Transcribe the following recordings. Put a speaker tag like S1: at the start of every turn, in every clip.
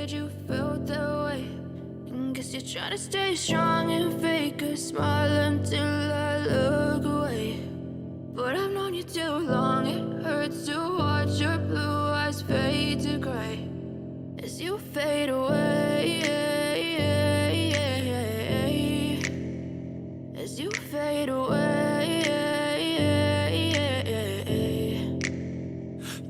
S1: said you felt that way. And guess you're trying to stay strong and fake a smile until I look away. But I've known you too long, it hurts to watch your blue eyes fade to gray as you fade away, as you fade away.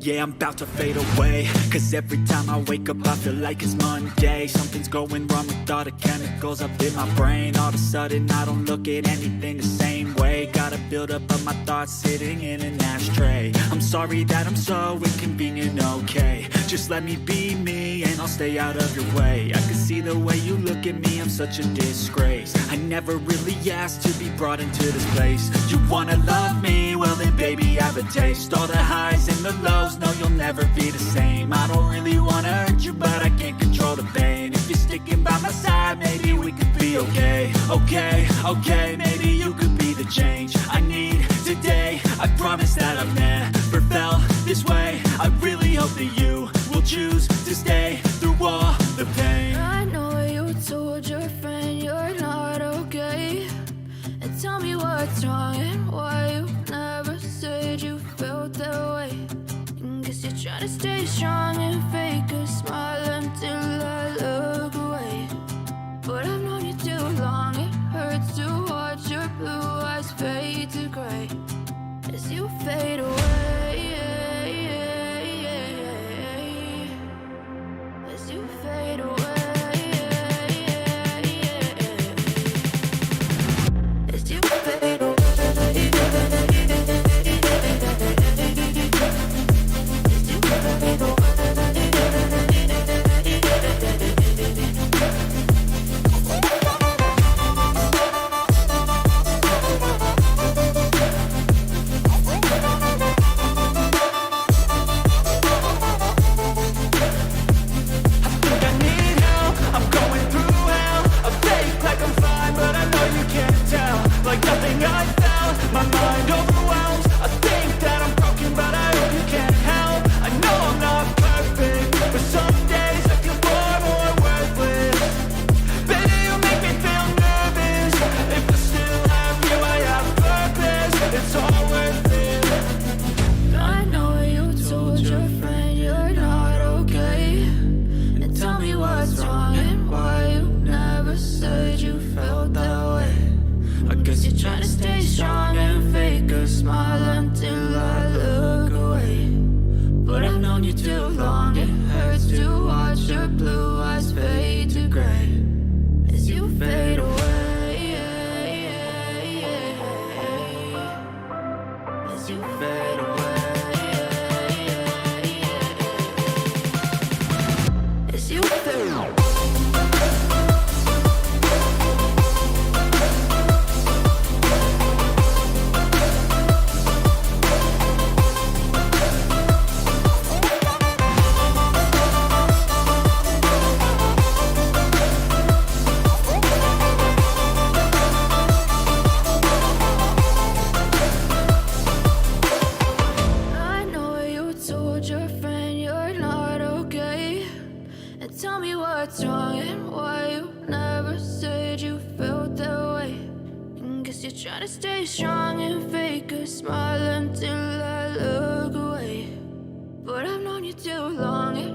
S2: Yeah, I'm about to fade away, cause every time I wake up I feel like it's Monday. Something's going wrong with all the chemicals up in my brain. All of a sudden I don't look at anything the same way. Got a buildup of my thoughts sitting in an ashtray. I'm sorry that I'm so inconvenient, okay. Just let me be me and I'll stay out of your way. I can see the way you look at me, I'm such a disgrace. I never really asked to be brought into this place. You wanna love me? Well then baby I have a taste. All the highs and the lows, no you'll never be the same. I don't really wanna hurt you but I can't control the pain. If you're sticking by my side maybe we could be okay. Okay, maybe you could be the change I need today. I promise that I've never felt this way. I really hope that you will choose to stay through all the pain.
S1: I know you told your friend you're not okay, and tell me what's wrong and why you never said you felt that way. And guess you're trying to stay strong and fake a smile until I look away. But I've known you too long, it hurts to watch your blue eyes fade to gray as you fade away, as you fade away, as you fade away. Try to stay strong and fake a smile until I look away. But I've known you too long, it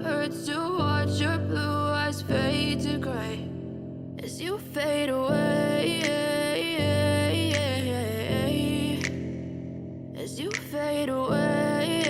S1: hurts to watch your blue eyes fade to gray as you fade away, as you fade away.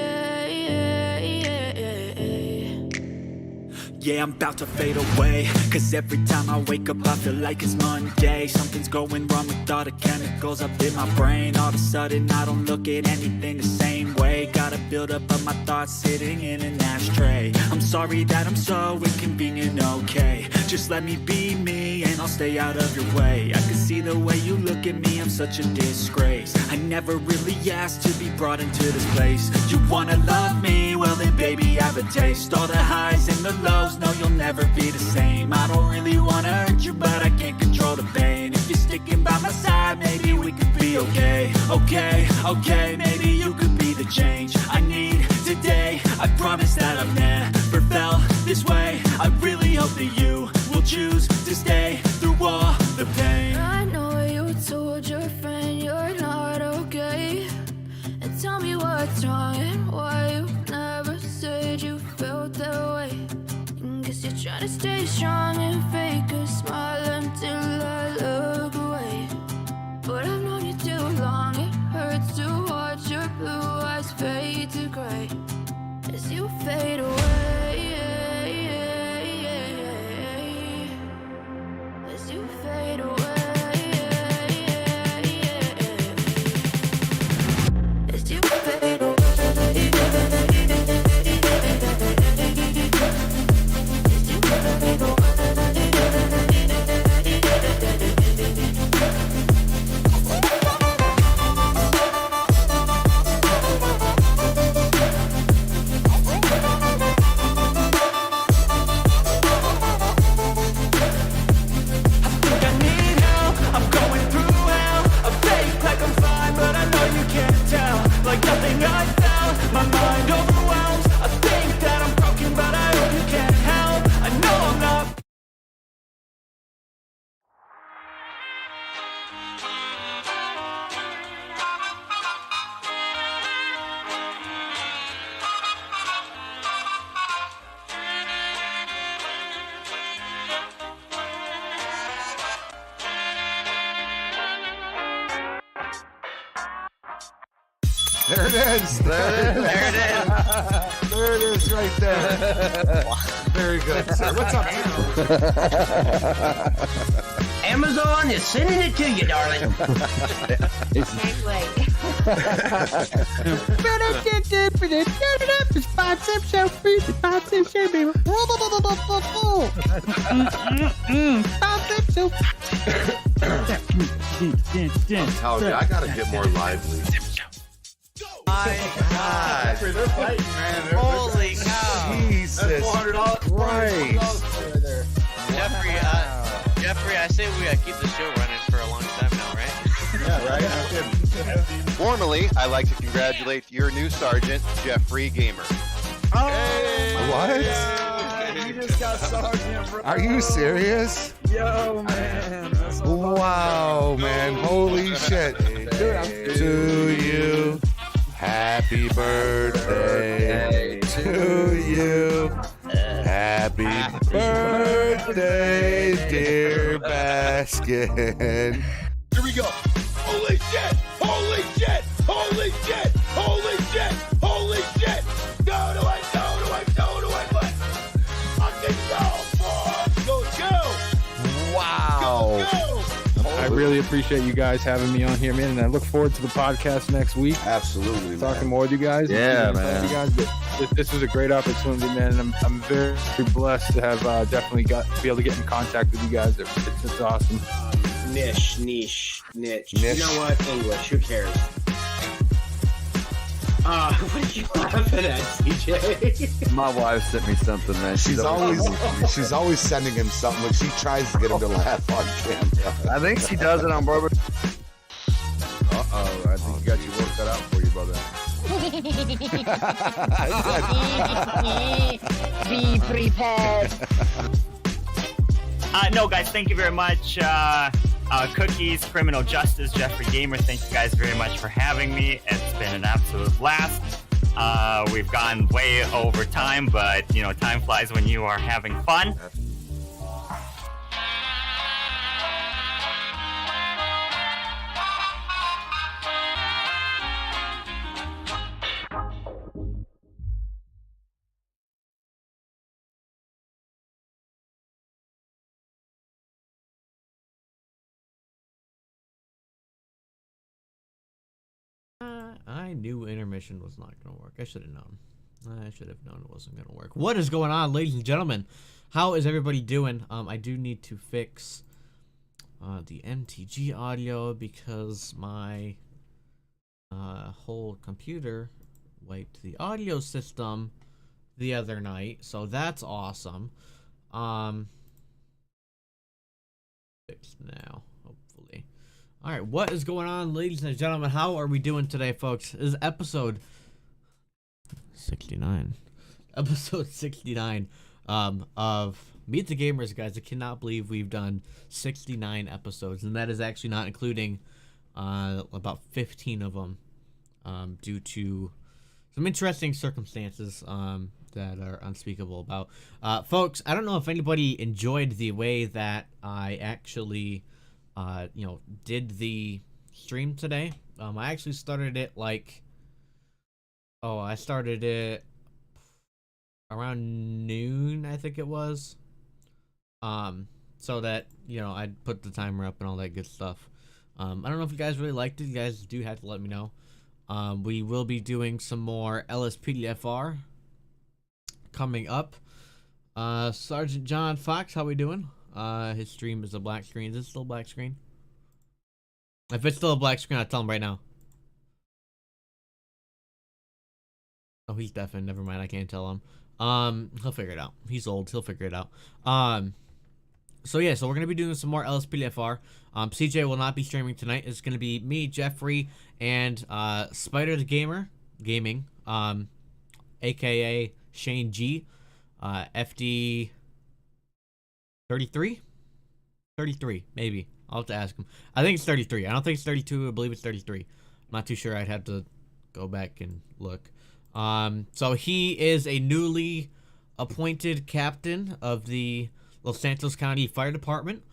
S2: yeah, I'm about to fade away. Cause every time I wake up I feel like it's Monday. Something's going wrong with all the chemicals up in my brain. All of a sudden I don't look at anything the same way. Gotta build up of my thoughts sitting in an ashtray. I'm sorry that I'm so inconvenient, okay. Just let me be me and I'll stay out of your way. I can see the way you look at me, I'm such a disgrace. I never really asked to be brought into this place. You wanna love me? Well then baby I have a taste. All the highs and the lows, no you'll never be the same. I don't really wanna hurt you but I can't control the pain. If you're sticking by my side maybe we could be okay. Okay, maybe you could be the change I need today. I promise that I've never felt this way. I really hope that you will choose to stay through all the pain.
S1: I know you told your friend you're not okay, and tell me what's wrong and why you never said you felt that way. Guess you're trying to stay strong and fake a smile until I look away. But I've known you too long, it hurts to watch your blue eyes fade to gray as you fade away. As you fade away. As you fade away.
S3: There it is. There it is. There it is right there. Very good, sir. What's up,
S4: Amazon is sending it to you, darling.
S5: Can't wait.
S3: Oh, yeah, I gotta get more lively.
S6: My God.
S3: They're fighting, man.
S6: Holy cow.
S3: Jesus Christ.
S6: Jeffrey, I say we keep the show running for a long time now, right?
S3: Yeah, right? No kidding.
S7: Formally, I'd like to congratulate your new sergeant, Jeffrey Gamer.
S3: What?
S8: You just got sergeant, bro.
S3: Are you serious?
S8: Yo, man.
S3: Wow, man. Holy shit. To you. Happy birthday to you. Happy birthday, dear Baskin.
S9: Here we go. Holy shit! Holy shit! Holy shit! Holy shit! Holy shit! Go to it! Go to it! Go to it! What? Fucking go, boy! Go!
S3: Wow.
S9: Go!
S8: I really appreciate you guys having me on here, man, and I look forward to the podcast next week.
S3: Absolutely,
S8: Talking more with you guys.
S3: Yeah, man.
S8: You guys, but this was a great opportunity, man, and I'm very blessed to have definitely to be able to get in contact with you guys. It's awesome.
S4: Niche. You know what? English. Who cares? What are you laughing at, CJ?
S10: My wife sent me something, man.
S3: She's always sending him something, but she tries to get him to laugh on camera.
S10: I think she does it on Barbara. I think you got your work cut out for you, brother.
S5: Be prepared.
S11: No, guys, thank you very much. Cookies, Criminal Justice, Jeffrey Gamer, thank you guys very much for having me. It's been an absolute blast. We've gone way over time, but, time flies when you are having fun.
S12: I knew intermission was not going to work. I should have known. I should have known it wasn't going to work. What is going on, ladies and gentlemen? How is everybody doing? I do need to fix the MTG audio because my whole computer wiped the audio system the other night, so that's awesome. Fixed now, hopefully. All right, what is going on, ladies and gentlemen? How are we doing today, folks? This is episode 69. Episode 69 of Meet the Gamers, guys. I cannot believe we've done 69 episodes, and that is actually not including about 15 of them due to some interesting circumstances that are unspeakable about. Folks, I don't know if anybody enjoyed the way that I actually did the stream today. I actually started it I started it around noon, I think it was. So that, I'd put the timer up and all that good stuff. I don't know if you guys really liked it. You guys do have to let me know. We will be doing some more LSPDFR coming up. Sergeant John Fox, how we doing? His stream is a black screen. Is it still a black screen? If it's still a black screen, I'll tell him right now. Oh, he's deafened. Never mind. I can't tell him. He'll figure it out. He's old. He'll figure it out. So we're gonna be doing some more LSPDFR. CJ will not be streaming tonight. It's gonna be me, Jeffrey, and TheSpyderGaming, aka Shane G, FD 33, maybe. I'll have to ask him. I think it's 33. I don't think it's 32. I believe it's 33. I'm not too sure. I'd have to go back and look. So he is a newly appointed captain of the Los Santos County Fire Department,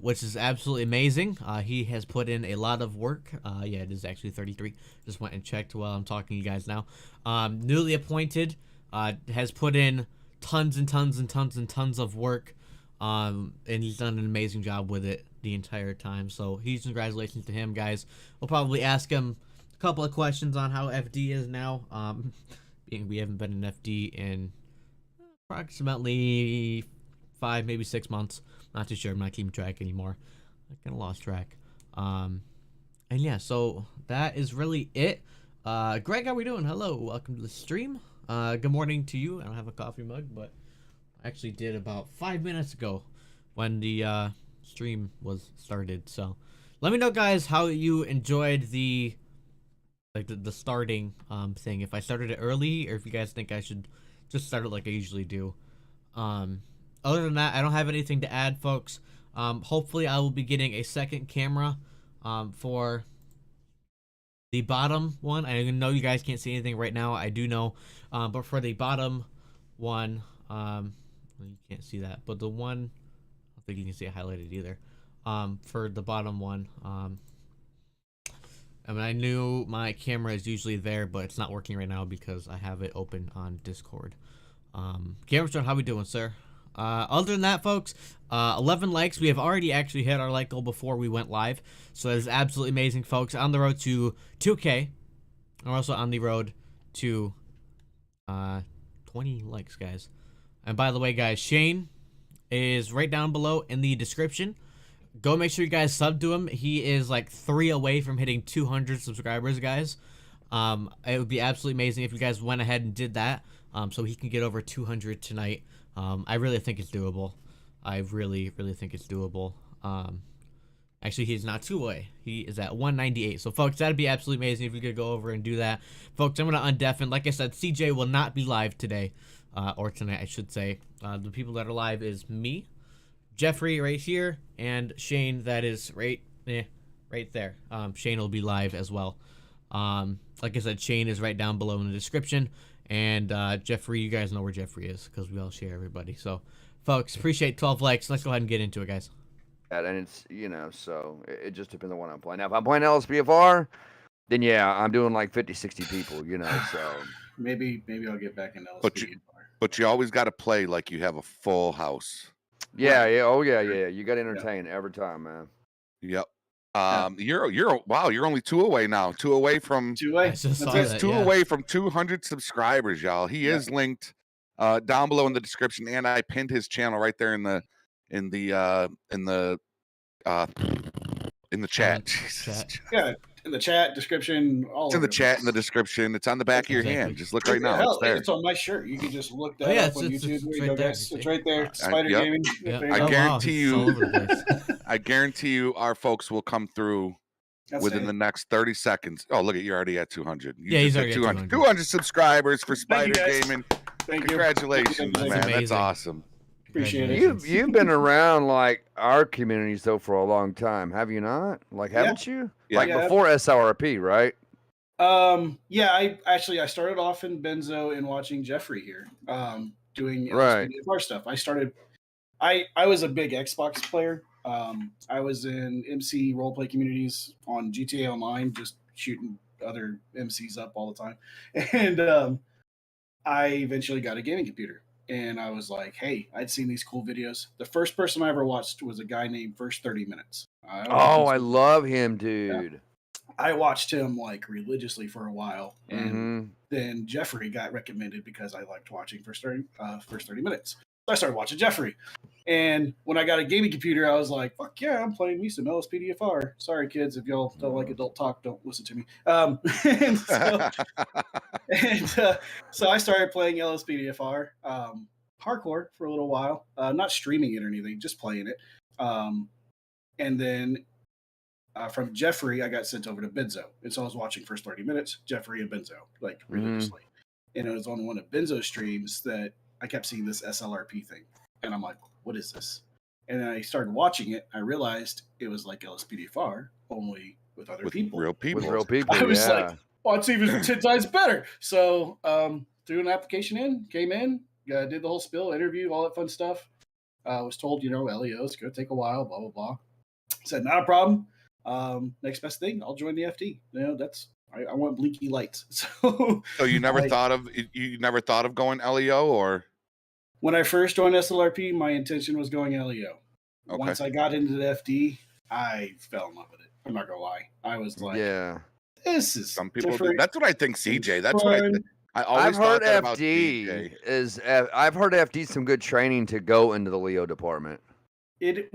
S12: which is absolutely amazing. He has put in a lot of work. Yeah, it is actually 33. Just went and checked while I'm talking to you guys now. Newly appointed, has put in tons and tons and tons and tons of work. And he's done an amazing job with it the entire time. So huge congratulations to him, guys. We'll probably ask him a couple of questions on how FD is now. Being we haven't been in FD in approximately 5, maybe 6 months. Not too sure. I'm not keeping track anymore. I kind of lost track. And yeah, so that is really it. Greg, how we doing? Hello, welcome to the stream. Good morning to you. I don't have a coffee mug, but I actually did about 5 minutes ago when the stream was started. So let me know, guys, how you enjoyed the starting thing. If I started it early, or if you guys think I should just start it like I usually do. Other than that, I don't have anything to add, folks. Hopefully I will be getting a second camera for the bottom one. I know you guys can't see anything right now. I do know. But for the bottom one, well, you can't see that. But the one, I don't think you can see it highlighted either. For the bottom one, I mean, I knew my camera is usually there, but it's not working right now because I have it open on Discord. Gamerstone, how we doing, sir? Other than that, folks, 11 likes. We have already actually hit our like goal before we went live. So that is absolutely amazing, folks. On the road to 2K. We're also on the road to 20 likes, guys. And by the way, guys, Shane is right down below in the description. Go make sure you guys sub to him. He is like 3 away from hitting 200 subscribers, guys. It would be absolutely amazing if you guys went ahead and did that, so he can get over 200 tonight. I really think it's doable. I really think it's doable. Actually, he's not 2 away. He is at 198. So, folks, that'd be absolutely amazing if you could go over and do that. Folks, I'm going to undeafen. Like I said, CJ will not be live today, or tonight, I should say. The people that are live is me, Jeffrey right here, and Shane that is right there. Shane will be live as well. Like I said, Shane is right down below in the description, and Jeffrey, you guys know where Jeffrey is because we all share everybody. So, folks, appreciate 12 likes. Let's go ahead and get into it, guys.
S10: And it's, so it just depends on what I'm playing. Now, if I'm playing LSPFR, then yeah, I'm doing like 50, 60 people, so.
S4: Maybe I'll get back in LSPDFR.
S3: But you always got to play like you have a full house.
S10: Yeah. You got to entertain every time, man.
S3: Yep. You're only 2 away now. 2 away from
S12: I just saw that,
S3: two
S12: yeah.
S3: away from 200 subscribers, y'all. He is linked down below in the description, and I pinned his channel right there in the chat.
S12: Chat.
S4: Yeah, in the chat description. All
S3: It's in
S4: over
S3: the chat in the description. It's on the back of your
S12: Exactly.
S3: hand. Just look right now.
S4: Hell,
S3: It's there.
S4: it's on my shirt. You can just look that
S12: Oh, yeah,
S4: up on
S12: it's
S4: YouTube. There you
S12: right
S4: go,
S12: there,
S4: guys.
S12: you
S4: It's
S12: see.
S4: right there. Spider
S3: yep.
S4: Gaming.
S12: Yeah.
S4: There you
S3: I
S4: go.
S3: guarantee
S12: It's all over the place.
S3: I guarantee you our folks will come through
S4: That's
S3: within
S4: it.
S3: the next 30 seconds. Oh, look at you're already at 200. You
S12: Yeah, he's
S3: just
S12: already
S3: hit
S12: at
S3: 200.
S12: 200.
S3: 200 subscribers for
S4: Thank you,
S3: Spider
S4: guys.
S3: Gaming.
S4: Thank you.
S3: Congratulations,
S4: Thank you.
S3: man.
S12: That's
S3: That's
S12: amazing.
S3: awesome.
S4: Appreciate it.
S10: You've been around like our communities though for a long time, have you not? Like, haven't you?
S3: Yeah.
S10: Like before SLRP, right?
S4: Yeah, I started off in Benzo and watching Jeffrey here, doing
S10: Right.
S4: LSPDFR stuff. I was a big Xbox player. I was in MC roleplay communities on GTA Online, just shooting other MCs up all the time. And I eventually got a gaming computer. And I was like, hey, I'd seen these cool videos. The first person I ever watched was a guy named First 30 Minutes.
S10: I love him, dude.
S4: Yeah. I watched him like religiously for a while, and
S10: Mm-hmm.
S4: then Jeffrey got recommended because I liked watching First 30 Minutes. So I started watching Jeffrey, and when I got a gaming computer, I was like, "Fuck yeah, I'm playing me some LSPDFR." Sorry, kids, if y'all don't like adult talk, don't listen to me. So I started playing LSPDFR hardcore for a little while, not streaming it or anything, just playing it, and then. From Jeffrey, I got sent over to Benzo. And so I was watching First 30 Minutes, Jeffrey and Benzo, like religiously. And it was on one of Benzo's streams that I kept seeing this SLRP thing. And I'm like, what is this? And then I started watching it. I realized it was like LSPDFR, only with other people.
S3: Real people.
S10: With real people,
S4: I was
S10: yeah.
S4: like, oh, it's even 10 times better. So threw an application in, came in, did the whole spill, interviewed, all that fun stuff. Was told, LEO, it's going to take a while, blah, blah, blah. Said, not a problem. Next best thing, I'll join the FD. I want blinky lights. So
S3: you never thought of going LEO, or
S4: when I first joined SLRP, my intention was going LEO.
S3: Okay.
S4: Once I got into the FD, I fell in love with it. I'm not gonna lie. I was like,
S10: yeah,
S4: this is
S3: some people.
S4: different.
S3: That's what I think, CJ. That's what I always
S10: I've heard
S3: thought that about
S10: FD
S3: CJ.
S10: is. I've heard FD some good training to go into the Leo department.
S4: That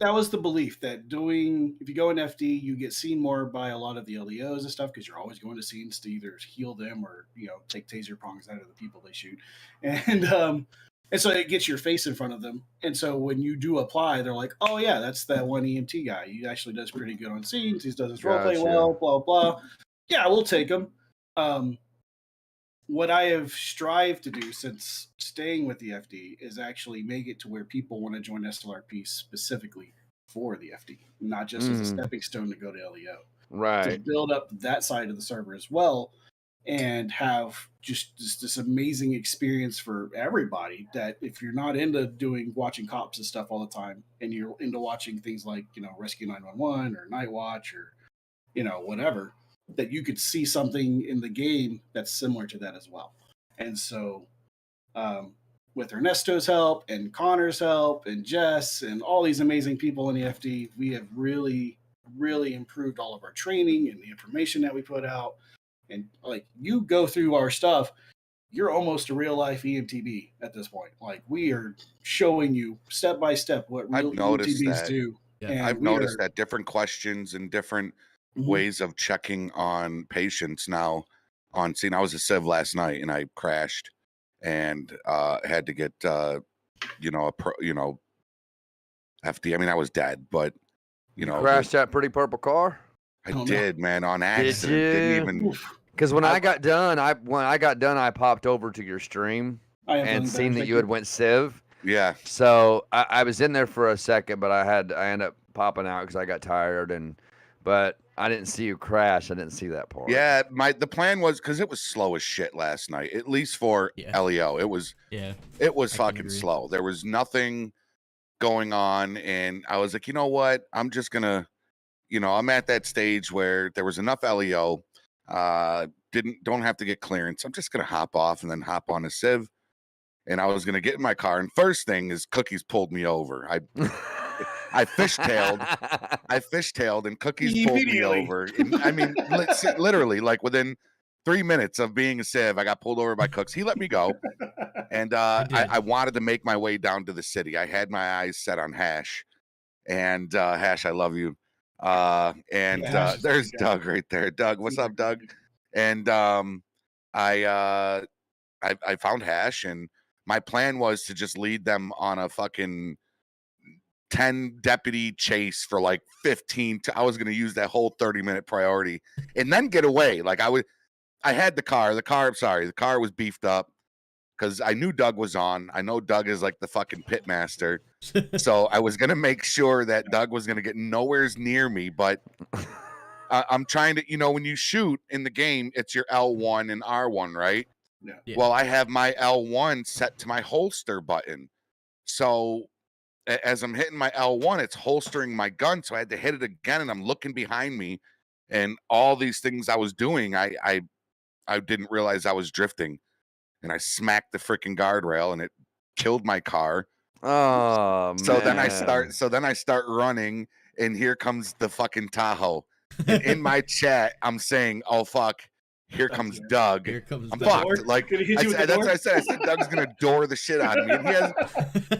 S4: was the belief that if you go in FD, you get seen more by a lot of the LEOs and stuff because you're always going to scenes to either heal them or take taser prongs out of the people they shoot, and so it gets your face in front of them. And so when you do apply, they're like, oh yeah, that's that one EMT guy. He actually does pretty good on scenes. He does his roleplay well, blah blah. Yeah, we'll take him. What I have strived to do since staying with the FD is actually make it to where people want to join SLRP specifically for the FD, not just as a stepping stone to go to LEO.
S10: Right.
S4: To build up that side of the server as well and have just this amazing experience for everybody that if you're not into watching cops and stuff all the time and you're into watching things like, Rescue 911 or Night Watch or, whatever, that you could see something in the game that's similar to that as well. And so with Ernesto's help and Connor's help and Jess and all these amazing people in the FD, we have really, really improved all of our training and the information that we put out. And like you go through our stuff, you're almost a real life EMTB at this point. Like we are showing you step by step what real EMTBs do.
S3: Yeah. I've noticed that different questions and different ways of checking on patients now on scene. I was a civ last night and I crashed and had to get FD. I mean, I was dead, but
S10: you crashed that pretty purple car.
S3: I did, man, on accident. Didn't even
S10: because when I got done, I popped over to your stream and seen that you had went civ.
S3: Yeah.
S10: So I was in there for a second, but I ended up popping out because I got tired but I didn't see you crash. I didn't see that part.
S3: Yeah, the plan was because it was slow as shit last night, at least for LEO. It was fucking slow. There was nothing going on, and I was like, you know what? I'm just gonna, I'm at that stage where there was enough LEO, don't have to get clearance. I'm just gonna hop off and then hop on a civ, and I was gonna get in my car, and first thing is Cookies pulled me over. I fishtailed, and Cookies pulled me over. And, I mean, literally, like within 3 minutes of being a civ, I got pulled over by Cooks. He let me go, and I wanted to make my way down to the city. I had my eyes set on Hash, and Hash, I love you. There's Doug right there. Doug, what's up, Doug? And I found Hash, and my plan was to just lead them on a fucking 10 deputy chase for like 15. I was going to use that whole 30-minute priority and then get away. Like I had the car was beefed up because I knew Doug was on. I know Doug is like the fucking pit master. So I was going to make sure that Doug was going to get nowheres near me. But I'm trying to, when you shoot in the game, it's your L1 and R1, right?
S4: Yeah.
S3: Well, I have my L1 set to my holster button. So as I'm hitting my L1, it's holstering my gun. So I had to hit it again, and I'm looking behind me, and all these things I was doing, I didn't realize I was drifting, and I smacked the freaking guardrail, and it killed my car.
S10: Oh,
S3: so
S10: man.
S3: then I start running, and here comes the fucking Tahoe. And in my chat, I'm saying, "Oh fuck, here comes Doug. I'm fucked." Like that's what I said. I said Doug's gonna door the shit out of me, and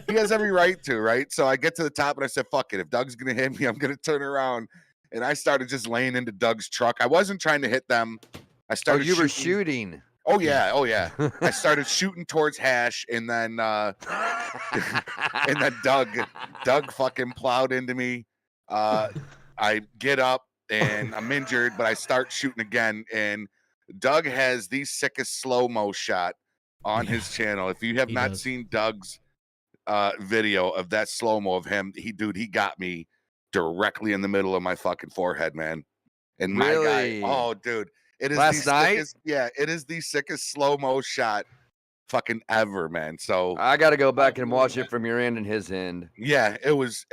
S3: he has every right to, right? So I get to the top, and I said, "Fuck it. If Doug's gonna hit me, I'm gonna turn around." And I started just laying into Doug's truck. I wasn't trying to hit them. I started.
S10: You were shooting.
S3: Oh yeah. I started shooting towards Hash, and then Doug fucking plowed into me. I get up, and I'm injured, but I start shooting again, and Doug has the sickest slow-mo shot on his channel. If you have not seen Doug's video of that slow-mo of him, he got me directly in the middle of my fucking forehead, man. And my guy, oh dude, it is
S10: last night.
S3: It is the sickest slow-mo shot fucking ever, man. So
S10: I got to go back and watch it from your end and his end.
S3: Yeah, it was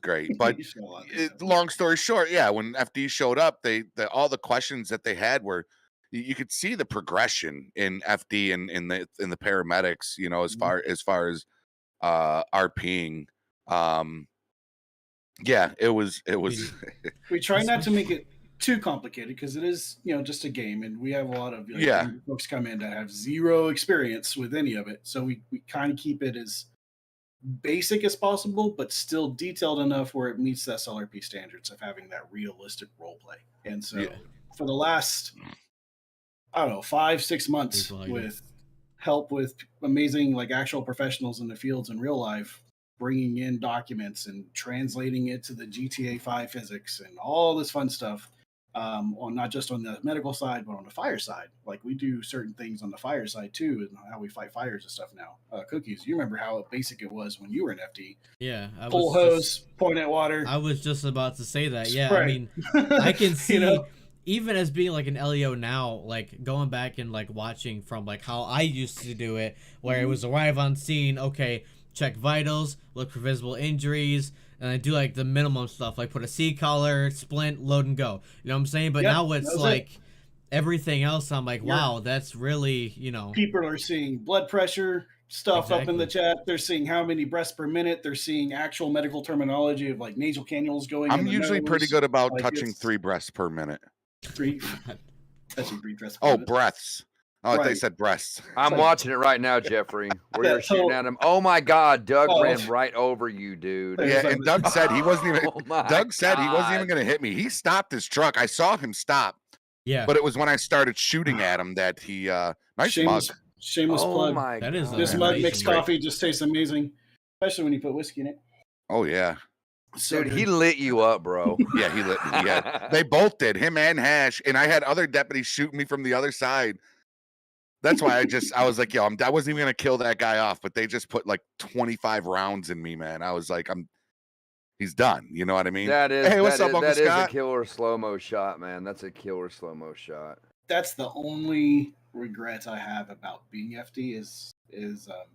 S3: great. But long story short, yeah, when FD showed up, all the questions that they had were, you could see the progression in FD and in the paramedics, as far as RPing. Yeah, it was.
S4: We try not to make it too complicated because it is, just a game, and we have a lot of folks come in that have zero experience with any of it. So we kind of keep it as basic as possible, but still detailed enough where it meets the SLRP standards of having that realistic role play. And so for the last, 5-6 months, with help with amazing actual professionals in the fields in real life, bringing in documents and translating it to the GTA 5 physics and all this fun stuff, on not just on the medical side, but on the fire side. Like, we do certain things on the fire side too, and how we fight fires and stuff now. Cookies, you remember how basic it was when you were in FD?
S12: Yeah.
S4: Pull hose, point at water.
S12: I was just about to say that. Yeah,
S4: Spray.
S12: I mean, I can see, even as being like an LEO now, like going back and watching from how I used to do it, where it was arrive on scene, okay, check vitals, look for visible injuries, and I do the minimum stuff, like put a C collar, splint, load and go. You know what I'm saying? But now it's everything else. I'm like, wow, that's really,
S4: People are seeing blood pressure stuff up in the chat. They're seeing how many breaths per minute. They're seeing actual medical terminology of nasal cannulas going.
S3: I'm usually pretty good about touching 3 breaths per minute.
S4: 3 touching 3 breaths per minute.
S3: Breaths. Oh, they said breasts.
S10: I'm watching it right now, Jeffrey, where you're shooting at him. Oh my God, Doug ran right over you, dude.
S3: Yeah, and Doug said he wasn't even. Doug said he wasn't even going to hit me. He stopped his truck. I saw him stop.
S12: Yeah.
S3: But it was when I started shooting at him that he. Nice mug.
S4: Shameless plug.
S10: My
S12: that is
S4: this mug makes coffee just tastes amazing, especially when you put whiskey in it.
S3: Oh yeah.
S10: So dude, he lit you up, bro.
S3: Yeah, he lit me. Yeah, they both did. Him and Hash, and I had other deputies shooting me from the other side. That's why I was like, yo, I wasn't even gonna kill that guy off, but they just put 25 rounds in me, man. I was like, he's done. You know what I mean?
S10: That is.
S3: Hey, what's up, Uncle
S10: That
S3: Scott?
S10: is a killer slow-mo shot, man. That's a killer slow-mo shot.
S4: That's the only regret I have about being FD is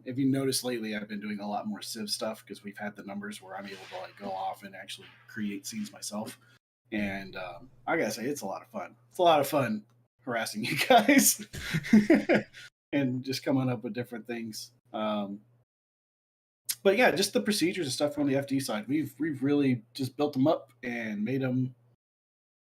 S4: if you notice lately, I've been doing a lot more Civ stuff because we've had the numbers where I'm able to go off and actually create scenes myself. And I gotta say, it's a lot of fun. It's a lot of fun harassing you guys and just coming up with different things. But yeah, just the procedures and stuff on the FD side, we've really just built them up and made them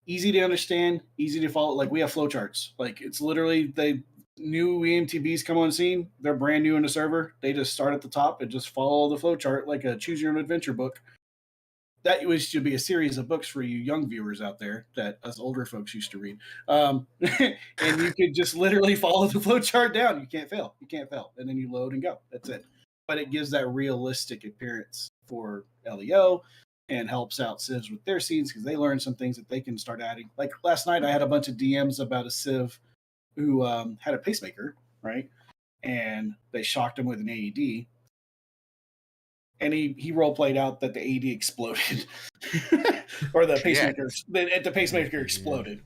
S4: easy to understand, easy to follow. Like we have flowcharts. Like it's literally they new EMTBs come on scene. They're brand new in the server. They just start at the top and just follow the flowchart like a choose your own adventure book. That should be a series of books for you young viewers out there that us older folks used to read. And you could just literally follow the flowchart down. You can't fail. You can't fail. And then you load and go. That's it. But it gives that realistic appearance for LEO and helps out civs with their scenes because they learn some things that they can start adding. Like last night, I had a bunch of DMs about a civ who had a pacemaker, right? And they shocked him with an AED. And he role played out that the AED exploded, or the pacemaker exploded.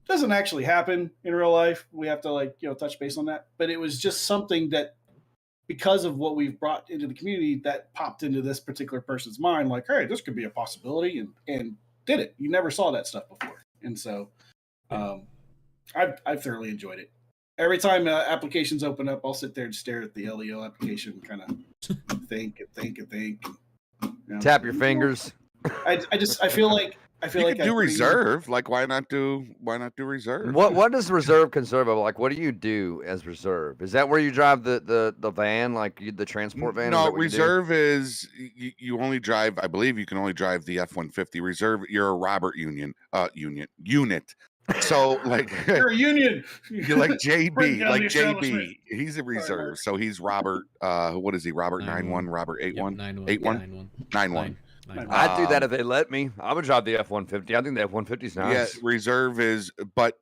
S4: Doesn't actually happen in real life. We have to touch base on that. But it was just something that, because of what we've brought into the community, that popped into this particular person's mind. Like, hey, this could be a possibility, and did it. You never saw that stuff before, and so I've thoroughly enjoyed it. Every time applications open up, I'll sit there and stare at the LEO application, and kind of think. You know?
S10: Tap your fingers.
S4: I feel like
S3: you could do reserve. Like, why not do reserve?
S10: What does reserve consist of? Like, what do you do as reserve? Is that where you drive the van, like the transport van?
S3: No, reserve is you only drive. I believe you can only drive the F-150. Reserve, you're a Robert unit. So like
S4: you're a union.
S3: You're like JB, like JB. He's a reserve, so he's Robert. What is he? Robert 9-1, Robert 8-1, 8-1, 9-1.
S10: I'd do that if they let me. I would drive the F-150. I think the F-150 is nice.
S3: Yeah, reserve is, but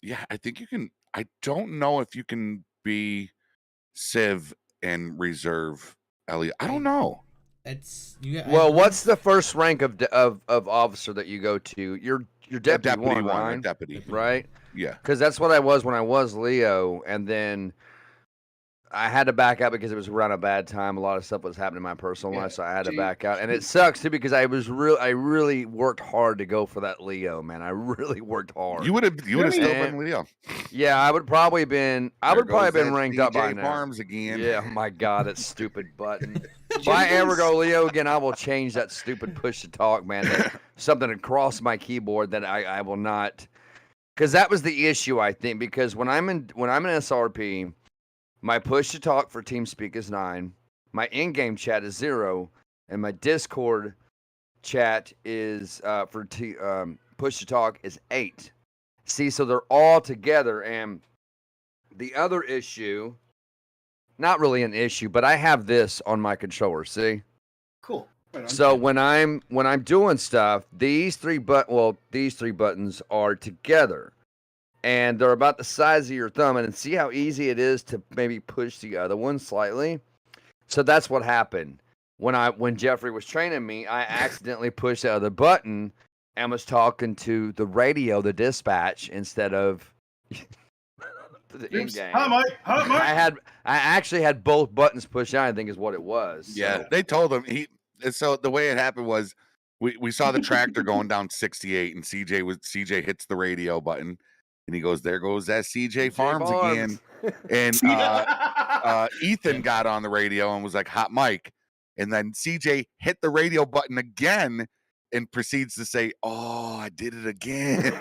S3: yeah, I think you can. I don't know if you can be civ and reserve Elliot. I don't know.
S10: What's the first rank of officer that you go to? You're deputy one, right?
S3: Deputy,
S10: right?
S3: Yeah,
S10: because that's what I was when I was Leo, and then I had to back out because it was around a bad time. A lot of stuff was happening in my personal life, so I had to back out. And it sucks too because I really worked hard to go for that Leo, man. I really worked hard.
S3: You would have still been Leo.
S10: Yeah, I would probably have been ranked up by now.
S3: Farms again.
S10: Yeah, my God, that stupid button. If I ever go Leo again, I will change that stupid push to talk, man. Something across my keyboard that I will not, because that was the issue, I think. Because when I'm in SRP, my push to talk for TeamSpeak is 9, my in-game chat is 0, and my Discord chat is for push to talk is 8. See, so they're all together, and the other issue, not really an issue, but I have this on my controller. See,
S4: cool. Right,
S10: so when I'm doing stuff, these three buttons are together. And they're about the size of your thumb, and see how easy it is to maybe push the other one slightly. So that's what happened when Jeffrey was training me. I accidentally pushed the other button and was talking to the radio, the dispatch, instead of the in-game.
S4: Hi, Mike.
S10: I actually had both buttons pushed down, I think is what it was.
S3: Yeah,
S10: so.
S3: they told him So the way it happened was we saw the tractor going down 68, and CJ hits the radio button. And he goes, there goes that CJ Farms again. And Ethan got on the radio and was like, hot mic. And then CJ hit the radio button again and proceeds to say, oh, I did it again.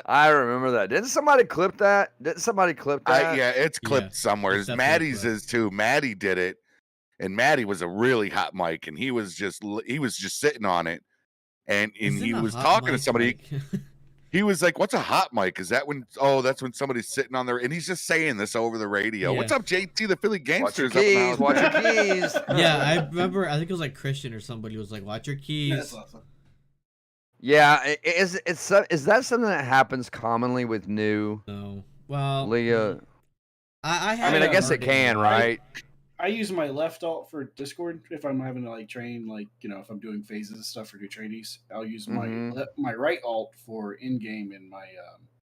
S10: I remember that. Didn't somebody clip that?
S3: Yeah, it's clipped somewhere. Matty's is too. Matty did it. And Matty was a really hot mic. And he was just sitting on it. And he was talking to somebody. He was like, what's a hot mic? Is that when? Oh, that's when somebody's sitting on there. And he's just saying this over the radio. Yeah. What's up, JT, the Philly Gamesters?
S10: Watch your keys.
S12: Yeah, I remember. I think it was like Christian or somebody was like, watch your keys.
S4: That's awesome.
S10: Yeah, is that something that happens commonly with new?
S12: No. Well,
S10: Leah. I mean, I guess it can, right?
S4: I use my left alt for Discord if I'm having to train, if I'm doing phases and stuff for new trainees. I'll use my right alt for in-game and my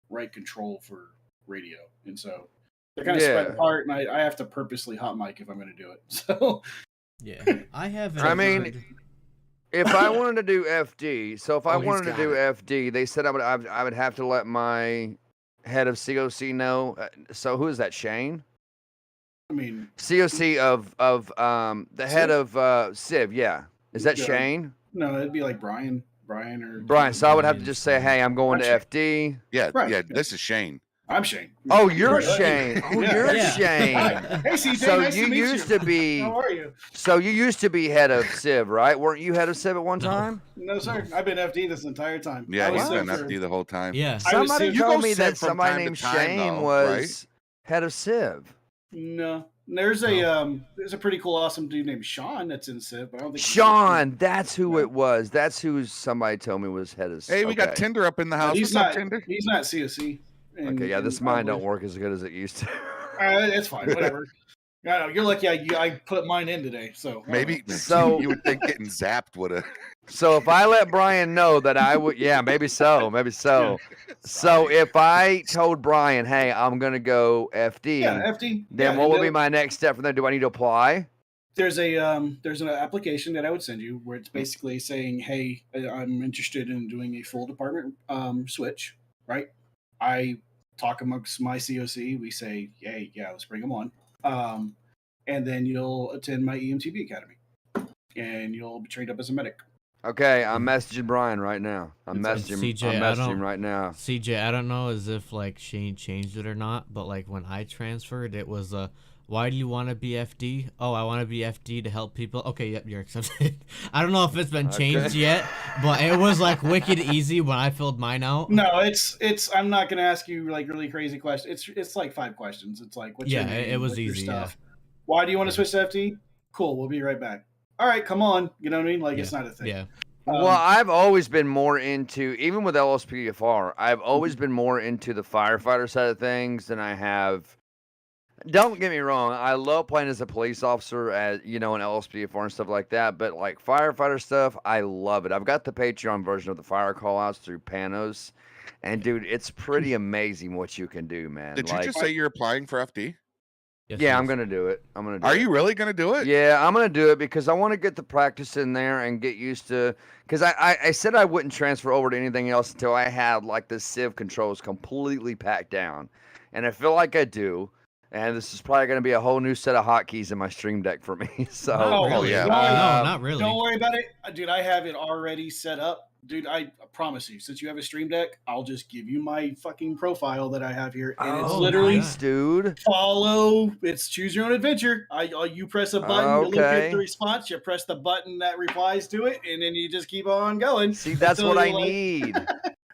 S4: right control for radio. And so they're kind of spread apart, and I have to purposely hot mic if I'm going to do it. So
S12: yeah, I have.
S10: I mean, if I wanted to do FD, FD, they said I would have to let my head of COC know. So who is that, Shane?
S4: I mean,
S10: COC of the head of Civ. Yeah, is that
S4: Yeah.
S10: Shane?
S4: No, it'd be like Brian or
S10: Brian. So I would have to just say, hey, I'm going to
S4: Shane.
S10: FD.
S3: Yeah,
S4: Right.
S3: yeah. This is Shane.
S4: I'm Shane.
S10: Oh, you're
S4: Right.
S10: Shane. Oh,
S4: Yeah.
S10: you're
S12: Yeah.
S10: Shane.
S4: Hey, CJ,
S10: So
S4: nice
S10: you
S4: to meet
S10: used
S4: you.
S10: to be.
S4: How are you?
S10: So you used to be head of Civ, right? Weren't you head of Civ at one time?
S4: No, sir. I've been FD this entire time.
S3: Yeah,
S4: I was
S3: he's been
S4: Civ for-
S3: FD the whole time.
S12: Yeah.
S4: I was
S10: Somebody
S4: Civ-
S3: You
S10: told
S3: go
S10: me that
S3: Civ from
S10: somebody
S3: time to
S10: named
S3: time,
S10: Shane
S3: though,
S10: was head of Civ.
S4: No, there's a pretty cool, awesome dude named Sean that's in Civ, but I don't think he's
S10: Sean, that's who it was. That's who somebody told me was head of Civ.
S3: Hey, we got Tinder up in the house.
S4: He's
S3: What's
S4: not.
S3: up, Tinder?
S4: He's not COC.
S10: Okay, yeah, this mine don't work as good as it used to.
S4: It's fine. Whatever. I know you're lucky. I put mine in today, so
S3: Maybe
S10: So-
S3: you would think getting zapped would have.
S10: So if I let Brian know that I would, yeah, maybe so. So if I told Brian, hey, I'm gonna go FD,
S4: Yeah, FD.
S10: then
S4: Yeah,
S10: what
S4: and
S10: would be
S4: they'll-
S10: my next step from there? Do I need to apply?
S4: There's an application that I would send you where it's basically saying, hey, I'm interested in doing a full department switch. Right? I talk amongst my COC. We say, hey, yeah, let's bring them on. And then you'll attend my EMTB academy, and you'll be trained up as a medic.
S10: Okay, I'm messaging Brian right now. I'm messaging
S12: CJ,
S10: I'm
S12: I
S10: messaging
S12: don't-
S10: right now.
S12: CJ, I don't know as if like Shane changed it or not, but like when I transferred, it was why do you want to be FD? Oh, I want to be FD to help people. Okay, yep, you're accepted. I don't know if it's been changed yet, but it was like wicked easy when I filled mine out.
S4: No, it's. I'm not gonna ask you like really crazy questions. It's like 5 questions. It's like, what's your name?
S12: it was
S4: What's your
S12: easy.
S4: stuff? Why do you want to switch to FD? Cool, we'll be right back. All right, come on. You know what I mean? Like, it's not a thing.
S12: Yeah.
S10: Well, I've always been more into, even with LSPDFR, I've always been more into the firefighter side of things than I have. Don't get me wrong, I love playing as a police officer, as in LSPDFR and stuff like that. But like firefighter stuff, I love it. I've got the Patreon version of the fire callouts through Panos, and dude, it's pretty amazing what you can do, man.
S3: Did you just say you're applying for FD?
S12: Yes,
S10: Yeah,
S12: yes.
S10: I'm gonna do it.
S3: Are you really gonna do it?
S10: Yeah, I'm gonna do it because I want to get the practice in there and get used to. Because I said I wouldn't transfer over to anything else until I had like the Civ controls completely packed down, and I feel like I do. And this is probably gonna be a whole new set of hotkeys in my Stream Deck for me. So,
S4: Oh,
S12: really?
S3: yeah.
S12: No, not really.
S4: Don't worry about it, dude. I have it already set up, dude. I promise you, since you have a Stream Deck, I'll just give you my fucking profile that I have here, and it's literally
S10: nice, dude.
S4: follow. It's choose your own adventure. You press a button, you look
S10: Okay.
S4: at the response, you press the button that replies to it, and then you just keep on going.
S10: See, that's
S4: until
S10: what I
S4: you're like,
S10: need.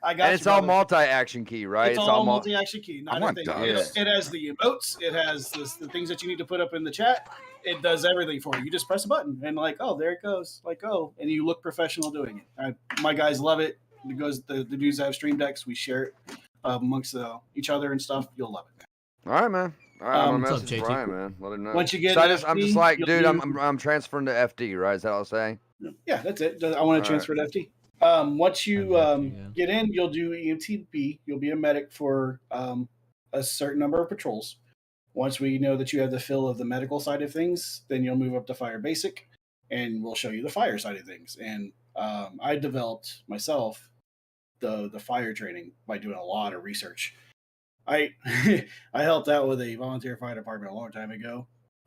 S4: I got
S10: And
S4: you,
S10: it's all
S4: brother.
S10: multi-action key, right?
S4: It's all multi-action key. Not a
S3: want
S4: thing.
S3: dogs.
S4: It has the emotes. It has the things that you need to put up in the chat. It does everything for you. You just press a button and like, oh, there it goes. Like, oh, and you look professional doing it. My guys love it. It goes. The dudes that have Stream Decks, we share it amongst each other and stuff. You'll love it.
S10: All right, man. All right, I'm gonna
S12: what's up,
S10: message
S12: JT?
S10: Brian, man. Let him know.
S4: Once you get
S10: So
S4: an
S10: I'm
S4: FD,
S10: just like,
S4: you'll
S10: dude,
S4: do-
S10: I'm transferring to FD, right? Is that what I'm saying?
S4: Yeah, that's it. I want to transfer to FD. Once you get in, you'll do EMTB. You'll be a medic for a certain number of patrols. Once we know that you have the fill of the medical side of things, then you'll move up to fire basic, and we'll show you the fire side of things. And I developed myself the fire training by doing a lot of research. I I helped out with a volunteer fire department a long time ago.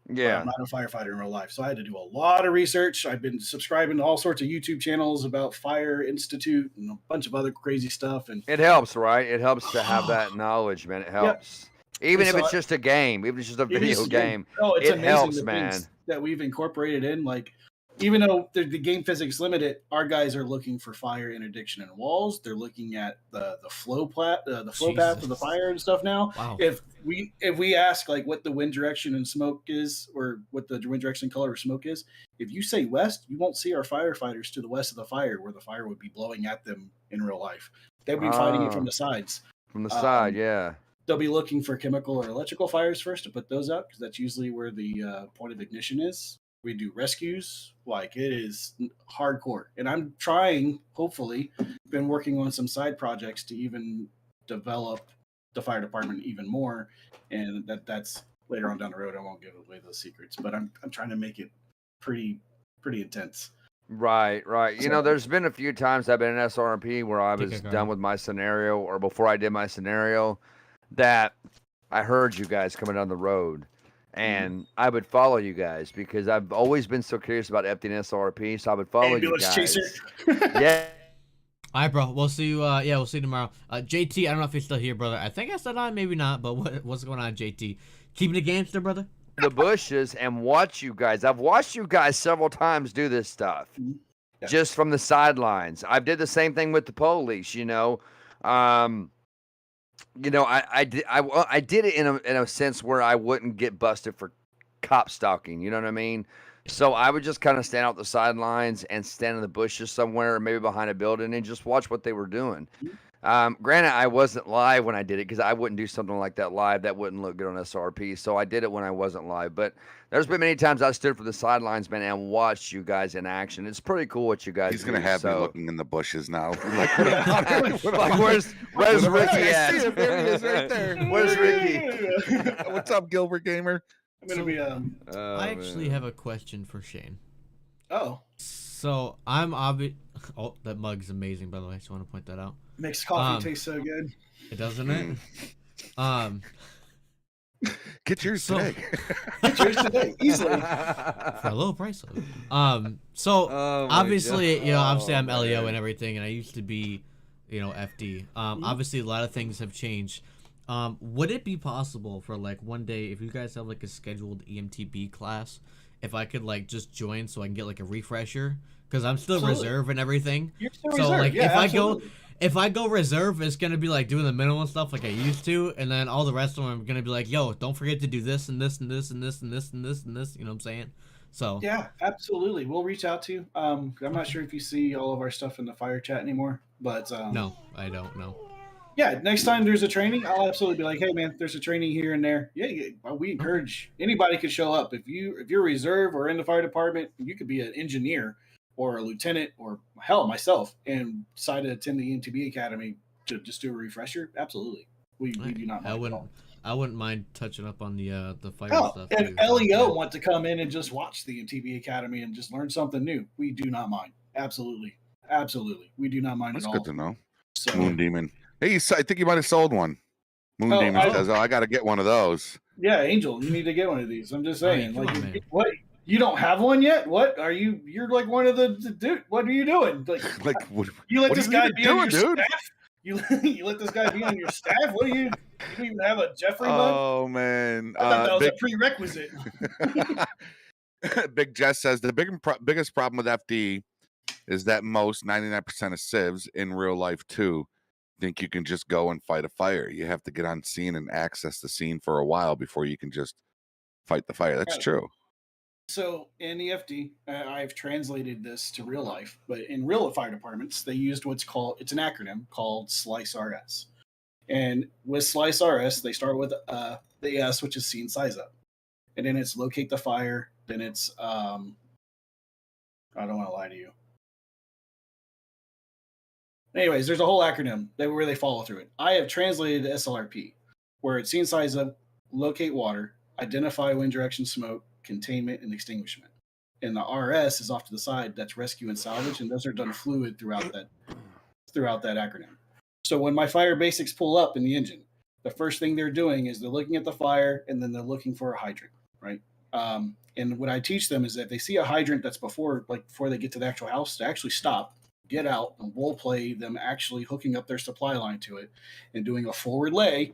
S10: Yeah.
S4: I'm not a firefighter in real life, so I had to do a lot of research. I've been subscribing to all sorts of YouTube channels about Fire Institute and a bunch of other crazy stuff. And
S10: It helps, right? It helps to have that knowledge, man. It helps. Even if
S4: So
S10: it's just a game, even if it's just a
S4: It is
S10: video
S4: a
S10: game,
S4: Oh, it's
S10: it
S4: amazing
S10: helps,
S4: the
S10: man.
S4: things that we've incorporated in. Like, even though the game physics limited, our guys are looking for fire interdiction in walls. They're looking at the flow path of the fire and stuff now.
S12: Wow.
S4: If we ask like what the wind direction and smoke is, or what the wind direction color of smoke is, if you say west, you won't see our firefighters to the west of the fire, where the fire would be blowing at them in real life. They'd be fighting it from the sides.
S10: From the side, yeah.
S4: They'll be looking for chemical or electrical fires first to put those out, because that's usually where the point of ignition is. We do rescues. Like, it is hardcore. And I'm trying, hopefully, been working on some side projects to even develop the fire department even more. And that's later on down the road. I won't give away those secrets, but I'm trying to make it pretty intense.
S10: Right, right. You know, there's been a few times I've been in SRP where I
S12: Take
S10: was
S12: a
S10: done
S12: card.
S10: with my scenario, or before I did my scenario, that I heard you guys coming down the road. and I would follow you guys because I've always been so curious about FD and SRP, so I would follow you
S4: Ambulance
S10: guys.
S4: chaser.
S10: Yeah.
S12: All right, bro. We'll see you. Yeah, we'll see you tomorrow. JT, I don't know if you're still here, brother. I think I said on, maybe not. But what's going on, JT? Keeping the gangster, brother.
S10: The bushes and watch you guys. I've watched you guys several times do this stuff, just from the sidelines. I did the same thing with the police. I did it in a sense where I wouldn't get busted for cop stalking. You know what I mean? So I would just kind of stand out the sidelines and stand in the bushes somewhere, or maybe behind a building, and just watch what they were doing. Granted, I wasn't live when I did it because I wouldn't do something like that live. That wouldn't look good on SRP. So I did it when I wasn't live. But there's been many times I stood for the sidelines, man, and watched you guys in action. It's pretty cool what you guys do.
S3: He's going to have me looking in the bushes now. Like,
S10: where's Ricky at?
S3: I see him. There he is right there.
S10: Where's Ricky?
S3: What's up, Gilbert Gamer?
S4: I'm going to be...
S12: I actually have a question for Shane.
S4: Oh.
S12: So I'm obvious... Oh, that mug's amazing, by the way. I just want to point that out.
S4: Makes coffee taste so good.
S12: It doesn't it?
S3: Get yours today.
S4: Get yours today, easily.
S12: For a low price. Obviously, obviously I'm LEO and everything, and I used to be, FD. Obviously a lot of things have changed. Would it be possible for like one day, if you guys have like a scheduled EMTB class, if I could like just join so I can get like a refresher? Because I'm still reserve and everything.
S4: You're still
S12: so
S4: reserve.
S12: like
S4: Yeah,
S12: if I go reserve, it's gonna be like doing the minimal stuff like I used to, and then all the rest of them are gonna be like, yo, don't forget to do this and this and this and this and this and this and this. You know what I'm saying? So
S4: yeah, absolutely. We'll reach out to you. I'm not sure if you see all of our stuff in the fire chat anymore, but
S12: no, I don't know.
S4: Yeah, next time there's a training, I'll absolutely be like, hey man, there's a training here and there. Yeah, we encourage anybody could show up. If you're reserve or in the fire department, you could be an engineer or a lieutenant or hell myself and decide to attend the EMTB Academy to just do a refresher. Absolutely, we do not mind.
S12: I wouldn't mind touching up on the fire stuff.
S4: If
S12: too.
S4: LEO want to come in and just watch the EMTB Academy and just learn something new, we do not mind. Absolutely, we do not mind
S3: That's
S4: at all.
S3: good to know.
S4: So,
S3: Moon Demon. Hey, I think you might have sold one. Moon Demon says, "Oh, I got to get one of those."
S4: Yeah, Angel, you need to get one of these. I'm just saying, what? You don't have one yet? What are you? You're like one of the dude. What are you doing? Like you let this guy be on your staff? You let this guy be on your staff? What do you? You don't even have a Jeffrey bud?
S3: Oh man,
S4: I thought that was a prerequisite.
S3: Big Jess says the biggest problem with FD is that most 99% of civs in real life too think you can just go and fight a fire. You have to get on scene and access the scene for a while before you can just fight the fire. That's true.
S4: So in the FD, I've translated this to real life, but in real fire departments, they used it's an acronym called SLICE RS. And with SLICE RS, they start with the S, which is scene size up. And then it's locate the fire. Then it's, I don't want to lie to you. Anyways, there's a whole acronym where they follow through it. I have translated the SLRP, where it's scene size up, locate water, identify wind direction smoke, containment, and extinguishment. And the RS is off to the side. That's rescue and salvage, and those are done fluid throughout that acronym. So when my fire basics pull up in the engine, the first thing they're doing is they're looking at the fire, and then they're looking for a hydrant, right? And what I teach them is that if they see a hydrant that's before they get to the actual house, to actually stop, get out, and role play them actually hooking up their supply line to it and doing a forward lay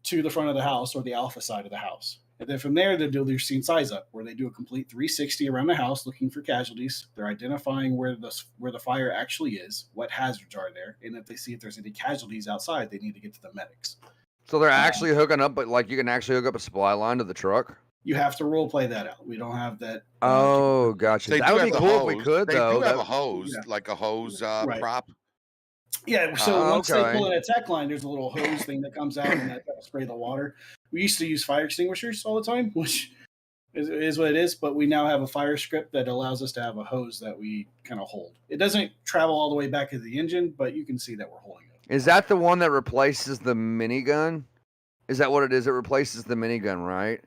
S4: to the front of the house or the alpha side of the house. And then from there, they do their scene size up, where they do a complete 360 around the house looking for casualties. They're identifying where the fire actually is, what hazards are there, and if they see if there's any casualties outside, they need to get to the medics.
S10: So they're actually hooking up, but like you can actually hook up a supply line to the truck?
S4: You have to role play that out. We don't have that.
S10: Oh, gotcha. That would be cool if we could, though.
S3: They do have a hose, like a hose prop.
S4: Yeah, so once they pull in a tech line, there's a little hose thing that comes out and that'll spray the water. We used to use fire extinguishers all the time, which is what it is, but we now have a fire script that allows us to have a hose that we kind of hold. It doesn't travel all the way back to the engine, but you can see that we're holding it.
S10: Is that the one that replaces the minigun? Is that what it is? It replaces the minigun, right?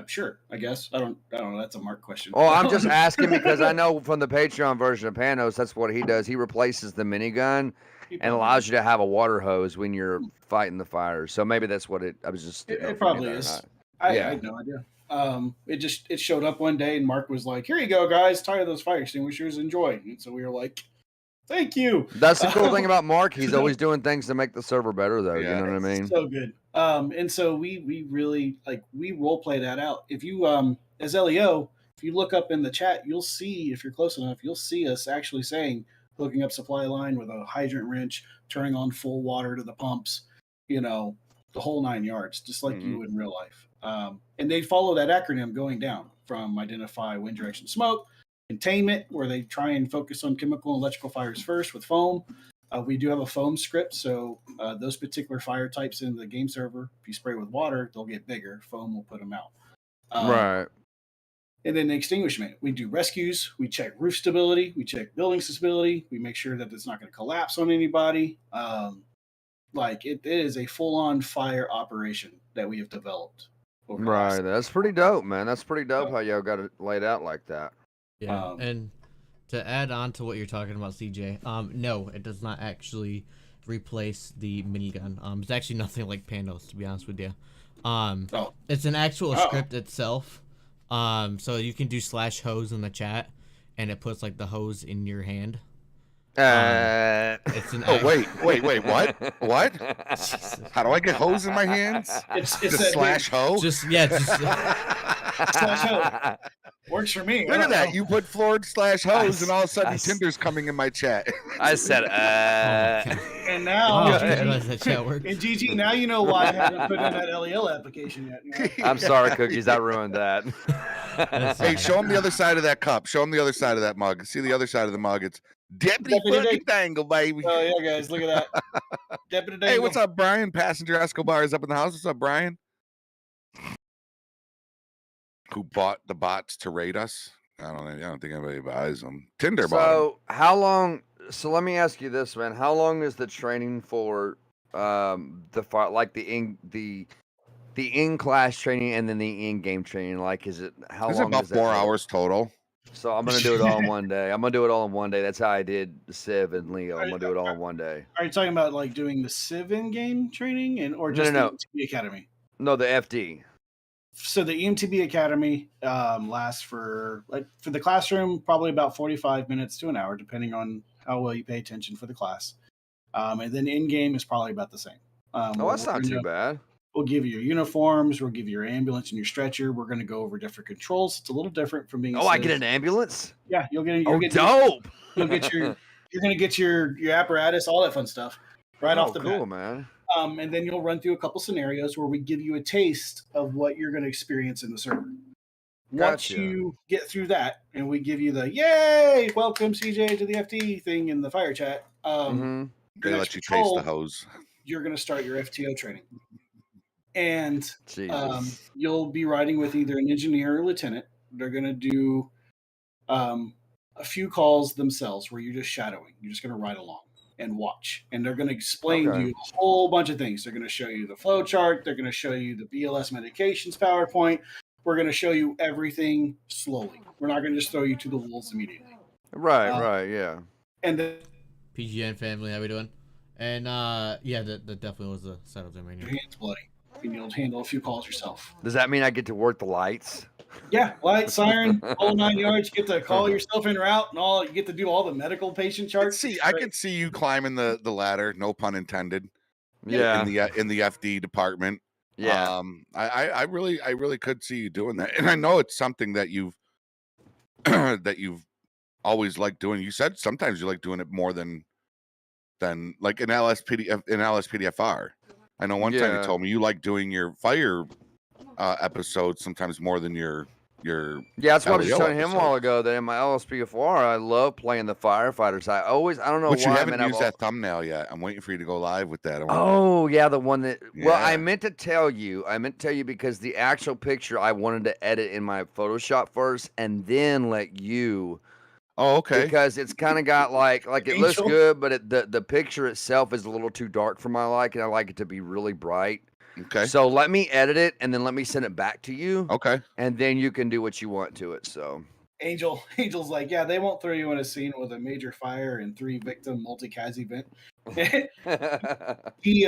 S4: Sure, I guess. I don't know. That's a Mark question.
S10: Oh, I'm just asking because I know from the Patreon version of Panos, that's what he does. He replaces the minigun and allows you to have a water hose when you're fighting the fires. So maybe that's what I was just.
S4: It probably is. I have no idea. It showed up one day, and Mark was like, "Here you go, guys. Tire those fire extinguishers. Enjoy." And so we were like, "Thank you."
S10: That's the cool thing about Mark. He's always doing things to make the server better, though.
S3: Yeah.
S10: You know what I mean?
S4: So good. And so we really we role play that out. If you as LEO, if you look up in the chat, you'll see, if you're close enough, you'll see us actually saying hooking up supply line with a hydrant wrench, turning on full water to the pumps, the whole 9 yards, just like you would in real life. And they follow that acronym going down from identify wind direction smoke, containment, where they try and focus on chemical and electrical fires first with foam. We do have a foam script, so those particular fire types in the game server, if you spray with water, they'll get bigger. Foam will put them out.
S10: Right.
S4: And then the extinguishment. We do rescues. We check roof stability. We check building stability. We make sure that it's not going to collapse on anybody. It is a full-on fire operation that we have developed.
S10: Right. That's pretty dope, man. That's pretty dope how y'all got it laid out like that.
S12: Yeah. And to add on to what you're talking about, CJ, no, it does not actually replace the minigun. It's actually nothing like Pandos, to be honest with you. It's an actual script itself. So you can do /hose in the chat, and it puts like the hose in your hand. It's an
S3: wait, what? How do I get hose in my hands?
S4: It's
S3: /hose.
S12: Just
S4: /hose. Works for me.
S3: Look at that. You put forward /hose, and all of a sudden Tinder's coming in my chat.
S10: I said,
S4: And now,
S12: and
S4: GG, now you know why I haven't put in that LEL application yet.
S10: I'm sorry, Cookies. I ruined that.
S3: Hey, show him the other side of that cup. Show him the other side of that mug. See the other side of the mug. It's Deputy fucking Dangle, baby.
S4: Oh, yeah, guys. Look at that. Deputy Dangle.
S3: Hey, what's up, Brian? Passenger Escobar is up in the house. What's up, Brian? Who bought the bots to raid us? I don't think anybody buys them. Tinder bought them.
S10: So how long? So let me ask you this, man. How long is the training for the in-class training and then the in-game training? Like, is it how
S3: It's
S10: long?
S3: about 4 hours total.
S10: So I'm gonna do it all in one day. I'm gonna do it all in one day. That's how I did Civ and Leo. I'm gonna do it all in one day.
S4: Are you talking about like doing the Civ in-game training or just
S10: No.
S4: the EMTB Academy?
S10: No, the FD.
S4: So the EMTB Academy lasts for the classroom probably about 45 minutes to an hour, depending on how well you pay attention for the class. And then in-game is probably about the same.
S10: That's not too bad.
S4: We'll give you your uniforms. We'll give you your ambulance and your stretcher. We're going to go over different controls. It's a little different from being.
S10: I get an ambulance.
S4: Yeah, you'll get.
S10: Dope.
S4: You'll get your. You're going to get your apparatus, all that fun stuff, right off the bat.
S10: Cool, man.
S4: And then you'll run through a couple scenarios where we give you a taste of what you're going to experience in the server. Once you get through that, and we give you the "Yay! Welcome CJ to the FT" thing in the fire chat.
S3: They let you taste the hose.
S4: You're going to start your FTO training. And you'll be riding with either an engineer or lieutenant. They're going to do a few calls themselves where you're just shadowing. You're just going to ride along and watch. And they're going to explain to you a whole bunch of things. They're going to show you the flow chart. They're going to show you the BLS medications PowerPoint. We're going to show you everything slowly. We're not going to just throw you to the wolves immediately.
S10: Right, yeah.
S4: And the
S12: PGN family, how we doing? And yeah, that definitely was the setup there, man.
S4: Your hands bloody. And you'll handle a few calls yourself.
S10: Does that mean I get to work the lights?
S4: Yeah, light, siren, all 9 yards. You get to call yourself en route and all. You get to do all the medical patient charts.
S3: I could see you climbing the ladder. No pun intended.
S10: Yeah.
S3: In the FD department.
S10: Yeah.
S3: I really could see you doing that, and I know it's something that you've always liked doing. You said sometimes you like doing it more than like an LSPDFR. I know one time you told me you like doing your fire episodes sometimes more than your
S10: Yeah, that's what I was
S3: LEO
S10: telling him a while ago, that in my LSPFR, I love playing the firefighters. I don't know
S3: But
S10: why.
S3: you haven't used that thumbnail yet. I'm waiting for you to go live with that.
S10: Oh, yeah, the one that...
S3: Yeah.
S10: Well, I meant to tell you because the actual picture I wanted to edit in my Photoshop first and then let you...
S3: Oh, okay.
S10: Because it's kind of got like it looks good, but the picture itself is a little too dark for my liking. I like it to be really bright.
S3: Okay.
S10: So let me edit it and then let me send it back to you.
S3: Okay.
S10: And then you can do what you want to it. So
S4: Angel's like, yeah, they won't throw you in a scene with a major fire and 3 victim multi-caz event. He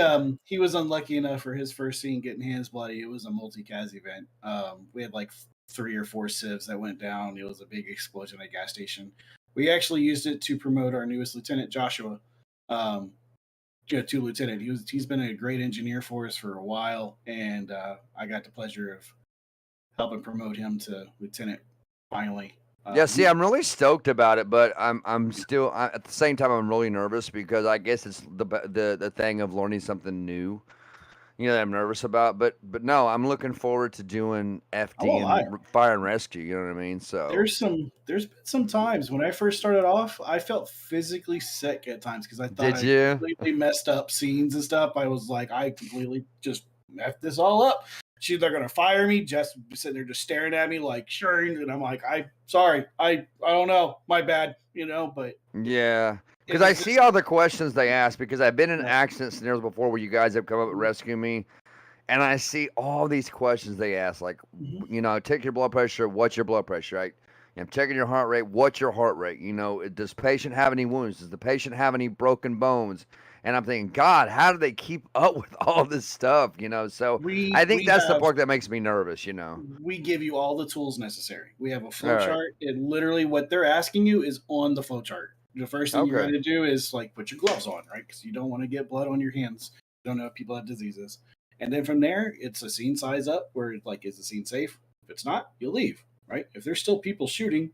S4: was unlucky enough for his first scene getting hands bloody. It was a multi-cast event. We had like 3 or 4 civs that went down. It was a big explosion at a gas station. We actually used it to promote our newest lieutenant, Joshua. To lieutenant. He's been a great engineer for us for a while, and I got the pleasure of helping promote him to lieutenant finally.
S10: Yeah, see, I'm really stoked about it, but I'm still at the same time I'm really nervous because I guess it's the thing of learning something new, that I'm nervous about. But no, I'm looking forward to doing FD and fire and rescue. You know what I mean? So
S4: there's been some times when I first started off, I felt physically sick at times because I thought I completely messed up scenes and stuff. I was like, I completely just messed this all up. She's they're gonna fire me. Jess sitting there just staring at me like sure, and I'm like, I don't know, my bad, but
S10: yeah, because I see all the questions they ask because I've been in accident scenarios before where you guys have come up and rescued me, and I see all these questions they ask like, take your blood pressure. What's your blood pressure? Right? I'm checking your heart rate. What's your heart rate? Does patient have any wounds? Does the patient have any broken bones? And I'm thinking, God, how do they keep up with all this stuff? So I think that's the part that makes me nervous.
S4: We give you all the tools necessary. We have a flow chart. And literally what they're asking you is on the flow chart. The first thing you're going to do is like put your gloves on, right? Because you don't want to get blood on your hands. You don't know if people have diseases. And then from there, it's a scene size up where like, is the scene safe? If it's not, you leave, right? If there's still people shooting,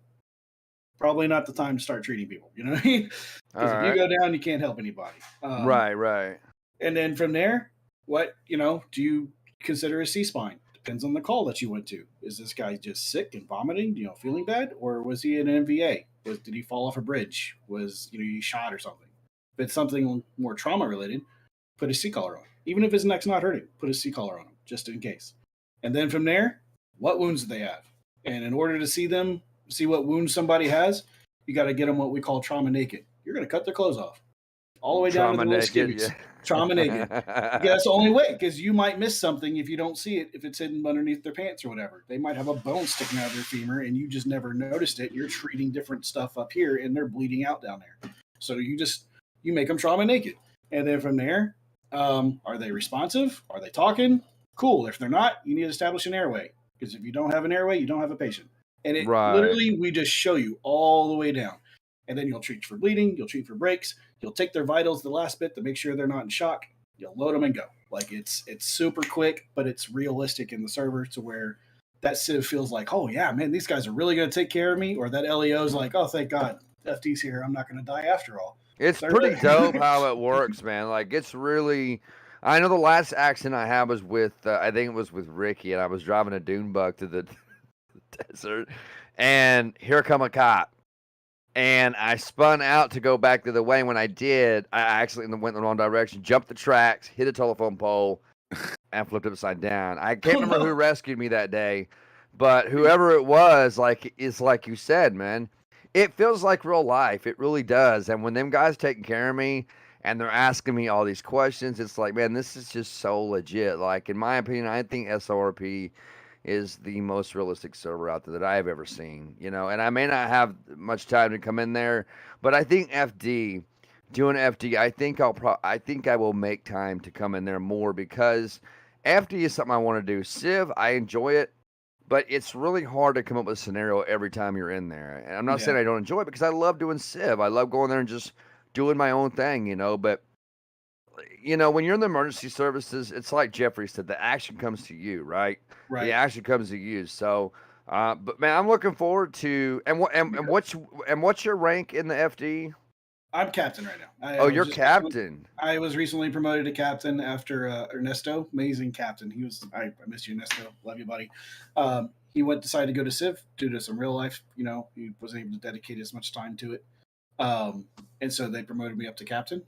S4: probably not the time to start treating people. You know what I mean? Because if you go down, you can't help anybody.
S10: Right.
S4: And then from there, what, do you consider a C-spine? Depends on the call that you went to. Is this guy just sick and vomiting, feeling bad? Or was he in an MVA? Did he fall off a bridge? Was, he shot or something? If it's something more trauma related, put a C-collar on. Even if his neck's not hurting, put a C-collar on him, just in case. And then from there, what wounds do they have? And in order to see what wounds somebody has, you got to get them what we call trauma naked. You're going to cut their clothes off all the way down to the little skivvies. Yeah. Trauma naked. That's the only way, because you might miss something if you don't see it, if it's hidden underneath their pants or whatever. They might have a bone sticking out of their femur and you just never noticed it. You're treating different stuff up here and they're bleeding out down there. So you make them trauma naked. And then from there, are they responsive? Are they talking? Cool. If they're not, you need to establish an airway, because if you don't have an airway, you don't have a patient. And it literally, we just show you all the way down. And then you'll treat for bleeding, you'll treat for breaks, you'll take their vitals the last bit to make sure they're not in shock. You'll load them and go. Like it's super quick, but it's realistic in the server to where that civ feels like, oh yeah, man, these guys are really going to take care of me. Or that LEO is like, oh, thank God, FD's here. I'm not going to die after all.
S10: It's pretty dope how it works, man. Like it's really, I know the last accident I had was with, I think it was with Ricky, and I was driving a dune bug to the desert, and here come a cop. And I spun out to go back the other way. When I did, I accidentally went in the wrong direction, jumped the tracks, hit a telephone pole, and flipped upside down. I can't remember who rescued me that day, but whoever it was, it's like you said, man, it feels like real life. It really does. And when them guys taking care of me and they're asking me all these questions, it's like, man, this is just so legit. Like, in my opinion, I think SORP is the most realistic server out there that I've ever seen, and I may not have much time to come in there, but I think doing FD, I think I will make time to come in there more, because FD is something I want to do. Civ, I enjoy it, but it's really hard to come up with a scenario every time you're in there. And I'm not saying I don't enjoy it, because I love doing Civ. I love going there and just doing my own thing, but when you're in the emergency services, it's like Jeffrey said, the action comes to you, right? Right. The action comes to you. So, but man, I'm looking forward to. And what's your rank in the FD?
S4: I'm captain right now.
S10: You're captain.
S4: I was recently promoted to captain after Ernesto, amazing captain. He was. I miss you, Ernesto. Love you, buddy. He decided to go to Civ due to some real life. He wasn't able to dedicate as much time to it. And so they promoted me up to captain.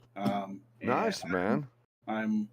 S10: Nice, man.
S4: I'm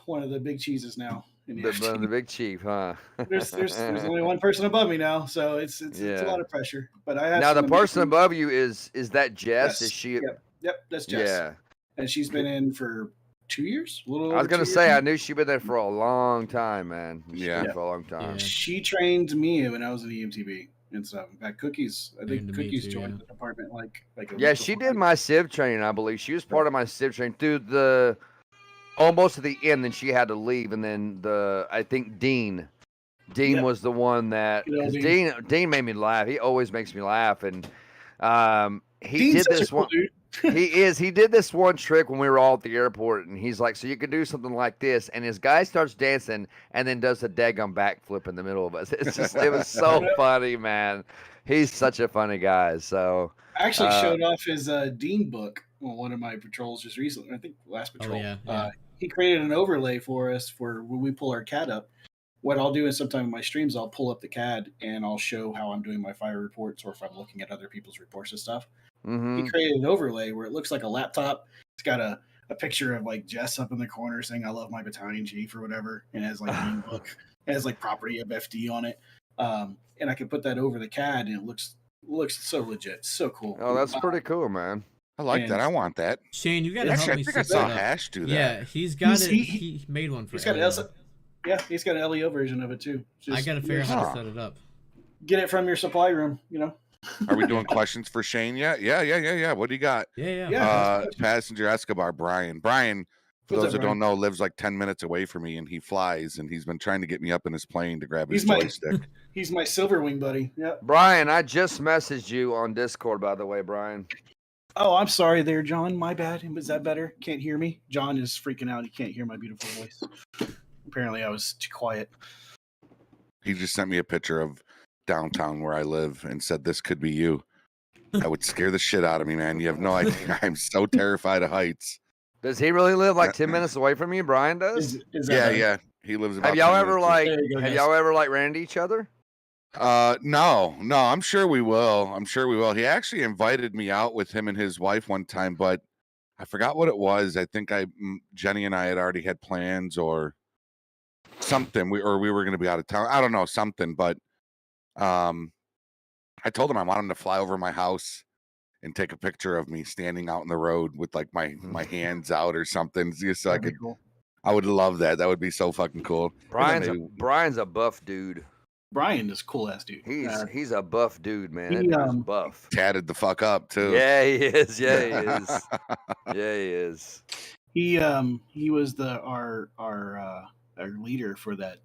S4: one of the big cheeses now.
S10: The big chief, huh?
S4: there's only one person above me now, so it's a lot of pressure. But I have
S10: now the person above you is that Jess?
S4: Yes.
S10: Is she?
S4: Yep, that's Jess.
S10: Yeah,
S4: and she's been in for 2 years.
S10: I was gonna say I knew she'd been there for a long time, man. For a long time.
S4: She trained me when I was in EMTB, and stuff. In fact, Cookies, I think Cookies joined the department like
S10: yeah, she did my Civ training, I believe. She was part of my Civ training through the almost to the end. Then she had to leave, and then I think Dean was the one that because Dean made me laugh. He always makes me laugh, and he
S4: Dean's
S10: did this one. He did this one trick when we were all at the airport, and he's like, so you can do something like this, and his guy starts dancing and then does a daggum backflip in the middle of us. It was so funny, man. He's such a funny guy. So
S4: I actually showed off his Dean book on one of my patrols just recently. I think last patrol. He created an overlay for us for when we pull our CAD up. What I'll do is sometime in my streams, I'll pull up the CAD and I'll show how I'm doing my fire reports, or if I'm looking at other people's reports and stuff.
S10: Mm-hmm.
S4: He created an overlay where it looks like a laptop. It's got a picture of like Jess up in the corner saying "I love my battalion chief" or whatever, and it has like Dean book. It has like property of FD on it, and I can put that over the CAD, and it looks so legit, so cool.
S10: Oh, that's pretty cool, man.
S3: I like that. I want that.
S12: Shane, you gotta help me.
S3: I think I saw Hash do that.
S12: Yeah, he's got it. He made one for.
S4: He's got he's got an LEO version of it too.
S12: I gotta figure out how to set it up.
S4: Get it from your supply room,
S3: Are we doing questions for Shane yet? Yeah. What do you got?
S12: Yeah.
S3: Passenger Escobar, Brian. Brian, for those that don't know, lives like 10 minutes away from me, and he flies, and he's been trying to get me up in his plane to grab his joystick.
S4: He's my silver wing buddy. Yeah.
S10: Brian, I just messaged you on Discord, by the way, Brian.
S4: Oh, I'm sorry there, John. My bad. Is that better? Can't hear me? John is freaking out. He can't hear my beautiful voice. Apparently, I was too quiet.
S3: He just sent me a picture of downtown where I live and said, "This could be you." That would scare the shit out of me, man. You have no idea. I'm so terrified of heights.
S10: Does he really live like 10 minutes away from you? Brian does?
S3: Yeah. He lives about
S10: Have y'all ever ran into each other?
S3: No. I'm sure we will. He actually invited me out with him and his wife one time, but I forgot what it was. I think Jenny and I had already had plans or something. We were going to be out of town. I don't know, something, but I told him I want him to fly over my house and take a picture of me standing out in the road with like my hands out or something, just so I would love that. That would be so fucking cool.
S10: Brian's a buff dude.
S4: Brian is a cool ass dude.
S10: He's a buff dude, man. He's buff.
S3: Tatted the fuck up too.
S10: Yeah, he is. Yeah, he is.
S4: He was our leader for that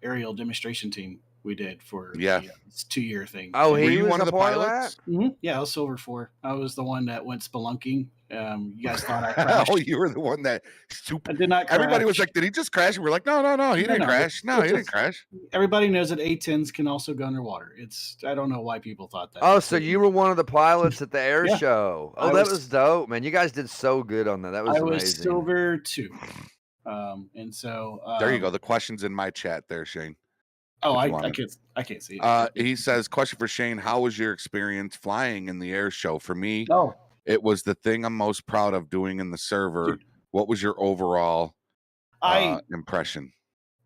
S4: aerial demonstration team we did for the 2-year thing.
S10: Oh, he was
S3: one of the pilots?
S4: Mm-hmm. Yeah, I was Silver 4. I was the one that went spelunking. You guys thought I crashed.
S3: Oh, you were the one that
S4: I did not crash.
S3: Everybody was like, did he just crash? And we're like, no, he didn't crash. No, he didn't crash.
S4: Everybody knows that A-10s can also go underwater. I don't know why people thought that.
S10: Oh, so you were one of the pilots at the air show. Oh, that was dope, man. You guys did so good on that. That was amazing.
S4: I was Silver 2. And so
S3: there you go. The question's in my chat there, Shane.
S4: Oh, I can't see it.
S3: He says, question for Shane: how was your experience flying in the air show? For me, it was the thing I'm most proud of doing in the server. Dude. What was your overall impression?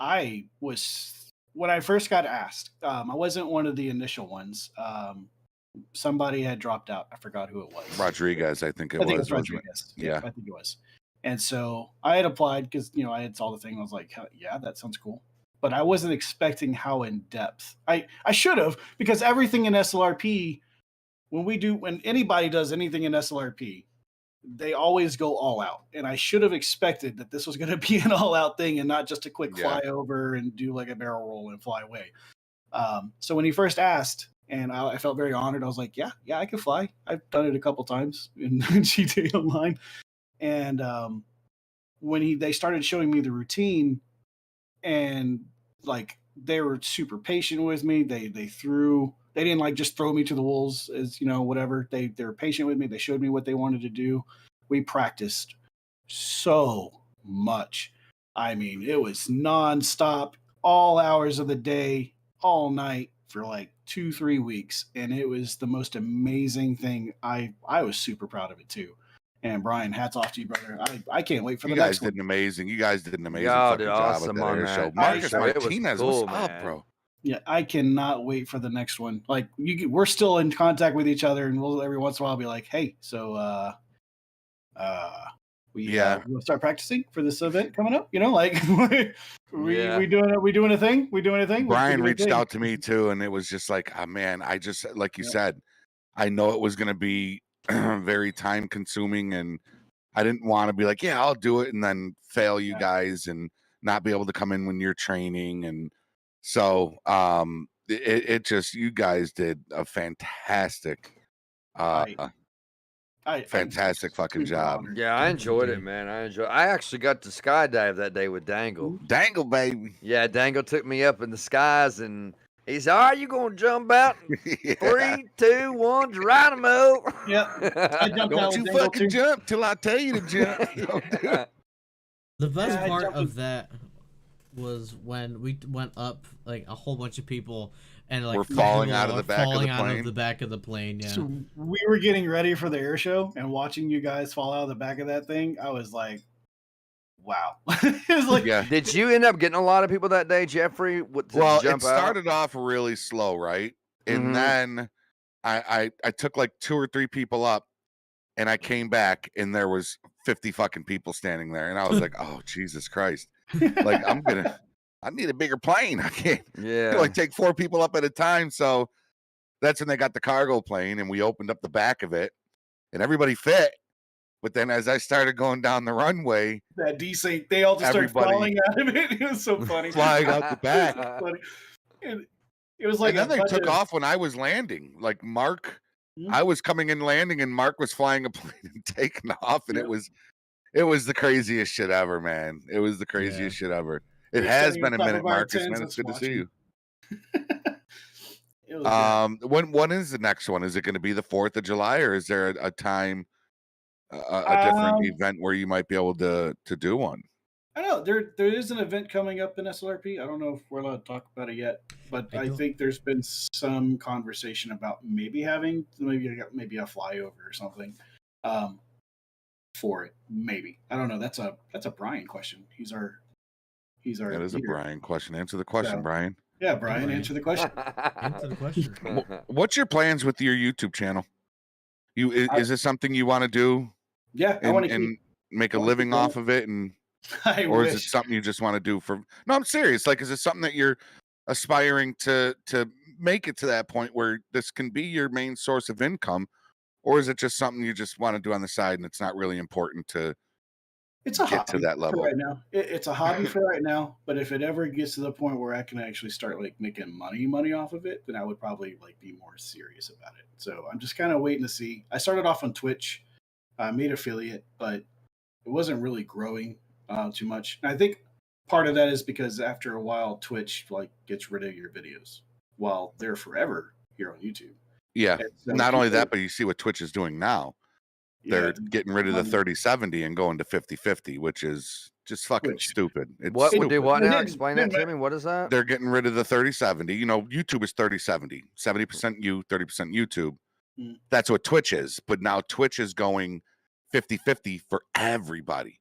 S4: I was, when I first got asked, I wasn't one of the initial ones. Somebody had dropped out. I forgot who it was.
S3: Rodriguez, I think it was.
S4: Rodriguez. Yeah, I think it was. And so I had applied because I had saw the thing. I was like, yeah, that sounds cool. But I wasn't expecting how in depth. I should have, because everything in SLRP, when anybody does anything in SLRP, they always go all out. And I should have expected that this was going to be an all out thing and not just a quick fly over and do like a barrel roll and fly away. So when he first asked, and I felt very honored, I was like, yeah, I can fly. I've done it a couple times in GTA Online. And when they started showing me the routine, and like they were super patient with me. They didn't like just throw me to the wolves as whatever. They were patient with me. They showed me what they wanted to do. We practiced so much. I mean, it was nonstop, all hours of the day, all night for like 2-3 weeks, and it was the most amazing thing. I was super proud of it too. And Brian, hats off to you, brother. I can't wait for the next one.
S3: You guys did an amazing fucking job at the air show. Marcus Martinez, what's up, bro?
S4: Yeah, I cannot wait for the next one. Like we're still in contact with each other, and we'll every once in a while be like, "Hey, so we we'll start practicing for this event coming up. You know, like we doing a thing.
S3: Brian reached out to me too, and it was just like, oh man, I just like you said, I know it was going to be very time consuming, and I didn't want to be like, yeah, I'll do it, and then fail you guys and not be able to come in when you're training, and so it just, you guys did a fantastic fantastic fucking job.
S4: honored.
S10: Yeah, I enjoyed it, man. I actually got to skydive that day with Dangle.
S3: Dangle, baby.
S10: Yeah, Dangle took me up in the skies, and he said, "Are you gonna jump out? 3, 2, 1, Geronimo."
S4: Yeah, I jumped
S3: Don't you fucking jump till I tell you to jump.
S12: The best part of that was when we went up, like a whole bunch of people, and like
S3: we're falling out of the back of the
S12: falling out
S3: plane.
S12: of the back of the plane. Yeah.
S4: So we were getting ready for the air show and watching you guys fall out of the back of that thing. I was like, wow. It was like,
S10: Did you end up getting a lot of people that day, Jeffrey?
S3: Well,
S10: jump
S3: it started off really slow, right? And then I took like 2 or 3 people up, and I came back, and there was 50 fucking people standing there, and I was like, oh Jesus Christ! Like I need a bigger plane. I can't. Like take 4 people up at a time. So that's when they got the cargo plane, and we opened up the back of it, and everybody fit. But then as I started going down the runway,
S4: that desync, they all just started falling out of it. It was so funny.
S3: Flying out the back.
S4: It was like,
S3: and then they took off when I was landing. Like Mark, I was coming in landing, and Mark was flying a plane and taking off, and it was the craziest shit ever, man. It was the craziest shit ever. It has been a minute, Marcus, man. It's good to see you. When is the next one? Is it going to be the 4th of July, or is there a time, a different event where you might be able to do one?
S4: I don't know. There is an event coming up in SLRP. I don't know if we're allowed to talk about it yet, but I think there's been some conversation about maybe having maybe a flyover or something for it. Maybe, I don't know. That's a Brian question. He's our
S3: That is a Brian question. Answer the question, Brian.
S4: Yeah, Brian, answer the question.
S12: Answer the question.
S3: What's your plans with your YouTube channel? Is this something you want to do?
S4: Yeah, I want to
S3: make a living off of it, and or is it something you just want to do for? No, I'm serious. Like, is it something that you're aspiring to make it to that point where this can be your main source of income, or is it just something you just want to do on the side and it's not really important to?
S4: It's a
S3: get to that level
S4: right now. It's a hobby for right now, but if it ever gets to the point where I can actually start like making money off of it, then I would probably like be more serious about it. So I'm just kind of waiting to see. I started off on Twitch, I made affiliate, but it wasn't really growing too much. And I think part of that is because after a while, Twitch like gets rid of your videos while they're forever here on YouTube.
S3: Yeah, so not only that, but you see what Twitch is doing now. They're getting rid of the 30/70 and going to 50/50, which is just fucking stupid.
S10: What would do what now? Explain that to me. What is that?
S3: They're getting rid of the 30/70. You know, YouTube is 30/70, 70% you, 30% YouTube. That's what Twitch is. But now Twitch is going 50/50 for everybody,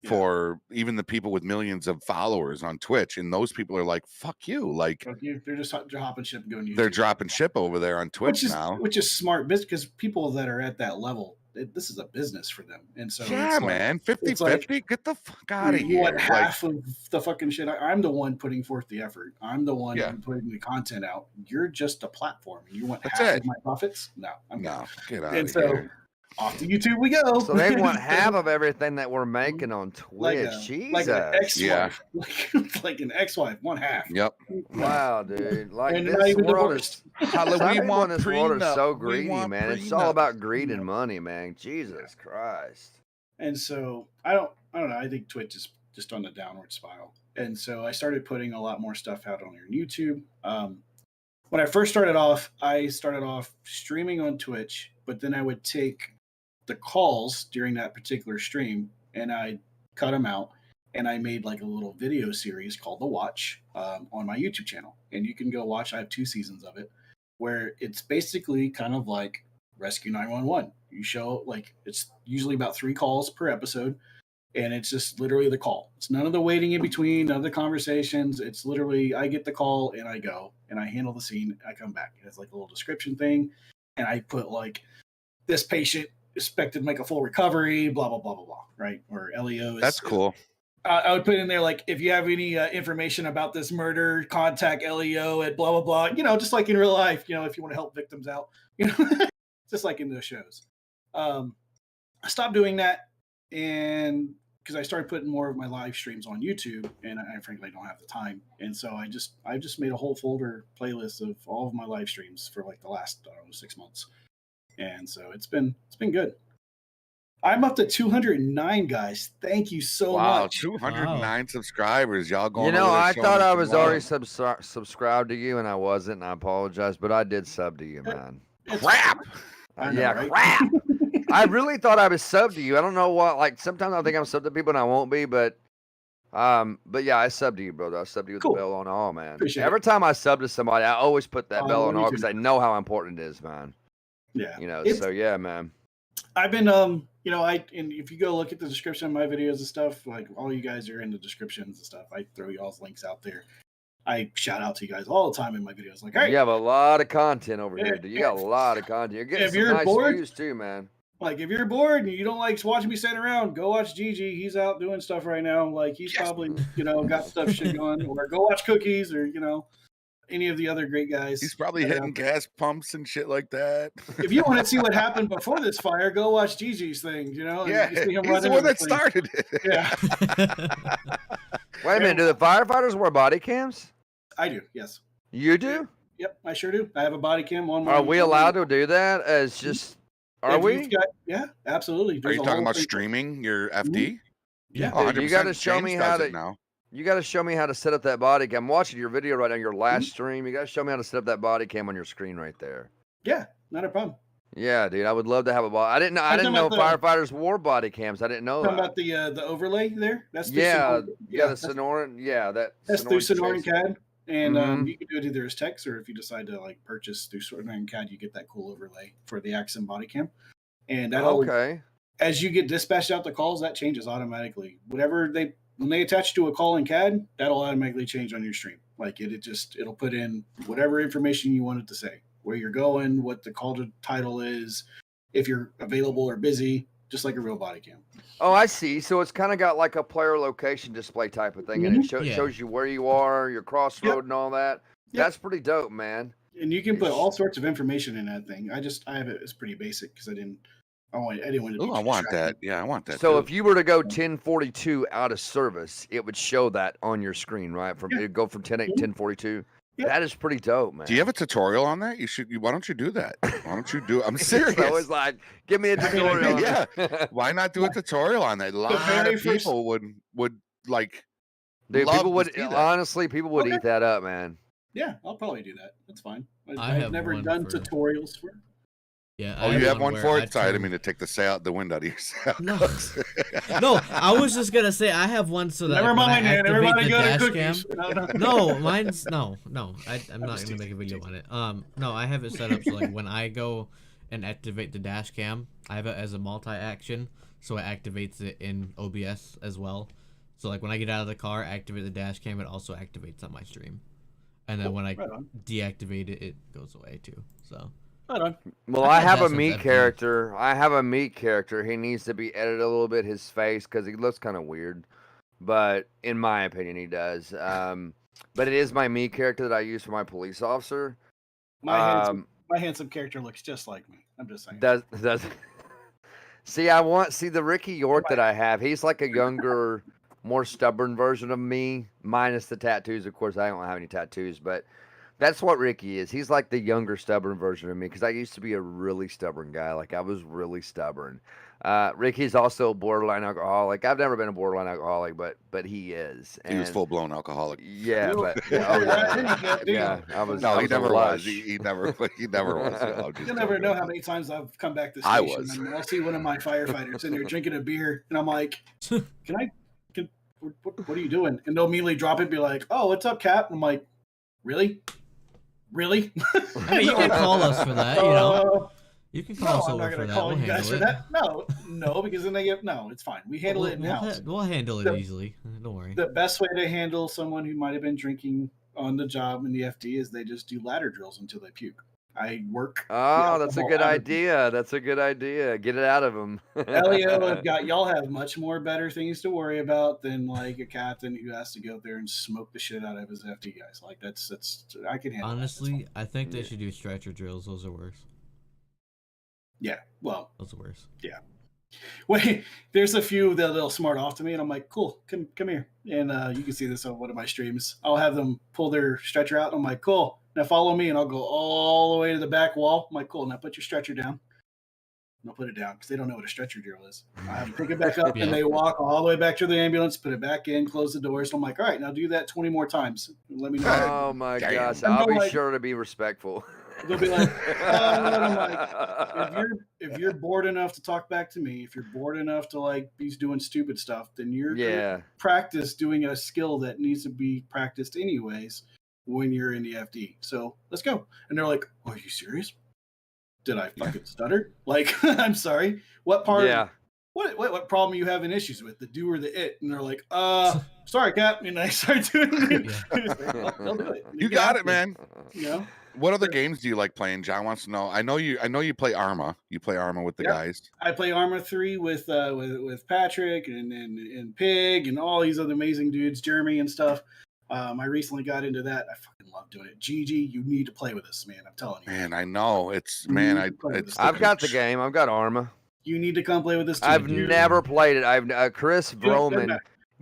S3: for even the people with millions of followers on Twitch. And those people are like, fuck you. Like,
S4: they're just dropping ship and going to YouTube.
S3: They're dropping ship over there on Twitch now.
S4: Which is smart because people that are at that level, this is a business for them. And so
S3: yeah, man, 50/50, get the fuck out of here.
S4: You want half of the fucking shit? I'm the one putting forth the effort. I'm the one putting the content out. You're just a platform. You want half of my profits? No, get out of here. Off to YouTube we go.
S10: So they want half of everything that we're making on Twitch. Jesus.
S4: Like an ex-wife. Like an ex-wife, one half.
S3: Yep.
S10: Wow, dude. Like this world is Halloween. This world is so greedy, man. It's all about greed and money, man. Jesus Christ.
S4: And so I don't know. I think Twitch is just on the downward spiral. And so I started putting a lot more stuff out on YouTube. When I first started off, I started off streaming on Twitch, but then I would take the calls during that particular stream and I cut them out, and I made like a little video series called The Watch on my YouTube channel. And you can go watch. I have 2 seasons of it, where it's basically kind of like Rescue 911. You show, like, it's usually about 3 calls per episode, and it's just literally the call. It's none of the waiting in between, none of the conversations. It's literally, I get the call and I go and I handle the scene. I come back. It's like a little description thing, and I put like, this patient expected to make a full recovery, blah blah blah blah blah, right? Or LEO.
S3: That's cool.
S4: I would put in there like, if you have any information about this murder, contact LEO at blah blah blah. You know, just like in real life. You know, if you want to help victims out, you know, just like in those shows. I stopped doing that, and because I started putting more of my live streams on YouTube, and I frankly don't have the time, and so I just made a whole folder playlist of all of my live streams for like the last 6 months, and so it's been good. I'm up to 209 guys. Thank you so much.
S3: 209 subscribers. Y'all going?
S10: You know,
S3: over there
S10: I
S3: showing
S10: thought
S3: us
S10: I
S3: some
S10: was
S3: love.
S10: already subscribed to you, and I wasn't, and I apologize, but I did sub to you, man.
S3: Crap.
S4: I know,
S10: Yeah,
S4: right?
S10: crap. I really thought I was subbed to you. I don't know what. Like sometimes I think I'm subbed to people, and I won't be, but yeah, I subbed to you, brother. I subbed to you with
S4: Cool.
S10: the bell on all, man.
S4: Appreciate
S10: Every time I sub to somebody, I always put that bell
S4: love
S10: on
S4: you
S10: all
S4: too,
S10: because I
S4: man.
S10: know how important it is, man.
S4: Yeah.
S10: You know,
S4: It's-
S10: so yeah, man.
S4: I've been you know, and if you go look at the description of my videos and stuff, like all you guys are in the descriptions and stuff. I throw y'all's links out there. I shout out to you guys all the time in my videos. Like, hey,
S10: You have a lot of content over here,
S4: Yeah,
S10: dude. You got a lot of content. You're getting
S4: if
S10: some
S4: you're
S10: nice
S4: bored-
S10: views too, man.
S4: like if you're bored and you don't like watching me stand around, go watch Gigi. He's out doing stuff right now. Like he's probably, you know, got stuff shit going. Or go watch Cookies, or you know, any of the other great guys.
S3: He's probably
S4: that are
S3: hitting
S4: out there.
S3: gas pumps and shit like that.
S4: If you want to see what happened before this fire, go watch Gigi's things. You know, and
S3: Yeah,
S4: you see him
S3: he's the
S4: running
S3: one that
S4: everything.
S3: started it.
S4: Yeah,
S10: Wait a minute. Do the firefighters wear body cams?
S4: I do. Yes.
S10: You do?
S4: Yep, I sure do. I have a body cam on.
S10: Are we allowed to do that? As just are
S4: If
S10: we?
S4: you've got- yeah, absolutely.
S3: Are
S4: There's
S3: you
S4: a
S3: talking
S4: whole
S3: about
S4: thing-
S3: streaming your FD?
S4: Yeah.
S3: Oh,
S10: Dude, you got to
S3: 100%.
S10: show me
S3: James
S10: how
S3: does
S10: to.
S3: it now.
S10: You got to show me how to set up that body cam. I'm watching your video right now, your last stream. You got to show me how to set up that body cam on your screen right there.
S4: Yeah, not a problem.
S10: Yeah, dude, I would love to have a body. I didn't know. I
S4: I'm
S10: didn't
S4: talking
S10: know
S4: about
S10: firefighters wore body cams. I didn't know
S4: Talking
S10: that.
S4: about the overlay there. That's through
S10: Yeah,
S4: Sonoran.
S10: yeah, the
S4: that's-
S10: Sonoran. Yeah,
S4: That's through Sonoran
S10: Chase.
S4: CAD, and
S10: Mhm.
S4: you can do it either as text, or if you decide to like purchase through Sonoran CAD, you get that cool overlay for the Axon body cam, and that'll
S10: Okay.
S4: as you get dispatched out the calls, that changes automatically. Whatever when they attach to a call in CAD, that'll automatically change on your stream. Like it'll put in whatever information you want it to say, where you're going, what the call to title is, if you're available or busy, just like a real body cam.
S10: Oh, I see. So it's kind of got like a player location display type of thing, and it
S12: Yeah.
S10: shows you where you are, your crossroad, and all that.
S4: Yep.
S10: That's pretty dope, man.
S4: And you can put all sorts of information in that thing. I have it as pretty basic because I didn't want it to
S3: Oh,
S4: be
S3: I
S4: too
S3: want
S4: distracting.
S3: that. Yeah, I want that.
S10: So
S3: too.
S10: if you were to go 1042 out of service, it would show that on your screen, right? From it'd go from 10 1042.
S4: Yeah.
S10: That is pretty dope, man.
S3: do you have a tutorial on that? Why don't you do that? Why don't you do it? I'm serious.
S10: So it's like, give me a tutorial. on
S3: Yeah.
S10: it.
S3: Why not do a tutorial on that? A lot
S4: very
S3: of
S4: first-
S3: people would like.
S10: Dude,
S3: love
S10: people
S3: to
S10: would
S3: see that.
S10: honestly, people would
S4: Okay.
S10: eat that up, man.
S4: Yeah, I'll probably do that. That's fine.
S12: I
S4: I've
S12: have
S4: never
S12: one
S4: done
S12: for-
S4: tutorials for.
S12: Yeah.
S3: Oh, you have one
S12: where
S3: for
S12: I
S3: it? Sorry, I didn't
S12: turn-
S3: mean to take the wind out of your sail.
S12: No. No, I was just gonna say I have one so that
S4: Never
S12: when I
S4: mind, man.
S12: activate
S4: Everybody
S12: the
S4: go to
S12: dash
S4: cookies.
S12: cam. No, mine's no. I'm not
S4: just
S12: gonna make a
S4: teasing,
S12: video on it. No, I have it set up so like when I go and activate the dash cam, I have it as a multi-action, so it activates it in OBS as well. So like when I get out of the car, activate the dash cam, it also activates on my stream, and then when I
S4: Right on.
S12: deactivate it, it goes away too. So
S4: Right on.
S10: Well,
S12: I
S10: I
S12: had
S10: have
S12: that
S10: a
S12: since
S10: meat
S12: FD.
S10: character. I have a meat character. He needs to be edited a little bit, his face, because he looks kind of weird. But in my opinion, he does. But it is my meat character that I use for my police officer.
S4: My handsome character looks just like me. I'm just saying.
S10: Does see the Ricky York that I have. He's like a younger, more stubborn version of me, minus the tattoos. Of course, I don't have any tattoos, but that's what Ricky is. He's like the younger, stubborn version of me because I used to be a really stubborn guy. Like I was really stubborn. Ricky's also a borderline alcoholic. I've never been a borderline alcoholic, but he is.
S3: He was
S10: And-
S3: full blown alcoholic.
S10: Yeah,
S4: You-
S10: but
S4: you
S10: oh,
S4: never got any
S10: yeah,
S4: yet, do you?
S10: yeah. I was.
S3: No,
S10: I
S3: he
S10: was a
S3: never was.
S10: lush.
S3: He never. He never was. I'm just
S4: You'll never
S3: joking.
S4: know how many times I've come back to the
S3: I
S4: station
S3: was.
S4: and I'll see one of my firefighters in there drinking a beer, and I'm like, what are you doing? And they'll immediately drop it, and be like, oh, what's up, Cap? I'm like, really? Really?
S12: I mean, you can call us for that, you know.
S4: Uh,
S12: You can call us
S4: I'm
S12: over
S4: not
S12: for
S4: gonna
S12: that.
S4: call
S12: We'll
S4: you guys
S12: handle
S4: for
S12: it.
S4: that. No, because then they get it's fine. We handle it in house.
S12: We'll handle it
S4: The-
S12: easily. Don't worry.
S4: The best way to handle someone who might have been drinking on the job in the FD is they just do ladder drills until they puke. I work.
S10: Oh, that's a good idea. That's a good idea. Get it out of them.
S4: Elio, y'all have much more better things to worry about than like a captain who has to go there and smoke the shit out of his FD guys. Like that's I can handle.
S12: Honestly, I think they should do stretcher drills. Those are worse.
S4: Yeah, well,
S12: those are worse.
S4: Yeah. Wait, there's a few that'll smart off to me, and I'm like, cool, come here, and you can see this on one of my streams. I'll have them pull their stretcher out, and I'm like, cool, now follow me, and I'll go all the way to the back wall. I'm like, cool, now put your stretcher down. And I'll put it down because they don't know what a stretcher drill is. I have them pick it back up, and they walk all the way back to the ambulance, put it back in, close the doors. So I'm like, all right, now do that 20 more times. Let me know.
S10: Oh my gosh, I'll be sure to be respectful.
S4: They'll be like, I'm like, if you're bored enough to talk back to me, if you're bored enough to like be doing stupid stuff, then you're gonna practice doing a skill that needs to be practiced anyways when you're in the FD. So let's go. And they're like, are you serious? Did I fucking stutter? Like, I'm sorry. What part? Yeah. What problem are you having issues with, the do or the it? And they're like, sorry, Cap. And I start doing it. They'll do it.
S3: You got it, man.
S4: You know?
S3: What other games do you like playing? John wants to know. I know you play Arma. You play Arma with the guys.
S4: I play Arma 3 with Patrick and Pig and all these other amazing dudes, Jeremy and stuff. I recently got into that. I fucking love doing it. Gigi, you need to play with us, man. I'm telling you.
S3: Man, I know.
S10: I've got the game. I've got Arma.
S4: You need to come play with us too.
S10: I've never played it. I've Chris Vroman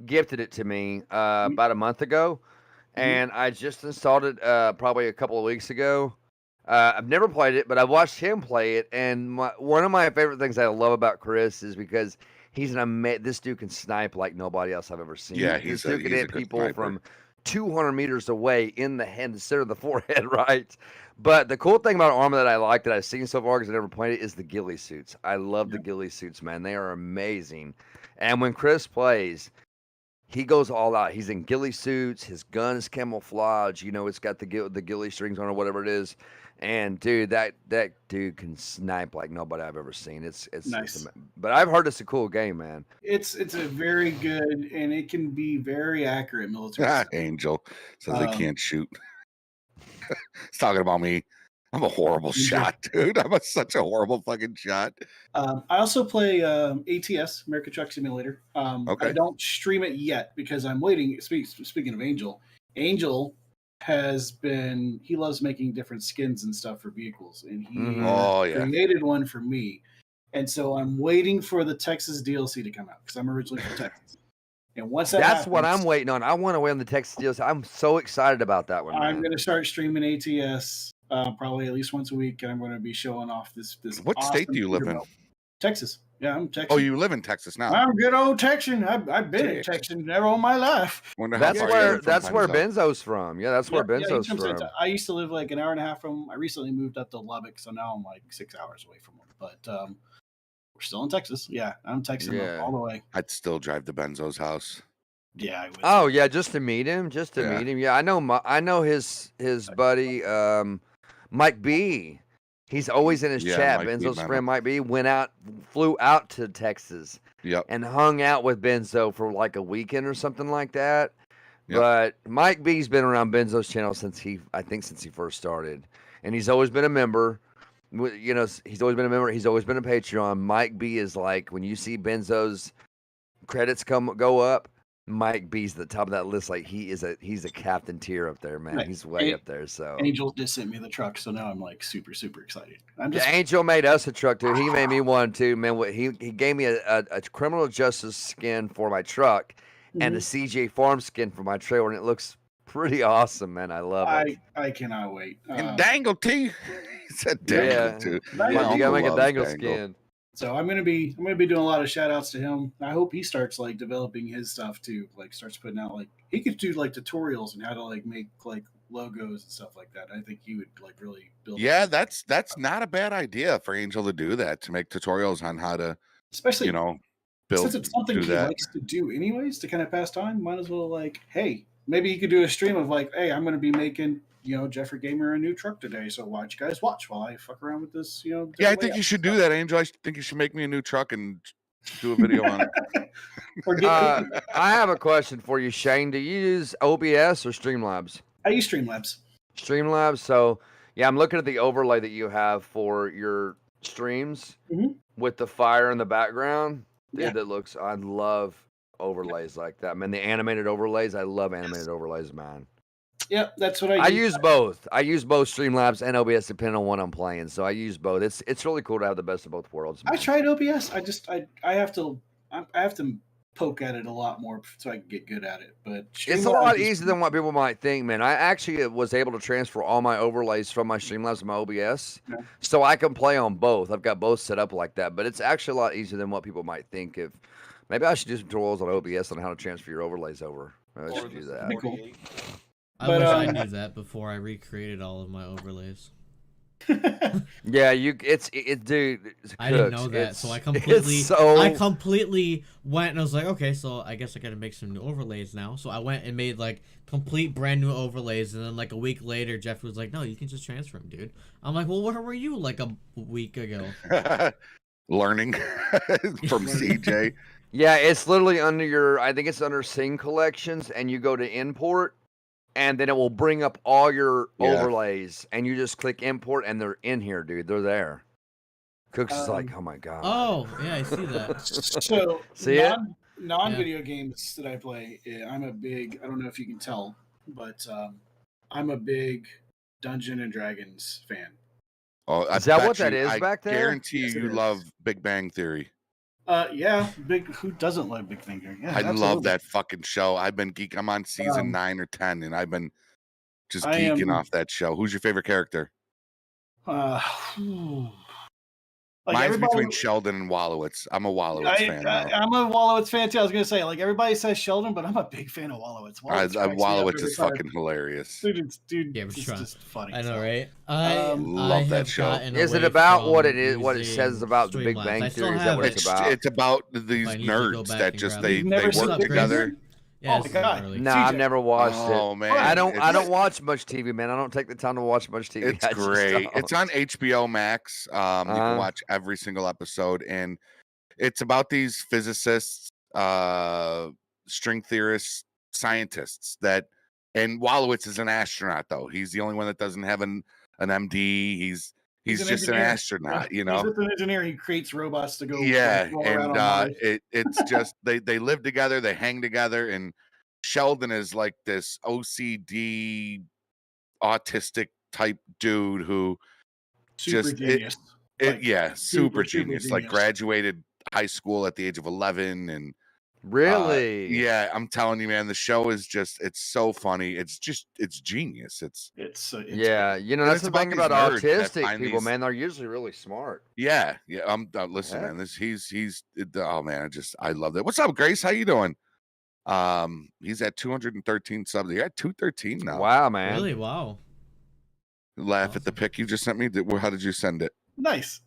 S10: gifted it to me about a month ago, and I just installed it probably a couple of weeks ago. I've never played it, but I've watched him play it, and one of my favorite things I love about Chris is because he's this dude can snipe like nobody else I've ever seen.
S3: Yeah,
S10: this dude can hit people from 200 meters away in the head instead of the forehead, right? But the cool thing about Arma that I like that I've seen so far because I never played it is the ghillie suits. I love the ghillie suits, man. They are amazing. And when Chris plays, he goes all out. He's in ghillie suits. His gun is camouflage. You know, it's got the ghillie strings on or whatever it is. And dude, that dude can snipe like nobody I've ever seen. It's
S4: nice.
S10: But I've heard it's a cool game, man.
S4: It's a very good, and it can be very accurate military.
S3: Angel says they can't shoot. He's talking about me. I'm a horrible shot, dude. I'm such a horrible fucking shot.
S4: I also play ATS, American Truck Simulator.
S3: Okay.
S4: I don't stream it yet because I'm waiting. Speaking of Angel he loves making different skins and stuff for vehicles, and he created one for me. And so I'm waiting for the Texas DLC to come out because I'm originally from Texas. And once that's happens,
S10: what I'm waiting on. I want to win the Texas DLC. I'm so excited about that one.
S4: I'm going to start streaming ATS probably at least once a week, and I'm going to be showing off this.
S3: What awesome state do you live in?
S4: Texas. Yeah, I'm Texan.
S3: Oh, you live in Texas now.
S4: I'm good old Texan. I've been in Texas never all my life.
S10: That's where Benzo's from. Yeah, that's where Benzo's from.
S4: I used to live like an hour and a half from him. I recently moved up to Lubbock, so now I'm like 6 hours away from him. But we're still in Texas. Yeah, I'm Texan all the way.
S3: I'd still drive to Benzo's house.
S4: Yeah, I would.
S10: Oh yeah, just to meet him. Meet him. Yeah, I know his buddy Mike B. He's always in his chat. Benzo's friend Mike B flew out to Texas and hung out with Benzo for like a weekend or something like that. Yep. But Mike B's been around Benzo's channel since he first started. And he's always been a member. You know, he's always been a member. He's always been a Patreon. Mike B is like, when you see Benzo's credits go up, Mike B's the top of that list. Like he's a captain tier up there, man. Right. He's way up there. So
S4: Angel just sent me the truck, so now I'm like super excited.
S10: Angel made us a truck too. He made me one too, man. He gave me a criminal justice skin for my truck and a CJ Farm skin for my trailer, and it looks pretty awesome, man. I love it.
S4: I cannot wait.
S3: And Dangle T. He said Dangle too.
S10: You gotta make a Dangle skin.
S4: So I'm gonna be doing a lot of shout outs to him. I hope he starts like developing his stuff too. Like starts putting out like he could do like tutorials on how to like make like logos and stuff like that. I think he would like really build.
S3: Yeah, that's not a bad idea for Angel to do that, to make tutorials on how to,
S4: especially
S3: build.
S4: Since it's something he likes to do anyways to kind of pass time. Might as well like, hey, maybe he could do a stream of like, hey, I'm gonna be making Jeffrey Gamer a new truck today, so why don't you guys watch while I fuck around with this,
S3: Yeah, I think you should do that, Angel. I think you should make me a new truck and do a video on it.
S10: I have a question for you, Shane. Do you use OBS or Streamlabs?
S4: I use Streamlabs.
S10: Streamlabs. So Yeah, I'm looking at the overlay that you have for your streams with the fire in the background. Dude, that looks. I love overlays like that, man. The animated overlays. I love animated overlays, man.
S4: Yep, that's what
S10: I use both. I use both Streamlabs and OBS depending on what I'm playing. So I use both. It's really cool to have the best of both worlds. Man.
S4: I tried OBS. I have to poke at it a lot more so I can get good at it. But
S10: it's a lot easier than what people might think, man. I actually was able to transfer all my overlays from my Streamlabs to my OBS, so I can play on both. I've got both set up like that, but it's actually a lot easier than what people might think. If maybe I should do some tutorials on OBS on how to transfer your overlays over. Maybe I should do that.
S4: Cool.
S12: I wish I knew that before I recreated all of my overlays.
S10: Yeah, dude.
S12: I didn't know that, so I completely went and I was like, okay, so I guess I gotta make some new overlays now. So I went and made like complete brand new overlays, and then like a week later, Jeff was like, no, you can just transfer them, dude. I'm like, well, where were you like a week ago?
S3: Learning from CJ.
S10: Yeah, it's literally under your. I think it's under Sing Collections, and you go to import. And then it will bring up all your overlays, and you just click import, and they're in here, dude. They're there. Cooks is like, oh my god.
S12: Oh yeah, I see that.
S4: So
S10: see it?
S4: Non-video games that I play, I'm a big. I don't know if you can tell, but I'm a big Dungeons and Dragons fan.
S3: Oh,
S10: is that what that is back there?
S3: I guarantee you love Big Bang Theory.
S4: Yeah, who doesn't love Big Bang Theory? Yeah,
S3: I love that fucking show. I'm on season 9 or 10, and I've been just geeking off that show. Who's your favorite character? Mine's between Sheldon and Wallowitz. I'm a Wallowitz fan.
S4: I'm a Wallowitz fan too. I was gonna say, like, everybody says Sheldon, but I'm a big fan of Wallowitz.
S3: Wallowitz is fucking hilarious.
S4: Dude,
S12: yeah,
S4: it's just funny.
S12: I know, right?
S3: Love that show.
S10: Is it about what it is? What it says about the Big Bang Theory? Is that what it's about?
S3: It's about these nerds that just they work together.
S4: Yeah, oh my god!
S10: No, I've never watched it.
S3: Oh man,
S10: I don't watch much TV, man. I don't take the time to watch much TV.
S3: It's great. It's on HBO Max. You can watch every single episode, and it's about these physicists, string theorists, scientists and Wallowitz is an astronaut, though. He's the only one that doesn't have an MD. He's just an astronaut, you know.
S4: He's just an engineer. He creates robots to go.
S3: And it's just they live together, they hang together, and Sheldon is like this OCD, autistic type dude who
S4: super genius.
S3: Super genius. Like graduated high school at the age of 11, and
S10: really,
S3: yeah, I'm telling you, man, the show is it's so funny. It's genius. It's
S10: yeah, you know, that's the thing about autistic people, man. They're usually really smart.
S3: Yeah. Listen, man, oh man, I love that. What's up, Grace? How you doing? He's at 213 subs. He got 213 now.
S10: Wow, man.
S12: Really? Wow.
S3: Laugh at the pic you just sent me. How did you send it?
S4: Nice.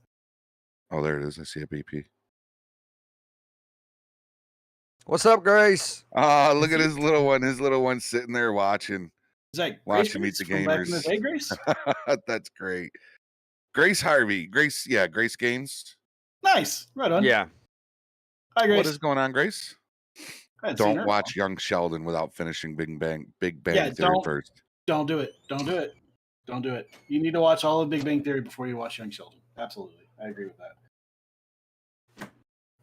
S3: Oh, there it is. I see a BP.
S10: What's up, Grace?
S3: Oh, look at his little one. His little one sitting there watching.
S4: Is that
S3: watching Meet the Gamers?
S4: Back in the day, Grace?
S3: That's great. Grace Harvey. Grace Games.
S4: Nice. Right on.
S10: Yeah.
S4: Hi, Grace.
S3: What is going on, Grace? Don't watch Young Sheldon without finishing Big Bang Theory first.
S4: Don't do it. Don't do it. You need to watch all of Big Bang Theory before you watch Young Sheldon. Absolutely. I agree with that.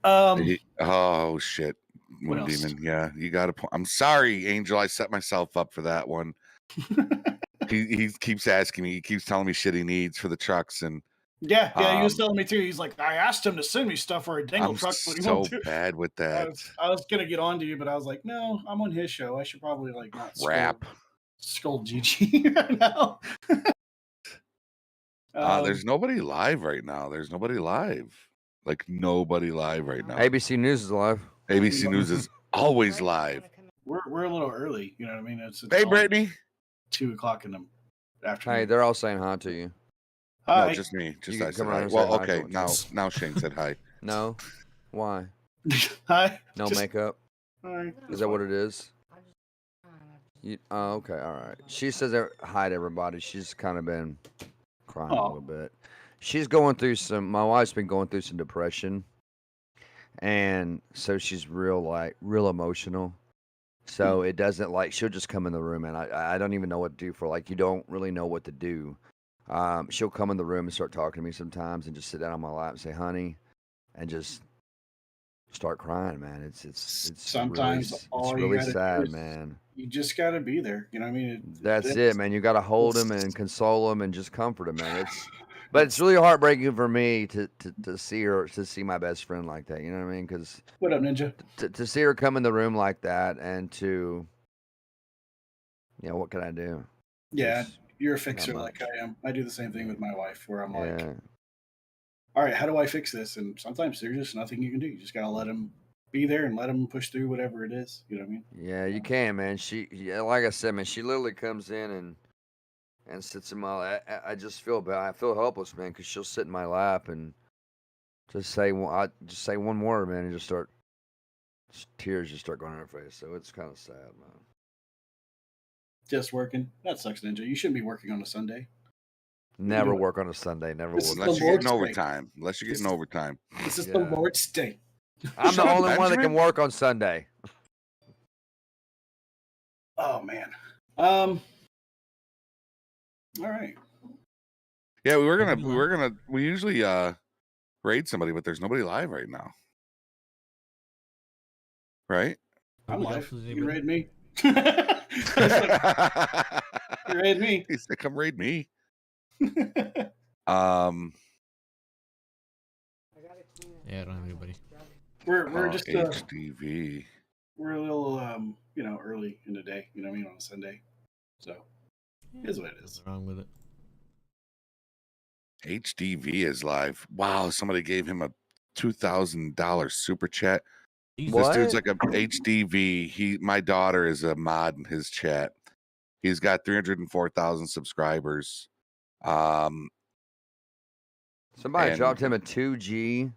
S3: Oh shit. Moon Demon. Yeah, you got to. I'm sorry, Angel. I set myself up for that one. he keeps asking me. He keeps telling me shit he needs for the trucks, and
S4: he was telling me too. He's like, I asked him to send me stuff for a dingle truck, but he won't do it.
S3: Bad with that.
S4: I was gonna get on to you, but I was like, no, I'm on his show. I should probably like not scold GG right now.
S3: There's nobody live right now. There's nobody live. Like nobody live right now.
S10: ABC News is live.
S3: ABC News is always live.
S4: We're a little early, you know what I mean? It's
S3: hey, Brittany.
S4: 2:00 in the afternoon.
S10: Hey, they're all saying hi to you.
S4: Hi.
S3: No, just me. Just I said hi. Well, okay. Now Shane said hi.
S10: No, why?
S4: Hi.
S10: No makeup.
S4: Hi.
S10: Is that what it is? Oh, okay, all right. She says hi to everybody. She's kind of been crying a little bit. She's going through my wife's been going through some depression, and so she's real emotional. So it doesn't she'll just come in the room, and I don't even know what to do for you don't really know what to do. She'll come in the room and start talking to me sometimes, and just sit down on my lap and say, "Honey," and just start crying, man. It's
S4: sometimes
S10: really,
S4: all
S10: it's
S4: you
S10: really
S4: gotta
S10: sad,
S4: do is
S10: man.
S4: you just gotta be there. You know what I mean?
S10: That's it, man. You got to hold him and console him and just comfort him, man. But it's really heartbreaking for me to see my best friend like that. You know what I mean? Because
S4: what up, Ninja?
S10: To see her come in the room like that, and to, what can I do?
S4: Yeah, you're a fixer like I am. I do the same thing with my wife, where I'm like, all right, how do I fix this? And sometimes there's just nothing you can do. You just gotta let him be there and let him push through whatever it is. You know what I mean?
S10: Yeah, you can, man. Like I said, man, she literally comes in and sits in my lap. I just feel bad. I feel helpless, man, because she'll sit in my lap and just say one word, man, and tears just start going on her face. So it's kind of sad, man.
S4: Just working. That sucks, Ninja. You shouldn't be working on a Sunday.
S10: Never work on a Sunday. Never work.
S3: Unless you're getting overtime.
S4: This is the Lord's Day.
S10: I'm the only one that can work on Sunday.
S4: Oh man. All right.
S3: Yeah, we usually raid somebody, but there's nobody live right now. Right?
S4: I'm live. You raid me. You raid me.
S3: He said, "Come raid me."
S12: Yeah, I don't have anybody.
S4: We're just
S3: HDV.
S4: We're a little early in the day. You know what I mean, on a Sunday. So here's what it is.
S12: What's wrong with it?
S3: HDV is live. Wow, somebody gave him a $2,000 super chat.
S10: What?
S3: This dude's like a HDV. My daughter is a mod in his chat. He's got 304,000 subscribers.
S10: Somebody dropped him a 2G.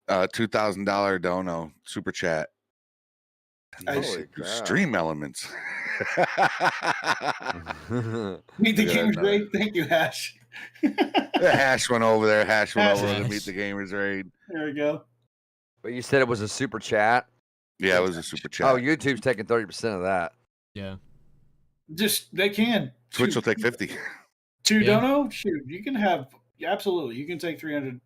S3: $2,000 dono super chat. Stream elements.
S4: Meet the Gamers raid. Thank you, Hash.
S3: Hash went over there. Hash went over to Meet the Gamers raid.
S4: There we go.
S10: But you said it was a super chat?
S3: Yeah, it was a super chat.
S10: Oh, YouTube's taking 30% of that.
S12: Yeah.
S4: Just they can.
S3: Twitch will take 50.
S4: Dono? Shoot, you can have absolutely. You can take $300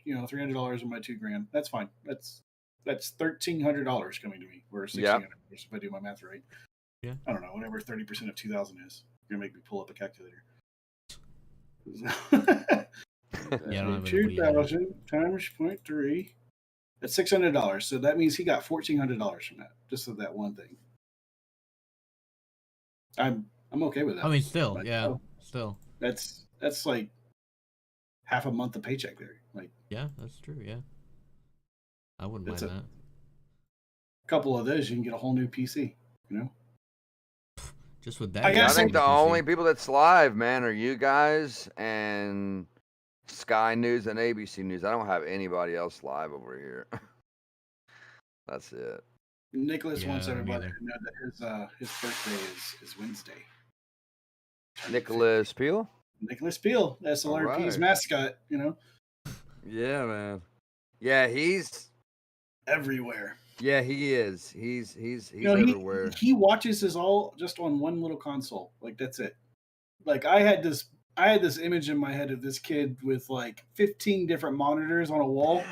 S4: of my $2,000. That's fine. That's $1,300 coming to me, or $1,600 if I do my math right.
S12: Yeah.
S4: I don't know, whatever 30% of 2,000 is. You're gonna make me pull up a calculator.
S12: Yeah,
S4: 2,000 times 0.3. That's $600. So that means he got $1,400 from that, just for that one thing. I'm okay with that.
S12: I mean, still,
S4: But,
S12: yeah, still.
S4: That's like half a month of paycheck there. Like,
S12: yeah, that's true. Yeah, I wouldn't mind that.
S4: A couple of those, you can get a whole new PC. You know.
S12: Just with that,
S10: I think the only people that's live, man, are you guys and Sky News and ABC News. I don't have anybody else live over here. That's it.
S4: Nicholas wants everybody to know that his birthday is Wednesday.
S10: Nicholas Peel?
S4: Nicholas Peel, SLRP's mascot, you know.
S10: Yeah, man. Yeah, he's
S4: everywhere.
S10: Yeah, he is. He's everywhere.
S4: He watches us all just on one little console. Like, that's it. Like, I had this image in my head of this kid with like 15 different monitors on a wall.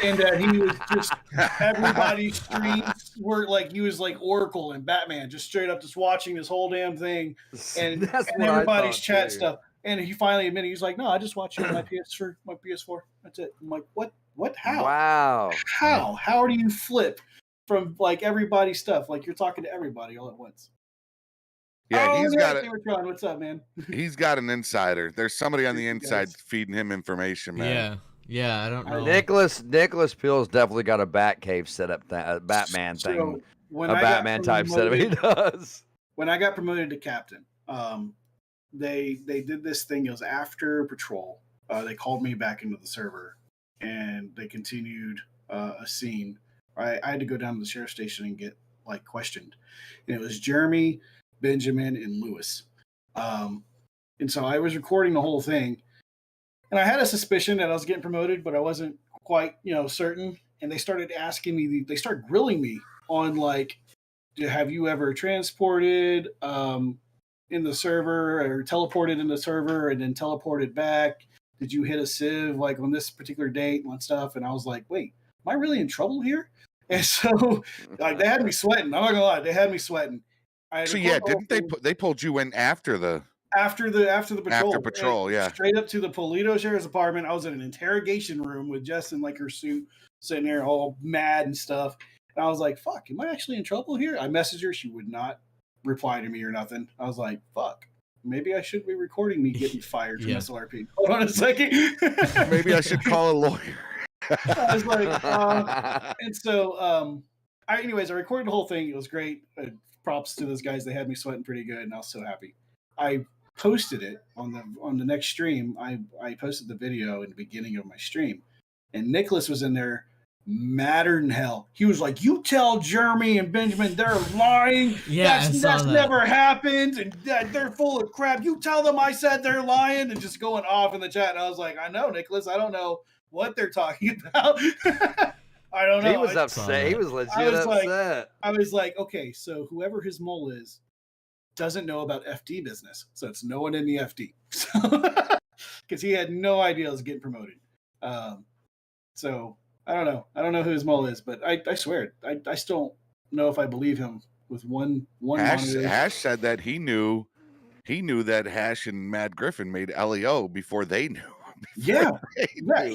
S4: And he was just everybody's streams were like he was like Oracle and Batman, just straight up just watching this whole damn thing, and everybody's chat stuff. And he finally admitted he's like, "No, I just watch it on my PS4. That's it." I'm like, "What? How?
S10: Wow.
S4: How do you flip from like everybody's stuff? Like you're talking to everybody all at once."
S3: Yeah, he's got it.
S4: What's up, man?
S3: He's got an insider. There's somebody on the inside feeding him information, man.
S12: Yeah, I don't know.
S10: Nicholas Peel's definitely got a bat cave set up, a Batman thing, a Batman type setup. He does.
S4: When I got promoted to captain, they did this thing. It was after patrol. They called me back into the server, and they continued a scene. I had to go down to the sheriff's station and get like questioned, and it was Jeremy, Benjamin, and Lewis. And so I was recording the whole thing. And I had a suspicion that I was getting promoted, but I wasn't quite, certain. And they started asking me, they started grilling me on like, have you ever transported in the server or teleported in the server and then teleported back? Did you hit a civ like on this particular date and stuff? And I was like, wait, am I really in trouble here? And so like they had me sweating. I'm not gonna lie, they had me sweating.
S3: So yeah, didn't they pulled you in after the
S4: patrol?
S3: After patrol, yeah.
S4: Straight up to the Polito Sheriff's apartment. I was in an interrogation room with Jess in like her suit, sitting there all mad and stuff. And I was like, fuck, am I actually in trouble here? I messaged her. She would not reply to me or nothing. I was like, fuck, maybe I should be recording me getting fired from SLRP. Hold on a second.
S3: Maybe I should call a lawyer.
S4: I was like, and so, anyways, I recorded the whole thing. It was great. Props to those guys. They had me sweating pretty good, and I was so happy. I posted it on the next stream. I posted the video in the beginning of my stream, and Nicholas was in there madder than hell. He was like, "You tell Jeremy and Benjamin they're lying. That's never happened, and they're full of crap. You tell them I said they're lying," and just going off in the chat. And I was like, "I know, Nicholas. I don't know what they're talking about." I don't know.
S10: He was upset. He was legit upset.
S4: I was like, okay, so whoever his mole is doesn't know about FD business. So it's no one in the FD. Because he had no idea I was getting promoted. So I don't know. I don't know who his mole is, but I swear, I still don't know if I believe him with one
S3: Hash said that he knew that Hash and Mad Griffin made LEO before they knew.
S4: Yeah.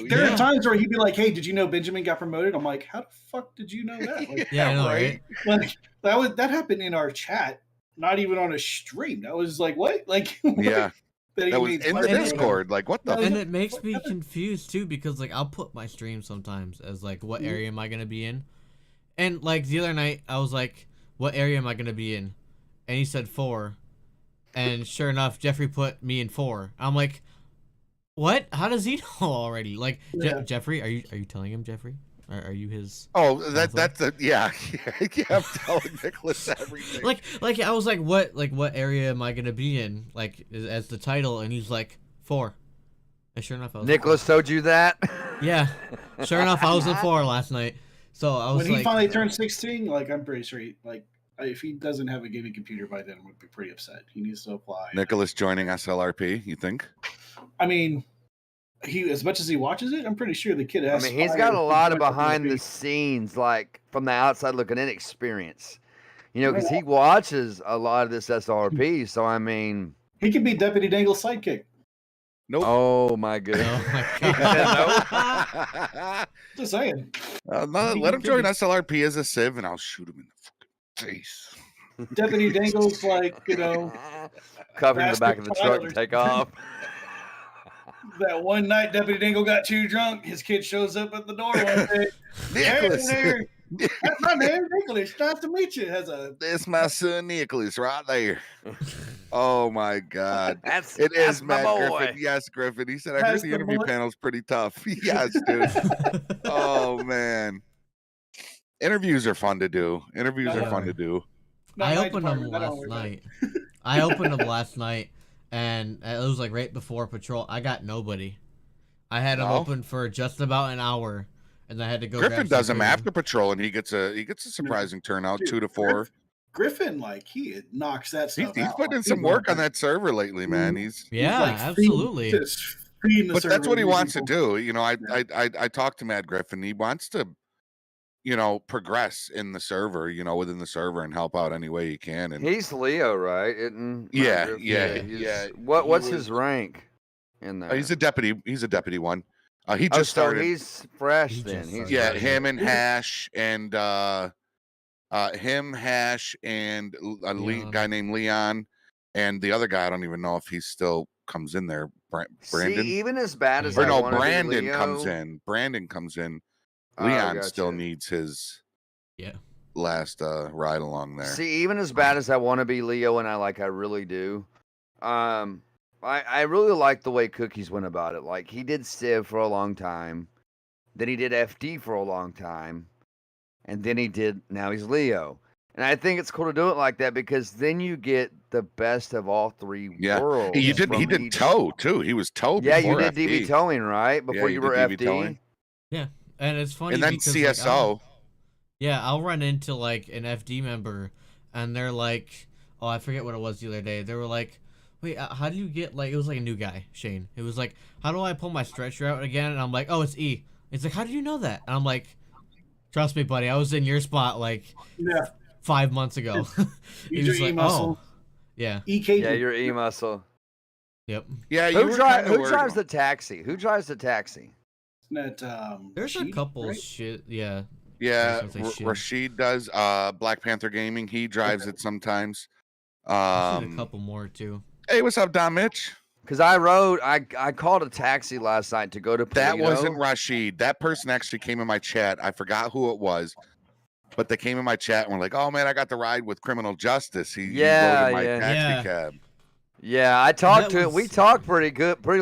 S4: There are times where he'd be like, "Hey, did you know Benjamin got promoted?" I'm like, "How the fuck did you know that?" Like,
S12: I know, right?
S4: Like that happened in our chat, not even on a stream. That was like, what? Like,
S3: yeah. That was in the Discord. Like, what the?
S12: And it makes me confused too, because like I'll put my stream sometimes as like, what area am I gonna be in? And like the other night, I was like, "What area am I gonna be in?" And he said 4, and sure enough, Jeffrey put me in 4. I'm like, what? How does he know already? Like, Jeffrey, are you telling him, Jeffrey? Are you his?
S3: Oh, that's yeah. I'm telling Nicholas everything.
S12: Like I was like, what area am I gonna be in? Like as the title, and he's like 4. And sure enough, I was
S10: Nicholas told you that.
S12: Yeah, sure enough, I was in 4 last night. So I was
S4: when he finally turned 16. Like, I'm pretty sure if he doesn't have a gaming computer by then, would be pretty upset. He needs to apply.
S3: Nicholas joining SLRP, you think?
S4: I mean, he, as much as he watches it, I'm pretty sure the kid has.
S10: I mean, he's got a lot of behind the scenes, like from the outside looking in experience. You know, because he watches a lot of this SLRP. So I mean,
S4: he could be Deputy Dangle's sidekick.
S3: Nope.
S10: Oh my goodness.
S12: Oh my
S3: God.
S4: Just saying.
S3: Let him join SLRP as a civ, and I'll shoot him in the fucking face.
S4: Deputy Dangle's like,
S10: cover in the back of the truck and take off.
S4: That one night Deputy Dangle got too drunk, his kid shows up at the door one day.
S3: Nicholas.
S4: Hey, that's my name, Nicholas. Nice to meet you.
S3: That's my son Nicholas right there. Oh my God.
S10: That's
S3: Matt
S10: my boy.
S3: Griffin. Yes, Griffin. He said, I heard the interview panel's pretty tough. Yes, dude. Oh man. Interviews are fun to do.
S12: I opened them last night. I opened them last night, and it was like right before patrol. I got nobody. I had them open for just about an hour, and I had to go.
S3: Griffin does them after patrol, and he gets a surprising turnout, dude, 2 to 4.
S4: Griffin, like, he knocks that stuff
S3: He's
S4: out.
S3: putting in some work on that server lately, man. He's
S12: absolutely.
S3: But that's what he wants to do. You know, I talked to Mad Griffin. He wants to, progress in the server, within the server, and help out any way he can. And
S10: he's Leo, right?
S3: Yeah.
S10: What's his rank in there?
S3: He's a deputy. He's a deputy 1. He just started.
S10: He's fresh then.
S3: Him and Hash and Hash and a guy named Leon, and the other guy, I don't even know if he still comes in there. Brandon.
S10: See, even as bad as
S3: Brandon comes in. Brandon comes in. Leon still needs his last ride along there.
S10: See, even as bad as I want to be Leo, and I really do. I really like the way Cookies went about it. Like, he did Civ for a long time, then he did FD for a long time, and then now he's Leo. And I think it's cool to do it like that, because then you get the best of all 3 worlds.
S3: He did Toe too. He was Toe.
S10: Yeah, you
S3: did
S10: DB towing, right? Before you were FD.
S3: Towing.
S12: Yeah, and it's funny.
S3: And then
S12: because,
S3: CSO.
S12: I'll run into like an FD member, and they're like, oh, I forget what it was the other day. They were like, wait, how do you get, like, it was like a new guy, Shane. It was like, how do I pull my stretcher out again? And I'm like, oh, it's E. It's like, how did you know that? And I'm like, trust me, buddy, I was in your spot like 5 months ago.
S4: Use your E muscle.
S12: Yeah.
S4: EKG.
S10: Yeah, your E muscle.
S12: Yep.
S3: Yeah.
S10: Who drives the taxi? Who drives the taxi?
S4: That,
S12: there's
S4: Rashid,
S12: a couple
S4: right?
S12: shit. Yeah.
S3: Yeah, Rashid does. Black Panther Gaming, he drives it sometimes.
S12: I've seen a couple more too.
S3: Hey, what's up, Don Mitch?
S10: Because I called a taxi last night to go to Polito.
S3: That wasn't Rashid. That person actually came in my chat. I forgot who it was, but they came in my chat and were like, "Oh man, I got to ride with Criminal Justice. He rode in my taxi cab."
S10: Yeah, I talked to him. We talked pretty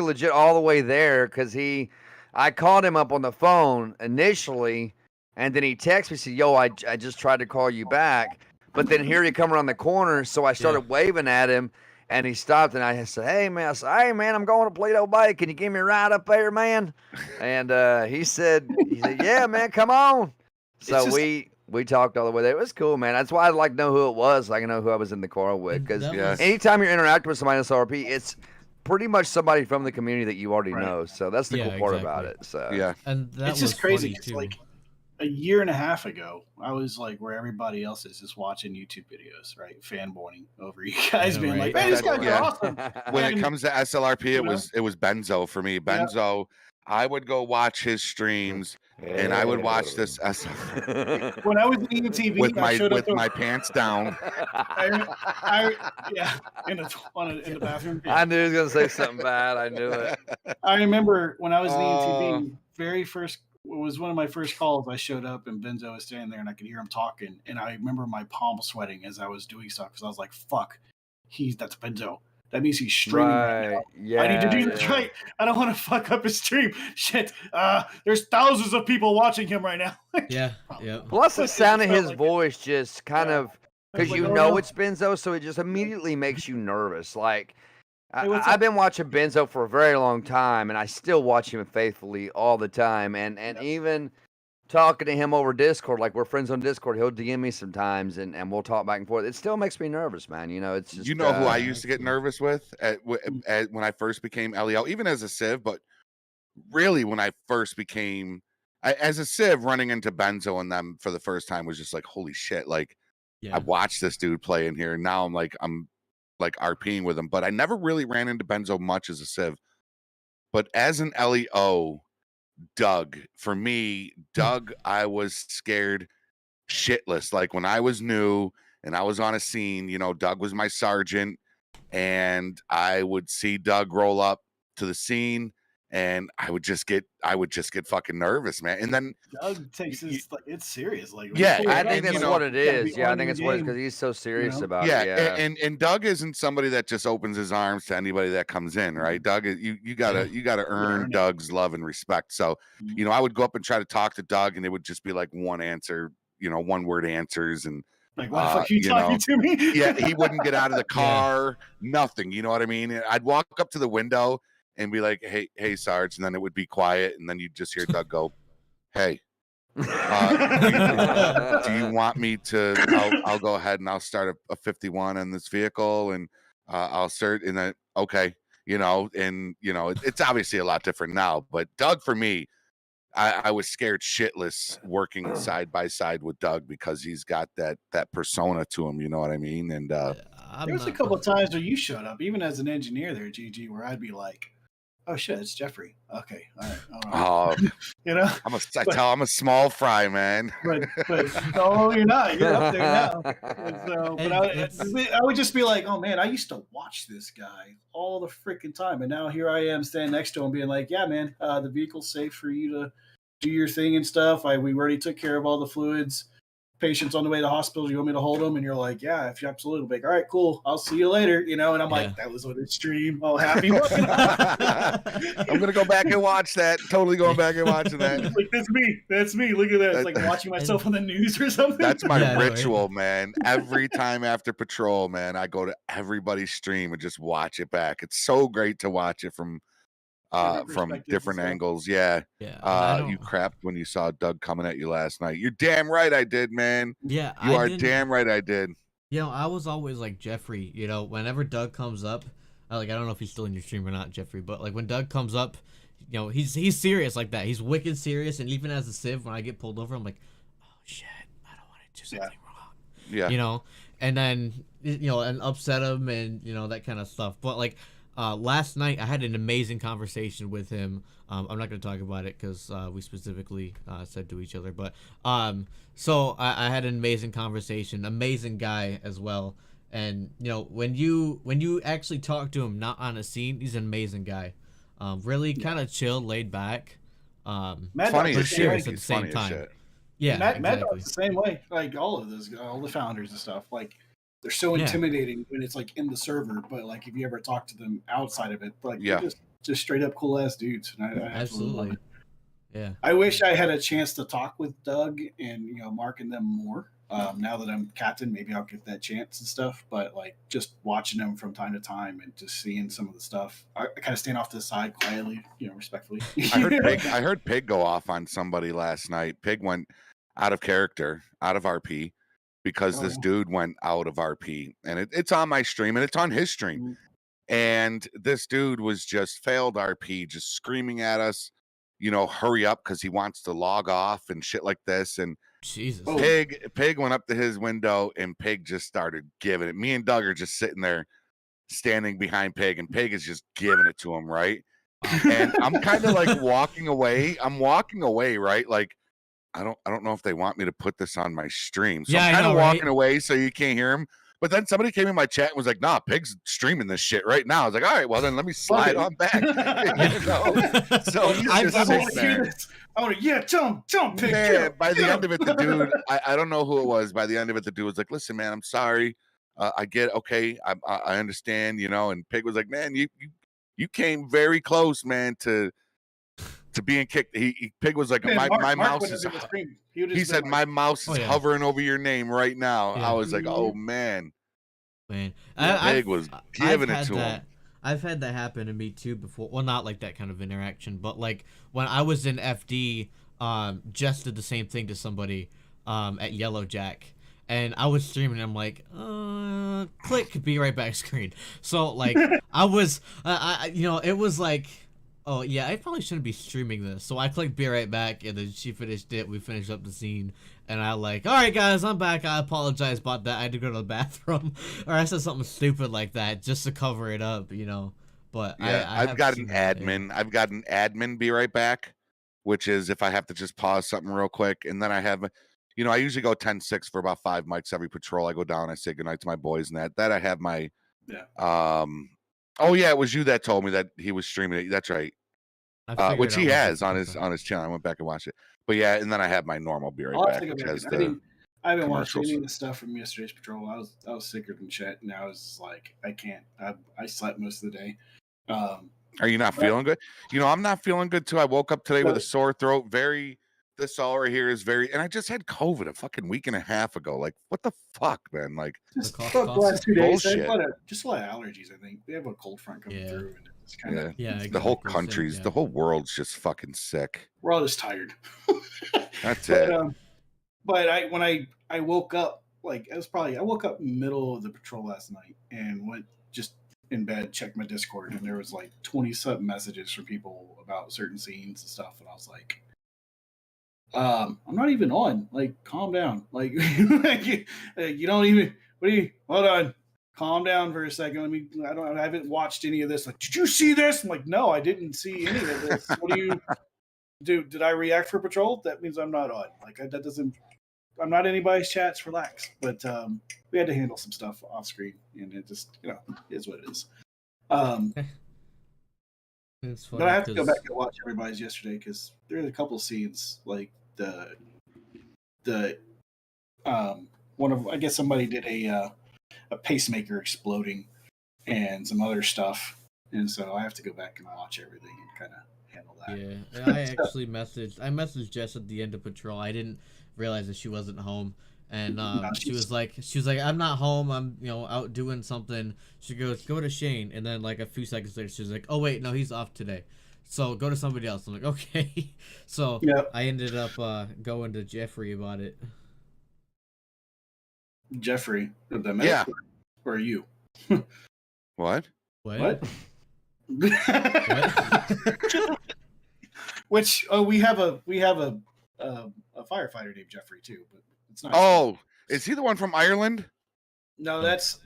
S10: legit all the way there because I called him up on the phone initially. And then he texted me, said, yo, I just tried to call you back. But then here he come around the corner. So I started waving at him. And he stopped. And I said, hey, man, I'm going to Polito Bay. Can you give me a ride up there, man? And he said, yeah, man, come on. So we talked all the way there. It was cool, man. That's why I know who it was. I can know who I was in the car with. Because anytime you're interacting with somebody in SLRP, it's pretty much somebody from the community that you already know. So that's the cool part about it. So
S12: and
S4: it's just crazy. It's like a year and a half ago, I was like where everybody else is, just watching YouTube videos, right? Fanboying over you guys being like, man, these guys are awesome.
S3: When it comes to SLRP, it was Benzo for me. Benzo, I would go watch his streams and I would watch this SLRP.
S4: When I was eating TV,
S3: with my pants down.
S4: In the bathroom.
S10: I knew he was gonna say something bad. I knew it.
S4: I remember when I was eating TV, it was one of my first calls. I showed up and Benzo was standing there and I could hear him talking. And I remember my palm sweating as I was doing stuff because I was like, fuck, that's Benzo. That means he's streaming right now.
S10: Yeah,
S4: I need to do this right. I don't want to fuck up his stream. Shit. There's thousands of people watching him right now.
S12: Yeah.
S10: Plus the sound of his voice just kind of, because it's Benzo, so it just immediately makes you nervous. Like, I've been watching Benzo for a very long time, and I still watch him faithfully all the time. And even talking to him over Discord, like we're friends on Discord, he'll DM me sometimes, and we'll talk back and forth. It still makes me nervous, man. It's just
S3: who I used to get nervous with when I first became LEO, even as a Civ, but really when I first became as a Civ, running into Benzo and them for the first time was just like, holy shit! Like I watched this dude play in here, and now I'm RPing with him, but I never really ran into Benzo much as a Civ. But as an LEO, Doug, for me, I was scared shitless. Like when I was new and I was on a scene, Doug was my sergeant, and I would see Doug roll up to the scene, and I would just get fucking nervous, man. And then
S4: Doug takes it's serious. Like
S10: I think that's what it is. Yeah, I think it's what because he's so serious about it. Yeah,
S3: and Doug isn't somebody that just opens his arms to anybody that comes in, right? Doug, you gotta earn Doug's love and respect. So, I would go up and try to talk to Doug, and it would just be like one answer, one word answers, and
S4: like, why the fuck are you talking to me?
S3: Yeah, he wouldn't get out of the car, nothing. You know what I mean? I'd walk up to the window and be like, hey, Sarge, and then it would be quiet, and then you'd just hear Doug go, hey, do you want me to, I'll go ahead and I'll start a 51 on this vehicle, and I'll start, and then, okay, it's obviously a lot different now, but Doug, for me, I was scared shitless working side by side with Doug because he's got that persona to him, you know what I mean? And
S4: there was a couple of times where you showed up, even as an engineer there at GG, where I'd be like, oh shit, it's Jeffrey. Okay, all right.
S3: I'm a small fry, man.
S4: But no, you're not. You're up there now. But I would just be like, oh man, I used to watch this guy all the freaking time, and now here I am standing next to him, being like, yeah, man, the vehicle's safe for you to do your thing and stuff. We already took care of all the fluids. Patients on the way to the hospital, you want me to hold them? And you're like, yeah, if you absolutely, like, all right, cool, I'll see you later, and I'm like, that was on his stream, all happy.
S3: I'm gonna go back and watch that. Totally going back and watching that.
S4: Like, that's me. Look at that. It's like watching myself on the news or something.
S3: That's my ritual, man. Every time after patrol, man, I go to everybody's stream and just watch it back. It's so great to watch it from different angles. You crapped when you saw Doug coming at you last night. You're damn right I did, man.
S12: Yeah,
S3: you are damn right I did.
S12: You know, I was always like Jeffrey. You know, whenever Doug comes up, I don't know if he's still in your stream or not, Jeffrey. But like when Doug comes up, you know, he's serious like that. He's wicked serious. And even as a civ, when I get pulled over, I'm like, oh shit, I don't want to do something wrong.
S3: Yeah.
S12: You know, and then and upset him and that kind of stuff. But like last night, I had an amazing conversation with him. I'm not going to talk about it because we specifically said to each other. But so I had an amazing conversation. Amazing guy as well. And when you actually talk to him, not on a scene, he's an amazing guy. Really kind of chill, laid back.
S3: Funny
S12: but
S3: as
S12: serious
S3: shit.
S12: at the same
S3: Funny as
S12: time.
S3: shit.
S12: Yeah,
S4: Mad
S12: exactly.
S4: Dog's the same way. Like all the founders and stuff. Like they're so intimidating when it's like in the server, but like if you ever talk to them outside of it, like they're just straight up cool ass dudes. And I absolutely love it.
S12: Yeah.
S4: I wish I had a chance to talk with Doug and Mark and them more. Now that I'm captain, maybe I'll get that chance and stuff. But like just watching them from time to time and just seeing some of the stuff, I kind of stand off to the side quietly, respectfully.
S3: I heard Pig go off on somebody last night. Pig went out of character, out of RP, because this dude went out of RP, and it's on my stream and it's on his stream. And this dude was just failed RP, just screaming at us, hurry up because he wants to log off and shit like this. And
S12: Jesus,
S3: Pig went up to his window and Pig just started giving it. Me and Doug are just sitting there, standing behind Pig, and Pig is just giving it to him, right? And I'm kind of like walking away. I'm walking away, right? Like I don't know if they want me to put this on my stream, so I'm kind of walking away so you can't hear him. But then somebody came in my chat and was like, "Nah, Pig's streaming this shit right now." I was like, "All right, well then let me slide on back." So he's just sitting there.
S4: I want to tell him, Pig.
S3: Man, by the end of it, the dude, I don't know who it was. By the end of it, the dude was like, "Listen, man, I'm sorry. I get okay. I understand, And Pig was like, "Man, you came very close, man, to being kicked." Pig was like,
S4: Man,
S3: my
S4: Mark
S3: mouse is. He said, "My mouse is hovering over your name right now."
S12: Yeah.
S3: I was like, "Oh man."
S12: Pig
S3: was giving it to him.
S12: I've had that happen to me too before. Well, not like that kind of interaction, but like when I was in FD, just did the same thing to somebody at Yellow Jack, and I was streaming. And I'm like, click, be right back screen. So like I was, it was like, oh yeah, I probably shouldn't be streaming this. So I clicked be right back, and then she finished it. We finished up the scene, and I like, all right guys, I'm back. I apologize about that. I had to go to the bathroom, or I said something stupid like that just to cover it up, But
S3: yeah, I've got an admin. I've got an admin be right back, which is if I have to just pause something real quick, and then I have, I usually go 10-6 for about 5 mics every patrol. I go down, I say goodnight to my boys, and that I have my Oh yeah, it was you that told me that he was streaming it. That's right. Which he has on his channel. I went back and watched it. But yeah, and then I have my normal be right back, which has the
S4: I haven't watched any of the stuff from yesterday's patrol. I was sicker than shit, and I was just like, I can't. I slept most of the day.
S3: Are you not feeling good? I'm not feeling good too. I woke up today with a sore throat. This all right here is very, and I just had COVID a fucking week and a half ago. Like, what the fuck, man? Like,
S4: just the last 2 days.
S3: Bullshit.
S4: Just a lot of allergies. I think we have a cold front coming through, and it's kind of
S12: exactly.
S3: The whole country's, the whole world's just fucking sick.
S4: We're all just tired.
S3: That's it.
S4: But when I woke up, like I woke up middle of the patrol last night and went just in bed, checked my Discord, and there was like 20-something messages from people about certain scenes and stuff, and I was like, I'm not even on. Like, calm down. Like, you don't even. Hold on. Calm down for a second. I haven't watched any of this. Like, did you see this? I'm like, no, I didn't see any of this. What do you do? Did I react for patrol? That means I'm not on. Like, that doesn't. I'm not anybody's chats. Relax. But we had to handle some stuff off screen, and it just, is what it is.
S12: It's funny,
S4: but I have to go back and watch everybody's yesterday because there's a couple scenes like one of, I guess somebody did a pacemaker exploding and some other stuff, and so I have to go back and watch everything and kind of handle that.
S12: Yeah, I actually messaged Jess at the end of patrol. I didn't realize that she wasn't home, and she was like, I'm not home. I'm out doing something. She goes, go to Shane, and then like a few seconds later, she was like, oh wait, no, he's off today. So go to somebody else. I'm like, okay. So I ended up going to Jeffrey about it.
S4: Jeffrey, the medic,
S3: Yeah.
S4: or you?
S3: What?
S4: What? Which we have a firefighter named Jeffrey too, but it's not.
S3: Oh, is he the one from Ireland?
S4: No, that's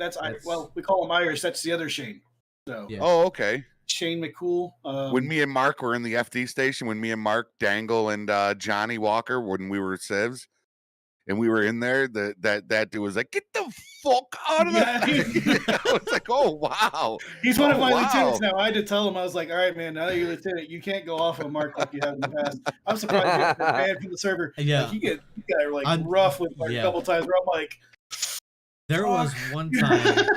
S4: well, we call him Irish. That's the other Shane. So
S3: Oh, okay.
S4: Shane McCool.
S3: When me and Mark were in the FD station, when me and Mark Dangle and Johnny Walker, when we were civs, and we were in there, that dude was like, "Get the fuck out of there!" I was like, "Oh wow."
S4: He's one of my lieutenants now. I had to tell him, I was like, "All right, man, now that you're lieutenant, you can't go off on Mark like you have in the past." I'm surprised you get banned from the server.
S12: Yeah,
S4: like, you got like rough with Mark a couple times where I'm like,
S12: there was one time.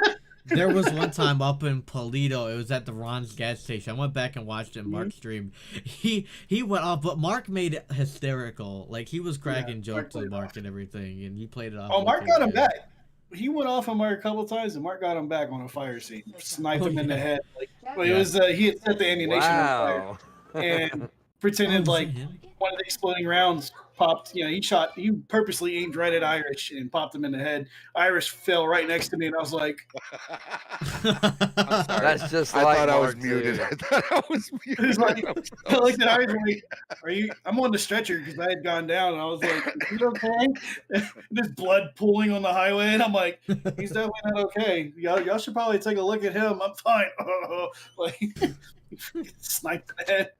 S12: There was one time up in Polito. It was at the Ron's gas station. I went back and watched it. Mark stream. He went off, but Mark made it hysterical. Like he was cracking jokes with Mark and everything, and he played it off.
S4: Oh, Mark got him back. He went off on Mark a couple times, and Mark got him back on a fire scene. Sniped him in the head. Like, well, it was he had set the ammunition on fire and pretended like one of the exploding rounds popped. You know, he purposely aimed right at Irish and popped him in the head. Irish fell right next to me, and I was like,
S10: That's just
S3: I
S10: like
S3: thought I was
S10: Mark,
S3: muted.
S10: too.
S3: I thought I was muted.
S4: He's like, I looked at Irish like, "Are you?" I'm on the stretcher because I had gone down, and I was like, "Is he okay?" There's blood pooling on the highway, and I'm like, "He's definitely not okay. Y'all should probably take a look at him. I'm fine." Like, sniped in the head.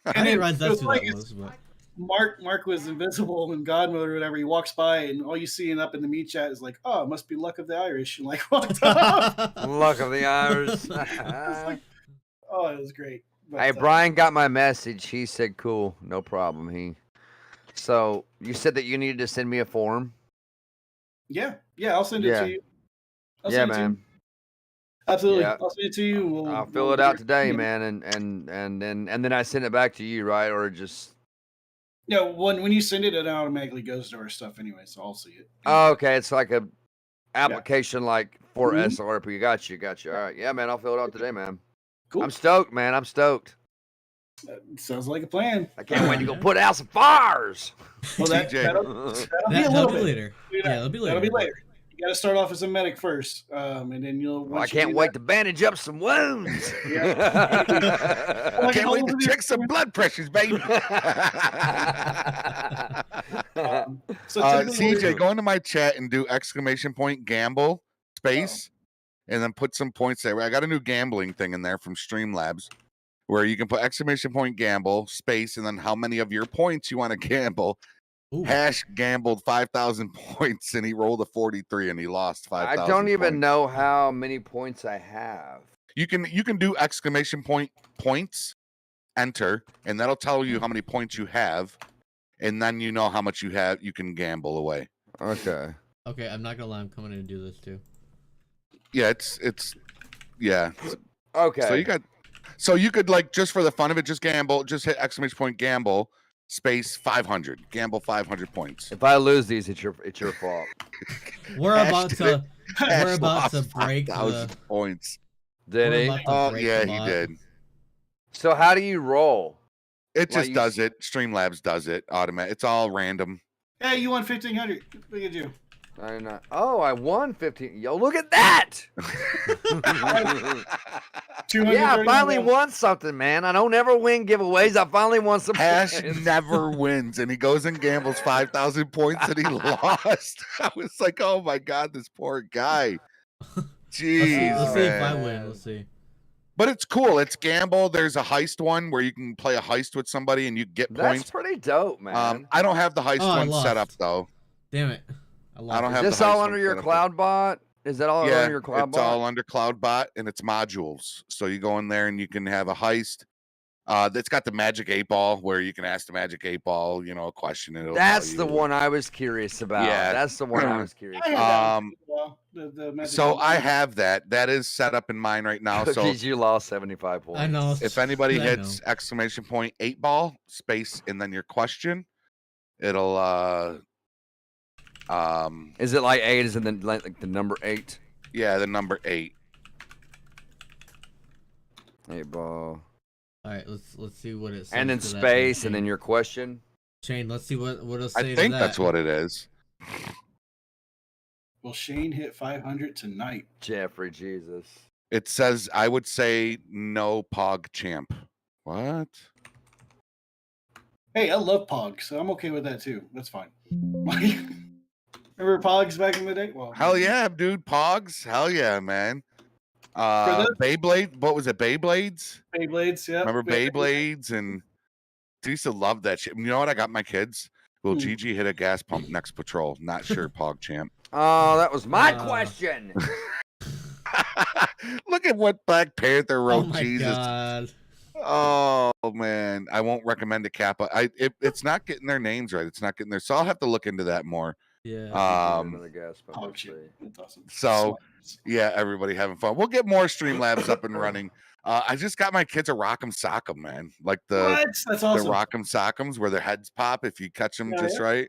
S12: I didn't realize that's who
S4: like
S12: that was. But...
S4: Mark was invisible in God mode or whatever. He walks by, and all you see up in the meat chat is like, "Oh, it must be luck of the Irish," and like walked off.
S10: Luck of the Irish.
S4: Oh, it was great. But,
S10: Hey, Brian got my message. He said, "Cool, no problem." So you said that you needed to send me a form.
S4: Yeah, I'll send it to you.
S10: Yeah, man.
S4: Absolutely,
S10: Yeah.
S4: I'll send it to you.
S10: I'll fill it out today, man, and then I send it back to you, right? Or just
S4: Yeah, when you send it, it automatically goes to our stuff anyway, so I'll see it.
S10: oh, okay. It's like a application like for SLRP. Got you. All right, yeah, man. I'll fill it out today, man.
S4: Cool.
S10: I'm stoked, man. I'm stoked.
S4: Sounds like a plan.
S10: I can't wait to go put out some fires.
S4: Well, that'll be a little bit
S12: later. Yeah, it'll be later.
S4: That'll be later. You got to start off as a medic first, and then you'll.
S10: Well, I can't wait to bandage up some wounds.
S3: I can't wait to check some blood pressures, baby. CJ, go into my chat and do ! gamble space, and then put some points there. I got a new gambling thing in there from Streamlabs, where you can put ! gamble space, and then how many of your points you want to gamble.
S12: Ooh.
S3: Hash gambled 5,000 points, and he rolled a 43, and he lost 5,000.
S10: I don't even know how many points I have.
S3: You can do ! Points, enter, and that'll tell you how many points you have, and then you know how much you have. You can gamble away.
S10: Okay.
S12: Okay, I'm not gonna lie. I'm coming in to do this too.
S3: Yeah, it's yeah.
S10: Okay.
S3: So you could like just for the fun of it, just gamble, just hit ! Gamble space 500, gamble 500 points.
S10: If I lose these, it's your fault.
S12: We're about to break the
S3: points.
S10: Did he?
S3: Oh yeah, he did.
S10: So how do you roll?
S3: It just does it. Streamlabs does it automatic. It's all random.
S4: Hey, you won 1,500. Look at you.
S10: I won 15. Yo, look at that! Yeah, I finally won something, man. I don't ever win giveaways. I finally won some.
S3: Hash never wins, and he goes and gambles 5,000 points, and he lost. I was like, oh my god, this poor guy. Jeez,
S12: let's see if I win. Let's see.
S3: But it's cool. It's gamble. There's a heist one where you can play a heist with somebody and you get points.
S10: That's pretty dope, man.
S3: I don't have the heist one set up though.
S12: Damn it.
S3: I don't have
S10: this all under your cloud bot? Is that all under your cloud bot?
S3: It's all under CloudBot, and it's modules. So you go in there and you can have a heist. That's got the Magic 8-Ball where you can ask the Magic 8-Ball, a question. And
S10: that's the one I was curious about.
S3: Yeah,
S10: that's the one I was curious about.
S3: So I have that. That is set up in mine right now. So
S10: you lost 75 points.
S12: I know.
S3: If anybody hits ! 8-ball space and then your question, it'll
S10: is it like 8? Is it like the number 8?
S3: Yeah, the number 8.
S10: 8-ball.
S12: All right, let's see what it says.
S10: And then space, and then your question.
S12: Shane, let's see what it'll say.
S3: I think that's what it is.
S4: Will Shane hit 500 tonight?
S10: Jeffrey, Jesus.
S3: It says I would say no Pog Champ. What?
S4: Hey, I love Pog, so I'm okay with that too. That's fine. Remember Pogs back in the day? Well,
S3: hell yeah, dude. Pogs. Hell yeah, man. Beyblade. What was it? Beyblades?
S4: Beyblades, yeah.
S3: Remember Beyblades? And I used to love that shit. You know what? I got my kids. Will Gigi hit a gas pump next patrol? Not sure, Pog Champ.
S10: Oh, that was my question.
S3: Look at what Black Panther wrote.
S12: Oh my
S3: Jesus.
S12: God.
S3: Oh man, I won't recommend a Kappa. It's not getting their names right. It's not getting there. So I'll have to look into that more.
S12: Yeah.
S3: So yeah, everybody having fun. We'll get more Streamlabs up and running. I just got my kids a Rock'em Sock'em, man. Like
S4: That's awesome.
S3: the Rock'em Sock'ems where their heads pop if you catch them just right.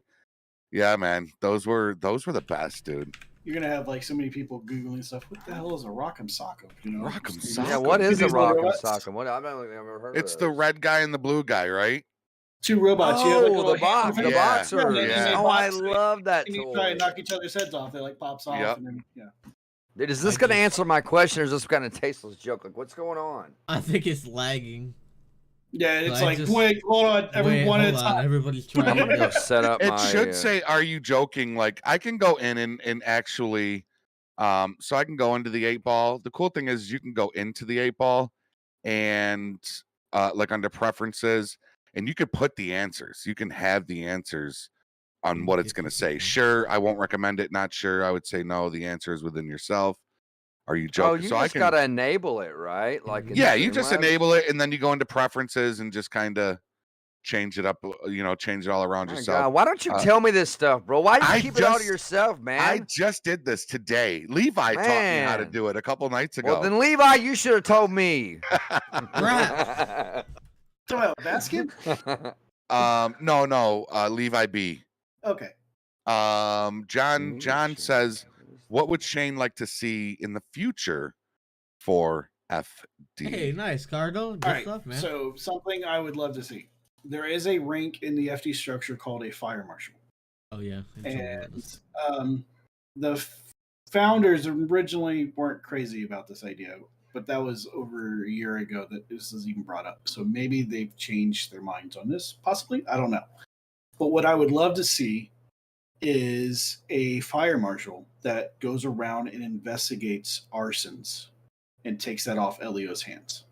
S3: Yeah, man. Those were the best, dude.
S4: You're gonna have like so many people googling stuff. What the hell is a Rock'em Sock'em? You know,
S3: Rock'em Sock'em.
S10: Yeah, what is a Rock'em Sock'em? What? I've never heard of
S3: It's the red guy and the blue guy, right?
S4: Two robots.
S10: Oh, the boxer.
S4: Yeah.
S10: Oh, I love that
S4: And you
S10: toy.
S4: try and knock each other's heads off. They like pops off.
S3: Yep.
S4: And then, yeah.
S10: Dude, is this going to answer my question, or is this kind of tasteless joke? Like, what's going on?
S12: I think it's lagging.
S4: Yeah, it's
S12: I
S4: like,
S12: just-
S4: wait, hold on, everyone at a
S12: hold on,
S4: time.
S12: everybody's trying.
S10: I'm gonna go set up
S3: It
S10: my.
S3: should say, "Are you joking?" Like I can go in and actually, so I can go into the 8-ball. The cool thing is you can go into the 8-ball and like under preferences, and you could put the answers. You can have the answers on what it's going to say. Sure, I won't recommend it. Not sure, I would say no. The answer is within yourself. Are you joking?
S10: Oh, you
S3: so
S10: just
S3: I can,
S10: gotta enable it, right? Like, in
S3: yeah, you just
S10: Streamlabs?
S3: enable it, and then you go into preferences and just kind of change it up. Change it all around
S10: My
S3: yourself.
S10: God, why don't you tell me this stuff, bro? Why do you
S3: I
S10: keep it all to
S3: just-
S10: yourself, man?
S3: I just did this today. Levi taught me how to
S10: Man.
S3: do it a couple nights ago.
S10: Well, then Levi, you should have told me.
S12: Crap.
S4: Talking about basket?
S3: No, Levi B.
S4: Okay.
S3: John says, what would Shane like to see in the future for FD?
S12: Hey, nice, Cardo. Good
S4: All right.
S12: stuff, man.
S4: So something I would love to see. There is a rank in the FD structure called a fire marshal.
S12: Oh yeah.
S4: And the founders originally weren't crazy about this idea, but that was over a year ago that this was even brought up. So maybe they've changed their minds on this, possibly. I don't know. But what I would love to see is a fire marshal that goes around and investigates arsons and takes that off Elio's hands.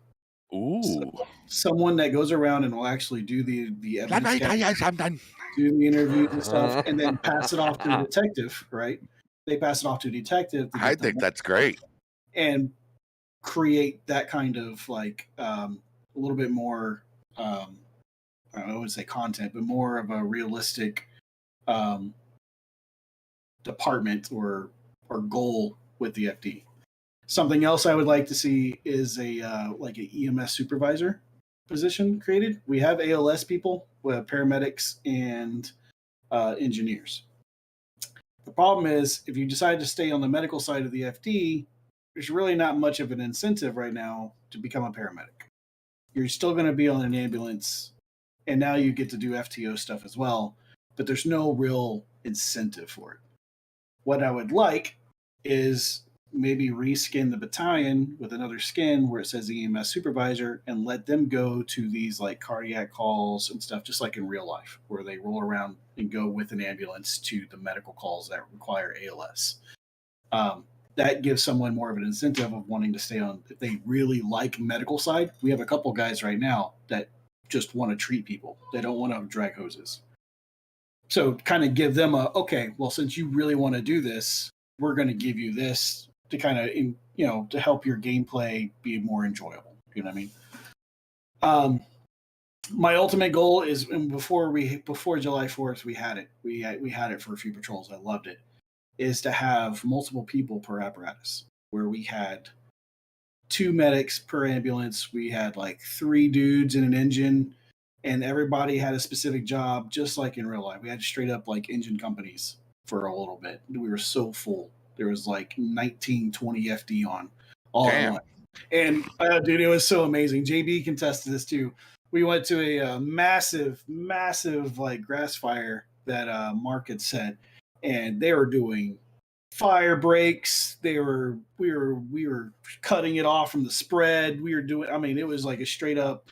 S3: Ooh.
S4: So, someone that goes around and will actually do the evidence
S3: Yes, I'm done.
S4: do the interviews and stuff, and then pass it off to a detective, right? They pass it off to a detective.
S3: I think that's great.
S4: And create that kind of like a little bit more, I wouldn't say content, but more of a realistic department or goal with the FD. Something else I would like to see is a like an EMS supervisor position created. We have ALS people, we have paramedics and engineers. The problem is if you decide to stay on the medical side of the FD, there's really not much of an incentive right now to become a paramedic. You're still going to be on an ambulance, and now you get to do FTO stuff as well, but there's no real incentive for it. What I would like is maybe reskin the battalion with another skin where it says EMS supervisor and let them go to these like cardiac calls and stuff, just like in real life, where they roll around and go with an ambulance to the medical calls that require ALS. That gives someone more of an incentive of wanting to stay on. If they really like medical side, we have a couple guys right now that just want to treat people. They don't want to drag hoses. So kind of give them okay, well, since you really want to do this, we're going to give you this to kind of, to help your gameplay be more enjoyable. You know what I mean? My ultimate goal is, and before July 4th, we had it. We had it for a few patrols. I loved it. Is to have multiple people per apparatus, where we had 2 medics per ambulance. We had like 3 dudes in an engine, and everybody had a specific job, just like in real life. We had straight up like engine companies for a little bit. We were so full. There was like 19, 20 FD on all at once. And dude, it was so amazing. JB can attest to this too. We went to a massive like grass fire that Mark had set, and they were doing fire breaks. We were cutting it off from the spread. We were doing. I mean, it was like a straight up,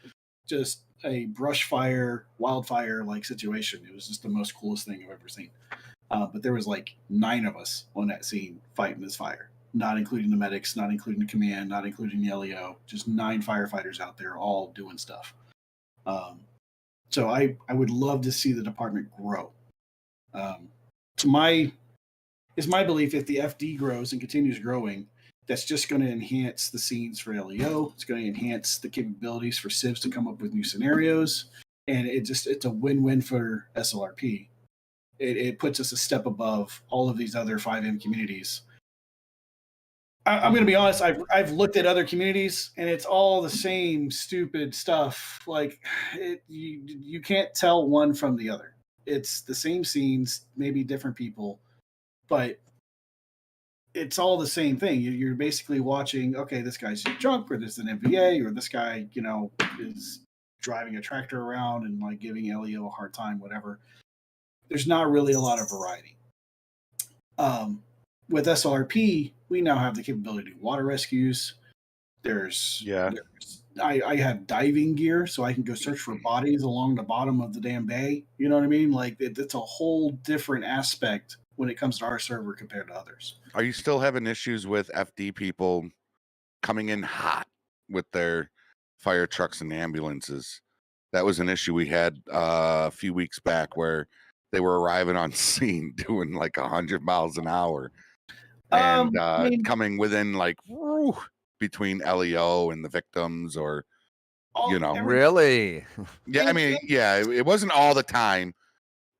S4: just a brush fire, wildfire like situation. It was just the most coolest thing I've ever seen. But there was like 9 of us on that scene fighting this fire, not including the medics, not including the command, not including the LEO. Just 9 firefighters out there all doing stuff. So I would love to see the department grow. It's my belief if the FD grows and continues growing, that's just going to enhance the scenes for LEO. It's going to enhance the capabilities for civs to come up with new scenarios, and it's a win-win for SLRP. It puts us a step above all of these other 5M communities. I'm going to be honest. I've looked at other communities, and it's all the same stupid stuff. Like you can't tell one from the other. It's the same scenes, maybe different people, but it's all the same thing. You're basically watching. Okay, this guy's drunk, or there's an MVA, or this guy, is driving a tractor around and like giving LEO a hard time, whatever. There's not really a lot of variety. With SLRP, we now have the capability to do water rescues. I have diving gear, so I can go search for bodies along the bottom of the damn bay. You know what I mean? Like it's a whole different aspect when it comes to our server compared to others.
S3: Are you still having issues with FD people coming in hot with their fire trucks and ambulances? That was an issue we had a few weeks back where they were arriving on scene doing like 100 miles an hour and coming within like between LEO and the victims, or
S10: really?
S3: Yeah, I mean, yeah, it wasn't all the time,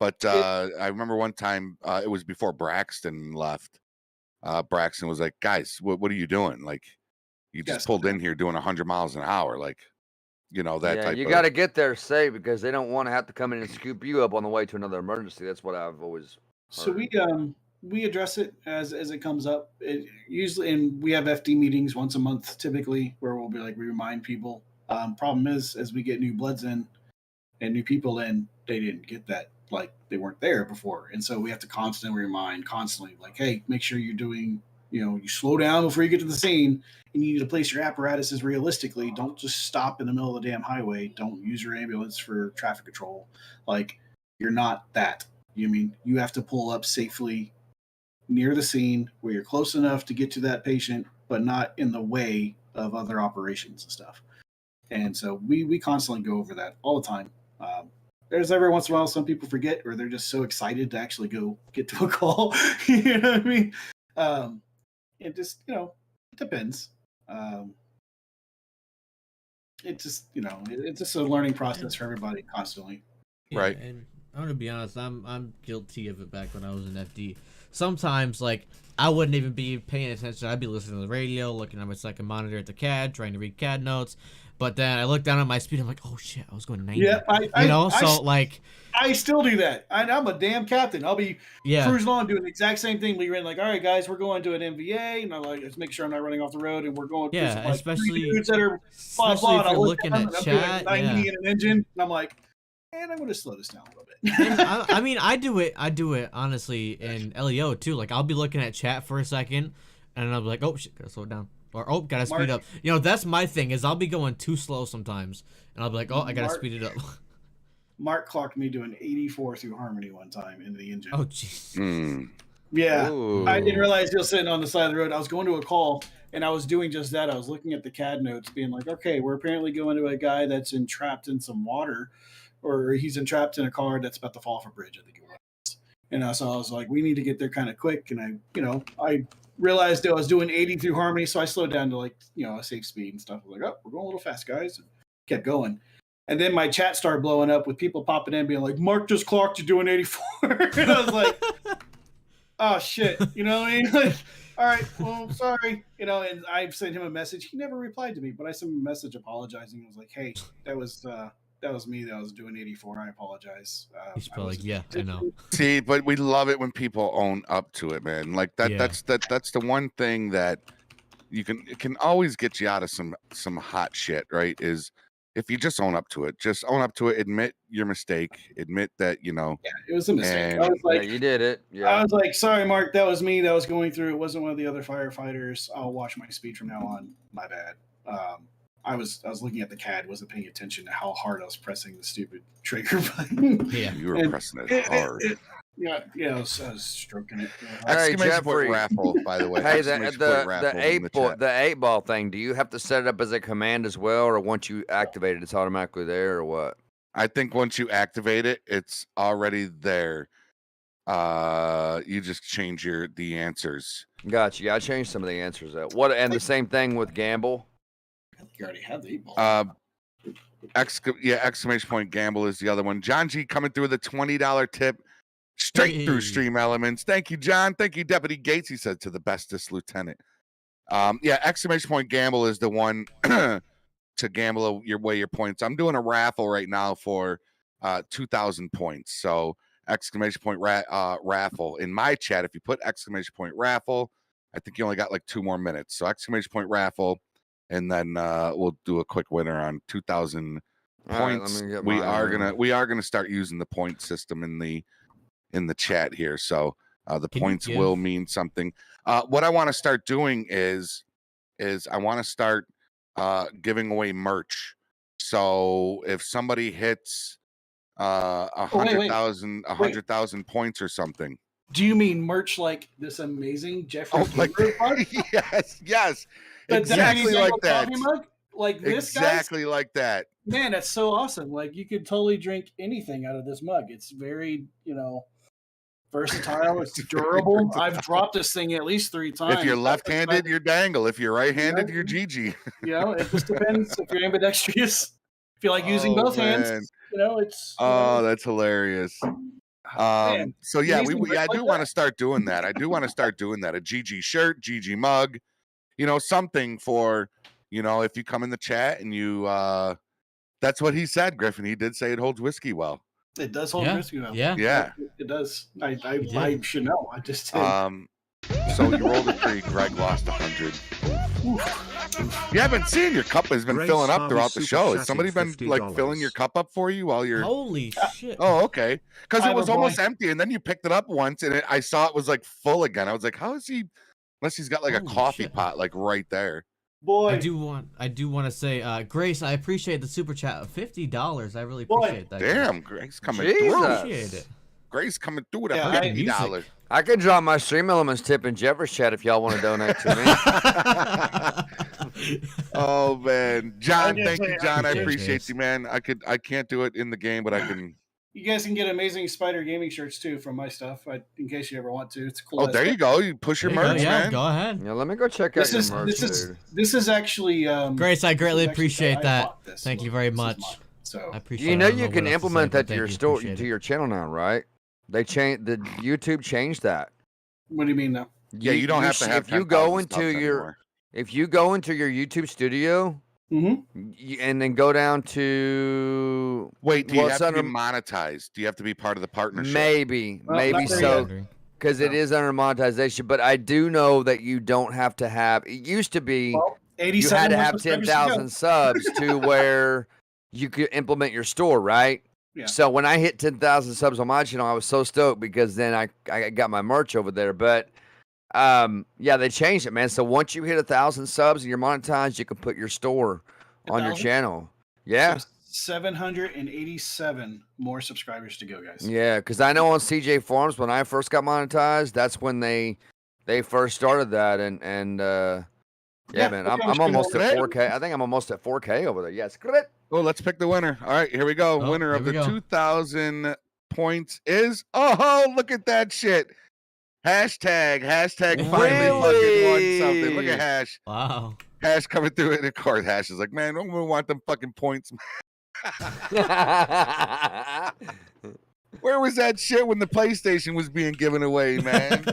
S3: but I remember one time it was before Braxton left. Braxton was like, guys, what are you doing? Like, you just pulled in here doing 100 miles an hour, like, that type.
S10: You got to get there safe because they don't want to have to come in and scoop you up on the way to another emergency. That's what I've always heard.
S4: So we address it as it comes up. Usually, and we have FD meetings once a month typically, where we'll be like, we remind people. Problem is, as we get new bloods in and new people in, they didn't get that, like they weren't there before, and so we have to constantly remind, like, hey, make sure you're doing, you slow down before you get to the scene, and you need to place your apparatuses realistically. Don't just stop in the middle of the damn highway. Don't use your ambulance for traffic control. Like, you're not that. You have to pull up safely near the scene where you're close enough to get to that patient, but not in the way of other operations and stuff. And so we constantly go over that all the time. There's every once in a while some people forget, or they're just so excited to actually go get to a call. You know what I mean? It just, it depends. It just, it's just a learning process for everybody constantly.
S12: Yeah, right. And I'm gonna be honest, I'm guilty of it back when I was in FD. Sometimes, like, I wouldn't even be paying attention. I'd be listening to the radio, looking at my second monitor at the CAD, trying to read CAD notes. But then I look down at my speed. I'm like, oh shit, I was going 90.
S4: Yeah,
S12: I
S4: still do that. I'm a damn captain. I'll be cruising on doing the exact same thing. We're like, all right, guys, we're going to an MVA, and I'm like, let's make sure I'm not running off the road, and we're going.
S12: Yeah,
S4: like
S12: especially
S4: dudes that are
S12: if you're looking at chat.
S4: 90 in an engine, and I'm like, man, I'm going to slow this down a little bit.
S12: I mean, I do it honestly in LEO too. Like, I'll be looking at chat for a second, and I'll be like, oh shit, gotta slow it down. Or, oh, gotta speed up. That's my thing, is I'll be going too slow sometimes. And I'll be like, oh, I gotta speed it up.
S4: Mark clocked me doing 84 through Harmony one time in the engine.
S12: Oh, jeez.
S4: Yeah.
S10: Ooh.
S4: I didn't realize he was sitting on the side of the road. I was going to a call, and I was doing just that. I was looking at the CAD notes, being like, okay, we're apparently going to a guy that's entrapped in some water, or he's entrapped in a car that's about to fall off a bridge, I think it was. And so I was like, we need to get there kind of quick. And I realized that I was doing 80 through Harmony, so I slowed down to like, a safe speed and stuff. I was like, oh, we're going a little fast, guys. And kept going. And then my chat started blowing up with people popping in being like, Mark just clocked you doing 84. And I was like, oh, shit. You know what I mean? Like, all right, well, sorry. And I sent him a message. He never replied to me, but I sent him a message apologizing. I was like, hey, that was me that was doing 84. I apologize.
S12: He's probably like, yeah, I know.
S3: See, but we love it when people own up to it, man. Like that's the one thing that it can always get you out of some hot shit, right? Is if you just own up to it, admit your mistake, admit that, you know.
S4: Yeah, it was a mistake.
S3: And,
S4: I was like,
S10: yeah, you did it. Yeah.
S4: I was like, sorry, Mark, that was me that was going through. It wasn't one of the other firefighters. I'll watch my speed from now on. My bad. I was looking at the CAD, wasn't paying attention to how hard I was pressing the stupid trigger button.
S12: Yeah,
S3: you were pressing it hard.
S4: Yeah, I was stroking it.
S3: Exclamation point raffle, by the way.
S10: Hey, the 8-ball thing. Do you have to set it up as a command as well, or once you activate it, it's automatically there, or what?
S3: I think once you activate it, it's already there. You just change the answers.
S10: Gotcha. Yeah, I changed some of the answers out. And the same thing with gamble.
S4: You already had the 8-ball.
S3: Exclamation point gamble is the other one. John G coming through with a $20 tip straight through Stream Elements. Thank you, John. Thank you, Deputy Gates. He said to the bestest lieutenant. Exclamation point gamble is the one to gamble your points. I'm doing a raffle right now for 2,000 points. So exclamation point raffle in my chat. If you put exclamation point raffle, I think you only got like 2 more minutes. So exclamation point raffle, and then we'll do a quick winner on 2,000 points.
S10: Right,
S3: we are gonna start using the point system in the chat here. So the points will mean something. What I want to start doing is I want to start giving away merch. So if somebody hits 100,000 points or something.
S4: Do you mean merch like this amazing Jeffrey?
S3: Yes. Exactly like that.
S4: Like this,
S3: exactly like that.
S4: Man, that's so awesome. Like you could totally drink anything out of this mug. It's very, versatile. It's durable. I've dropped this thing at least 3 times.
S3: If you're left-handed, you're dangle. If you're right-handed, you're GG.
S4: It just depends if you're ambidextrous. If you like using both hands, it's.
S3: That's hilarious. So yeah, I do want to start doing that. I do want to start doing that. A GG shirt, GG mug, something for, if you come in the chat and you, that's what he said, Griffin. He did say it holds whiskey well.
S4: It does hold whiskey well.
S3: Yeah.
S4: It does. I should know. I just did.
S3: So you rolled a 3. Greg lost 100. You haven't seen your cup has been filling up throughout the show. Has somebody been filling your cup up for you while you're?
S12: Holy shit!
S3: Oh, okay. Because it was almost empty, and then you picked it up once, and I saw it was like full again. I was like, how is he? Unless he's got like a coffee pot like right there.
S4: Boy,
S12: I do want to say, Grace, I appreciate the super chat of $50. I really appreciate that.
S3: Damn, Grace coming through.
S12: Appreciate it.
S3: Grace coming through with $50.
S10: I can drop my Stream Elements tip in Jeffrey's chat if y'all want to donate to
S3: me. Oh man, John, thank you, John. I appreciate you, man. I can't do it in the game, but I can.
S4: You guys can get amazing SpyderGaming shirts too from my stuff. In case you ever want to, it's cool.
S3: Oh, there you go. You push your merch, man.
S12: Go ahead.
S10: Yeah, let me go check out your merch, dude.
S4: This is actually
S12: Grace. I greatly appreciate that. Thank you very much.
S4: So
S12: I appreciate.
S10: You can implement that to your store, to your channel now, right? They changed the YouTube changed that.
S4: What do you mean now?
S3: Yeah, you don't have to have.
S10: If you go into your YouTube studio, and then go down to
S3: wait, do you have to be monetized? Do you have to be part of the partnership?
S10: Maybe so, because it is under monetization. But I do know that you don't have to have. It used to be you had to have 10,000 subs to where you could implement your store, right?
S4: Yeah.
S10: So when I hit 10,000 subs on my channel, I was so stoked because then I got my merch over there. But they changed it, man. So once you hit 1,000 subs and you're monetized, you can put your store on your channel. Yeah.
S4: So 787 more subscribers to go, guys.
S10: Yeah, because I know on CJ Farms when I first got monetized, that's when they first started that, and man, I'm almost at 4K. I think I'm almost at 4K over there. Yes, great.
S3: Oh, let's pick the winner. All right, here we go. Winner of the 2,000 points is look at that shit. Hashtag finally fucking won something. Look at Hash.
S12: Wow.
S3: Hash coming through in the court. Hash is like, man, I'm gonna want them fucking points. Where was that shit when the PlayStation was being given away, man?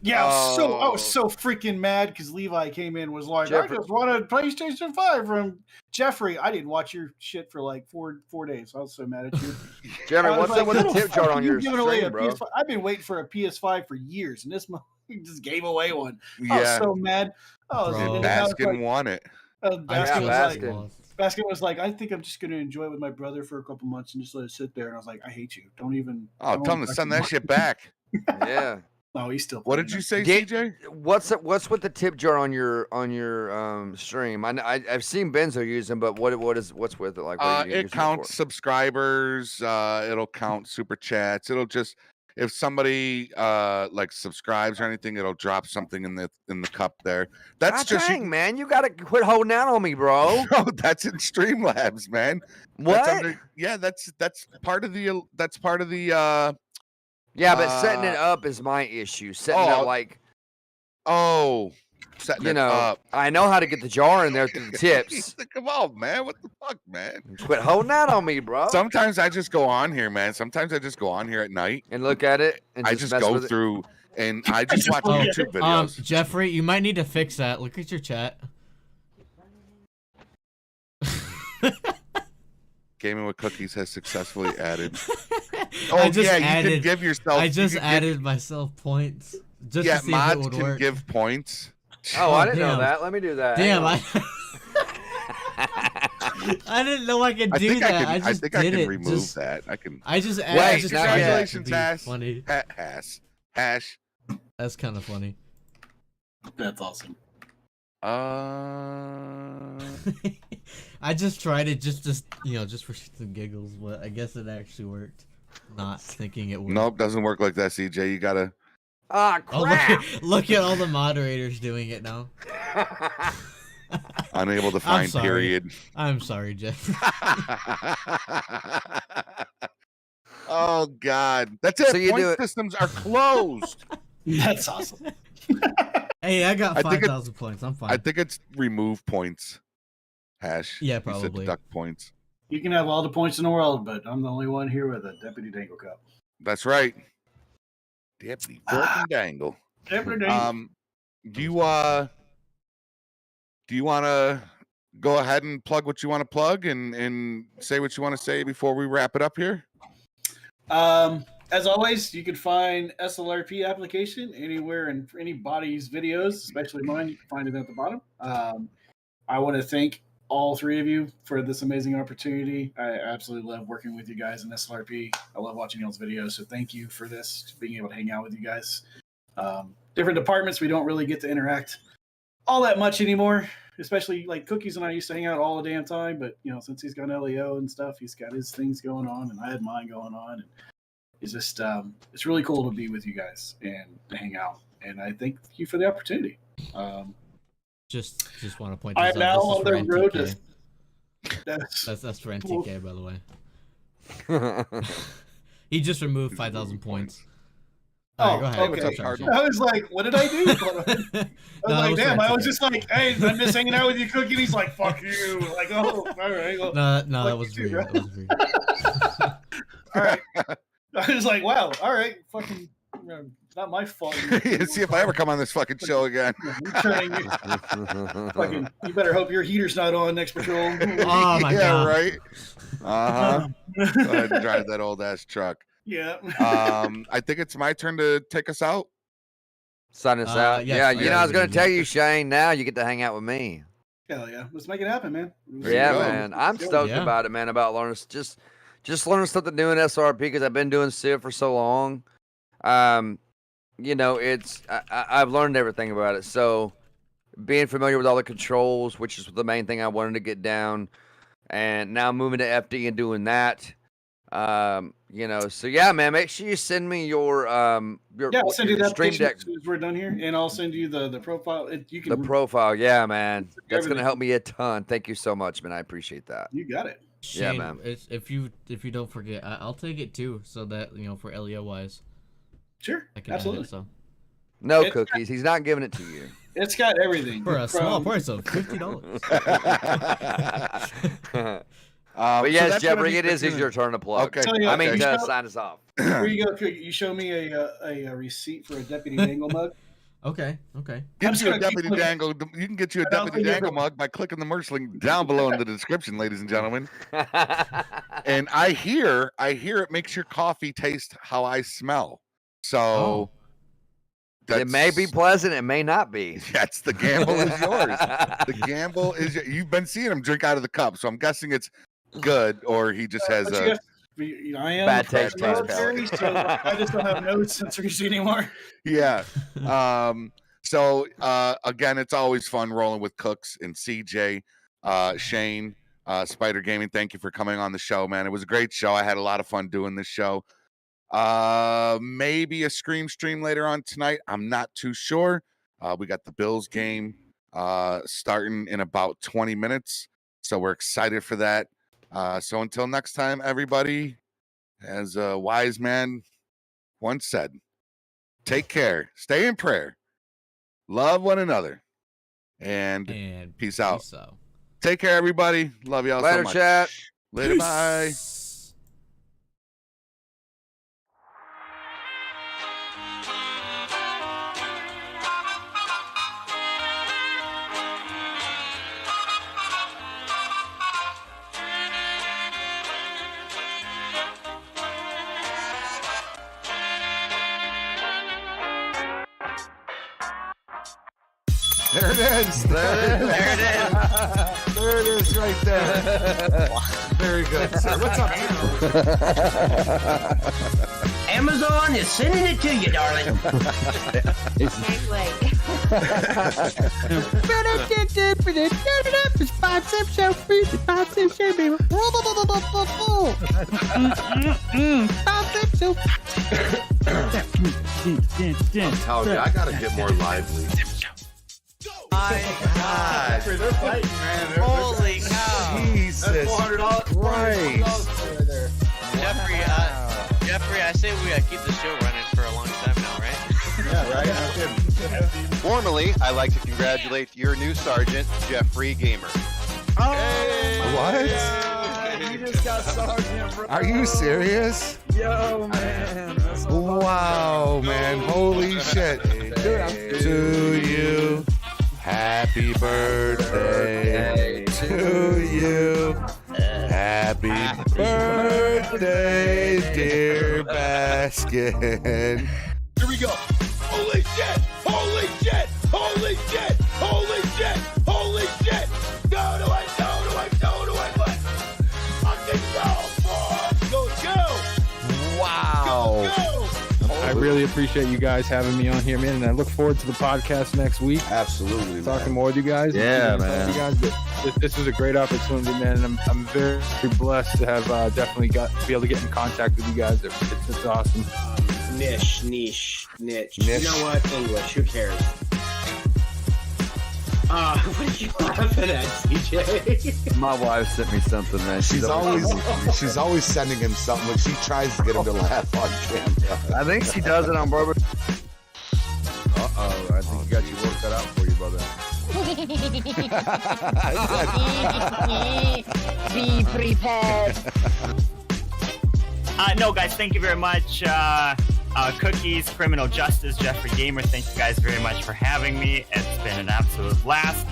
S4: Yeah, I was so freaking mad because Levi came in and was like, I just wanted a PlayStation 5 from Jeffrey. I didn't watch your shit for like four days. I was so mad at you.
S10: Jeffrey, what's up with the tip jar on your stream, bro?
S4: PS5? I've been waiting for a PS5 for years, and this he just gave away one.
S3: Yeah.
S4: I was so mad.
S3: Baskin won it.
S4: Baskin Basket was like, I think I'm just going to enjoy it with my brother for a couple months and just let it sit there. And I was like, I hate you. Don't even.
S3: Oh, tell him to send that shit back.
S10: Yeah.
S4: No, he's still.
S3: What did you say, CJ?
S10: What's with the tip jar on your stream? I've seen Benzo use them, but what's with it? Like, what are you
S3: It
S10: using
S3: counts
S10: for?
S3: subscribers. It'll count super chats. It'll just if somebody like subscribes or anything, it'll drop something in the cup there. That's just
S10: dang, man. You gotta quit holding out on me, bro.
S3: No, that's in Streamlabs, man.
S10: What?
S3: That's part of the
S10: Yeah, but setting it up is my issue. Setting it up like
S3: setting
S10: you
S3: it
S10: know,
S3: up.
S10: I know how to get the jar in there through the tips.
S3: Come on, man. What the fuck, man?
S10: Quit holding out on me, bro.
S3: Sometimes I just go on here, man. Sometimes I just go on here at night
S10: and look at it. And
S3: I just go through and I just watch YouTube videos.
S12: Jeffrey, you might need to fix that. Look at your chat.
S3: Gaming with Cookies has successfully added.
S12: I just
S3: you can give yourself.
S12: I just added myself points. Just to see
S3: mods
S12: if it would
S3: can
S12: work.
S3: give points.
S10: Oh, I didn't know that. Let me do that.
S12: Damn, I didn't know I could do that. I just
S3: think
S12: did
S3: I can
S12: it.
S3: remove that. I can.
S12: I just
S3: Wait,
S12: added. Just
S3: congratulations, Hash.
S12: Funny.
S3: Hash.
S12: That's kind of funny.
S4: That's awesome.
S12: I just tried it just for shits and giggles, but I guess it actually worked. Not thinking it would.
S3: Nope, doesn't work like that, CJ. You gotta.
S10: Ah, crap!
S12: Look at all the moderators doing it now.
S3: Unable to find period.
S12: I'm sorry, Jeff.
S3: Oh God, that's it.
S10: So you
S3: Point systems are closed.
S4: That's awesome.
S12: Hey, I got 5,000 points. I'm fine.
S3: I think it's remove points. Hash.
S12: Yeah,
S3: You said
S12: probably.
S3: deduct points.
S4: You can have all the points in the world, but I'm the only one here with a Deputy Dangle Cup.
S3: That's right. Deputy fucking Dangle.
S4: Deputy Dangle.
S3: Do you want to go ahead and plug what you want to plug and say what you want to say before we wrap it up here?
S4: As always, you can find SLRP application anywhere in anybody's videos, especially mine. You can find it at the bottom. I want to thank all three of you for this amazing opportunity. I absolutely love working with you guys in SLRP. I love watching y'all's videos, so thank you for this, being able to hang out with you guys. Different departments, we don't really get to interact all that much anymore, especially like Cookies and I used to hang out all the damn time, but since he's got LEO and stuff, he's got his things going on, and I had mine going on, and it's just it's really cool to be with you guys and to hang out, and I thank you for the opportunity.
S12: Just want to point
S4: I'm
S12: this
S4: now
S12: out.
S4: on the road to.
S12: That's for NTK, by the way. He just removed 5,000 points. All right, go ahead.
S4: Okay.
S12: Sorry.
S4: I was like, what did I do? I was damn. I was just like, hey, I miss hanging out with you, Cookie. And he's like, fuck you. Like, oh, all right. Well,
S12: no, that was weird. That was weird.
S4: All right. I was like, wow. All right. Fucking, not my fault.
S3: See if I ever come on this fucking show again.
S4: Fucking, you better hope your heater's not on next patrol.
S12: Oh my god.
S3: Right. Go ahead and drive that old ass truck.
S4: Yeah.
S3: I think it's my turn to take us out.
S10: Sign us out.
S12: Yes,
S10: Yeah, I was going to tell you, Shane. Now you get to hang out with me.
S4: Hell yeah. Let's make it happen, man.
S10: Yeah, man. I'm stoked about it, man. About learning just learning something new in SRP because I've been doing Civ for so long. It's I've learned everything about it. So being familiar with all the controls, which is the main thing I wanted to get down, and now moving to FD and doing that. So yeah, man, make sure you send me your
S4: I'll send you that
S10: stream deck
S4: as soon as we're done here, and I'll send you the profile.
S10: The profile, yeah, man. That's gonna help me a ton. Thank you so much, man. I appreciate that.
S4: You got it.
S12: Shane,
S10: yeah, man.
S12: If you don't forget, I'll take it too, so that for LEO wise.
S4: Sure, absolutely.
S10: No Cookies. He's not giving it to you.
S4: It's got everything
S12: for a small price of $50.
S10: But yes, Jeffrey, it is your turn to plug.
S3: Okay.
S10: To sign us off.
S4: Here you go. You show me a receipt for a Deputy Dangle mug.
S12: Okay.
S3: Get you a Deputy Dangle. You can get you a Deputy Dangle mug by clicking the merch link down below in the description, ladies and gentlemen. And I hear it makes your coffee taste how I smell. So
S10: It may be pleasant. It may not be.
S3: That's the gamble is yours. The gamble is you've been seeing him drink out of the cup, so I'm guessing it's good, or he just has a
S4: I am
S10: bad taste.
S4: so I just don't have no sensories anymore.
S3: Yeah. So again, it's always fun rolling with Cooks and CJ, Shane, TheSpyderGaming. Thank you for coming on the show, man. It was a great show. I had a lot of fun doing this show. Maybe a Scream stream later on tonight. I'm not too sure. We got the Bills game starting in about 20 minutes, so we're excited for that. So until next time, everybody, as a wise man once said, take care, stay in prayer, love one another, and peace out. Take care, everybody. Love y'all so much.
S10: Chat.
S3: Later,
S12: Peace.
S3: bye.
S9: There it is. There it is right there. Very good, sir. What's up,
S5: Amazon is sending it to you, darling.
S13: Can't wait.
S9: It's 5 cent show, 5 cent show, baby. 5 cent show.
S3: I gotta get more lively.
S6: My God.
S4: They're fighting, man.
S6: Holy cow.
S3: Jesus Christ.
S6: Jeffrey, I say we keep the show running for a long time now, right?
S4: Yeah, right.
S7: Formally, I'd like to congratulate your new sergeant, Jeffrey Gamer.
S3: What?
S8: You just got sergeant, bro.
S3: Are you serious?
S8: Yo, man.
S3: Wow, man. Holy shit. To you. Happy birthday to you. Happy birthday, dear Baskin.
S9: Here we go. Holy shit! Holy shit! Holy shit! Holy shit! Holy shit! What? Fucking go, boy!
S3: Wow.
S9: Go!
S8: I really appreciate you guys having me on here, man, and I look forward to the podcast next week.
S3: Absolutely,
S8: talking more with you guys.
S3: Yeah, man.
S8: You guys, this is a great opportunity, man, and I'm very blessed to have definitely be able to get in contact with you guys. It's awesome.
S5: Niche. You know what? English. Who cares? What are you laughing at, CJ?
S10: My wife sent me something, man.
S3: She's always sending him something when she tries to get him to laugh on camera.
S10: I think she does it on purpose.
S3: I think you got your work cut out for you, brother.
S5: Be prepared.
S11: No, guys, thank you very much. Cookies, Criminal Justice, Jeffrey Gamer, thank you guys very much for having me. It's been an absolute blast.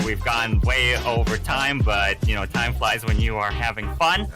S11: We've gone way over time, but, time flies when you are having fun.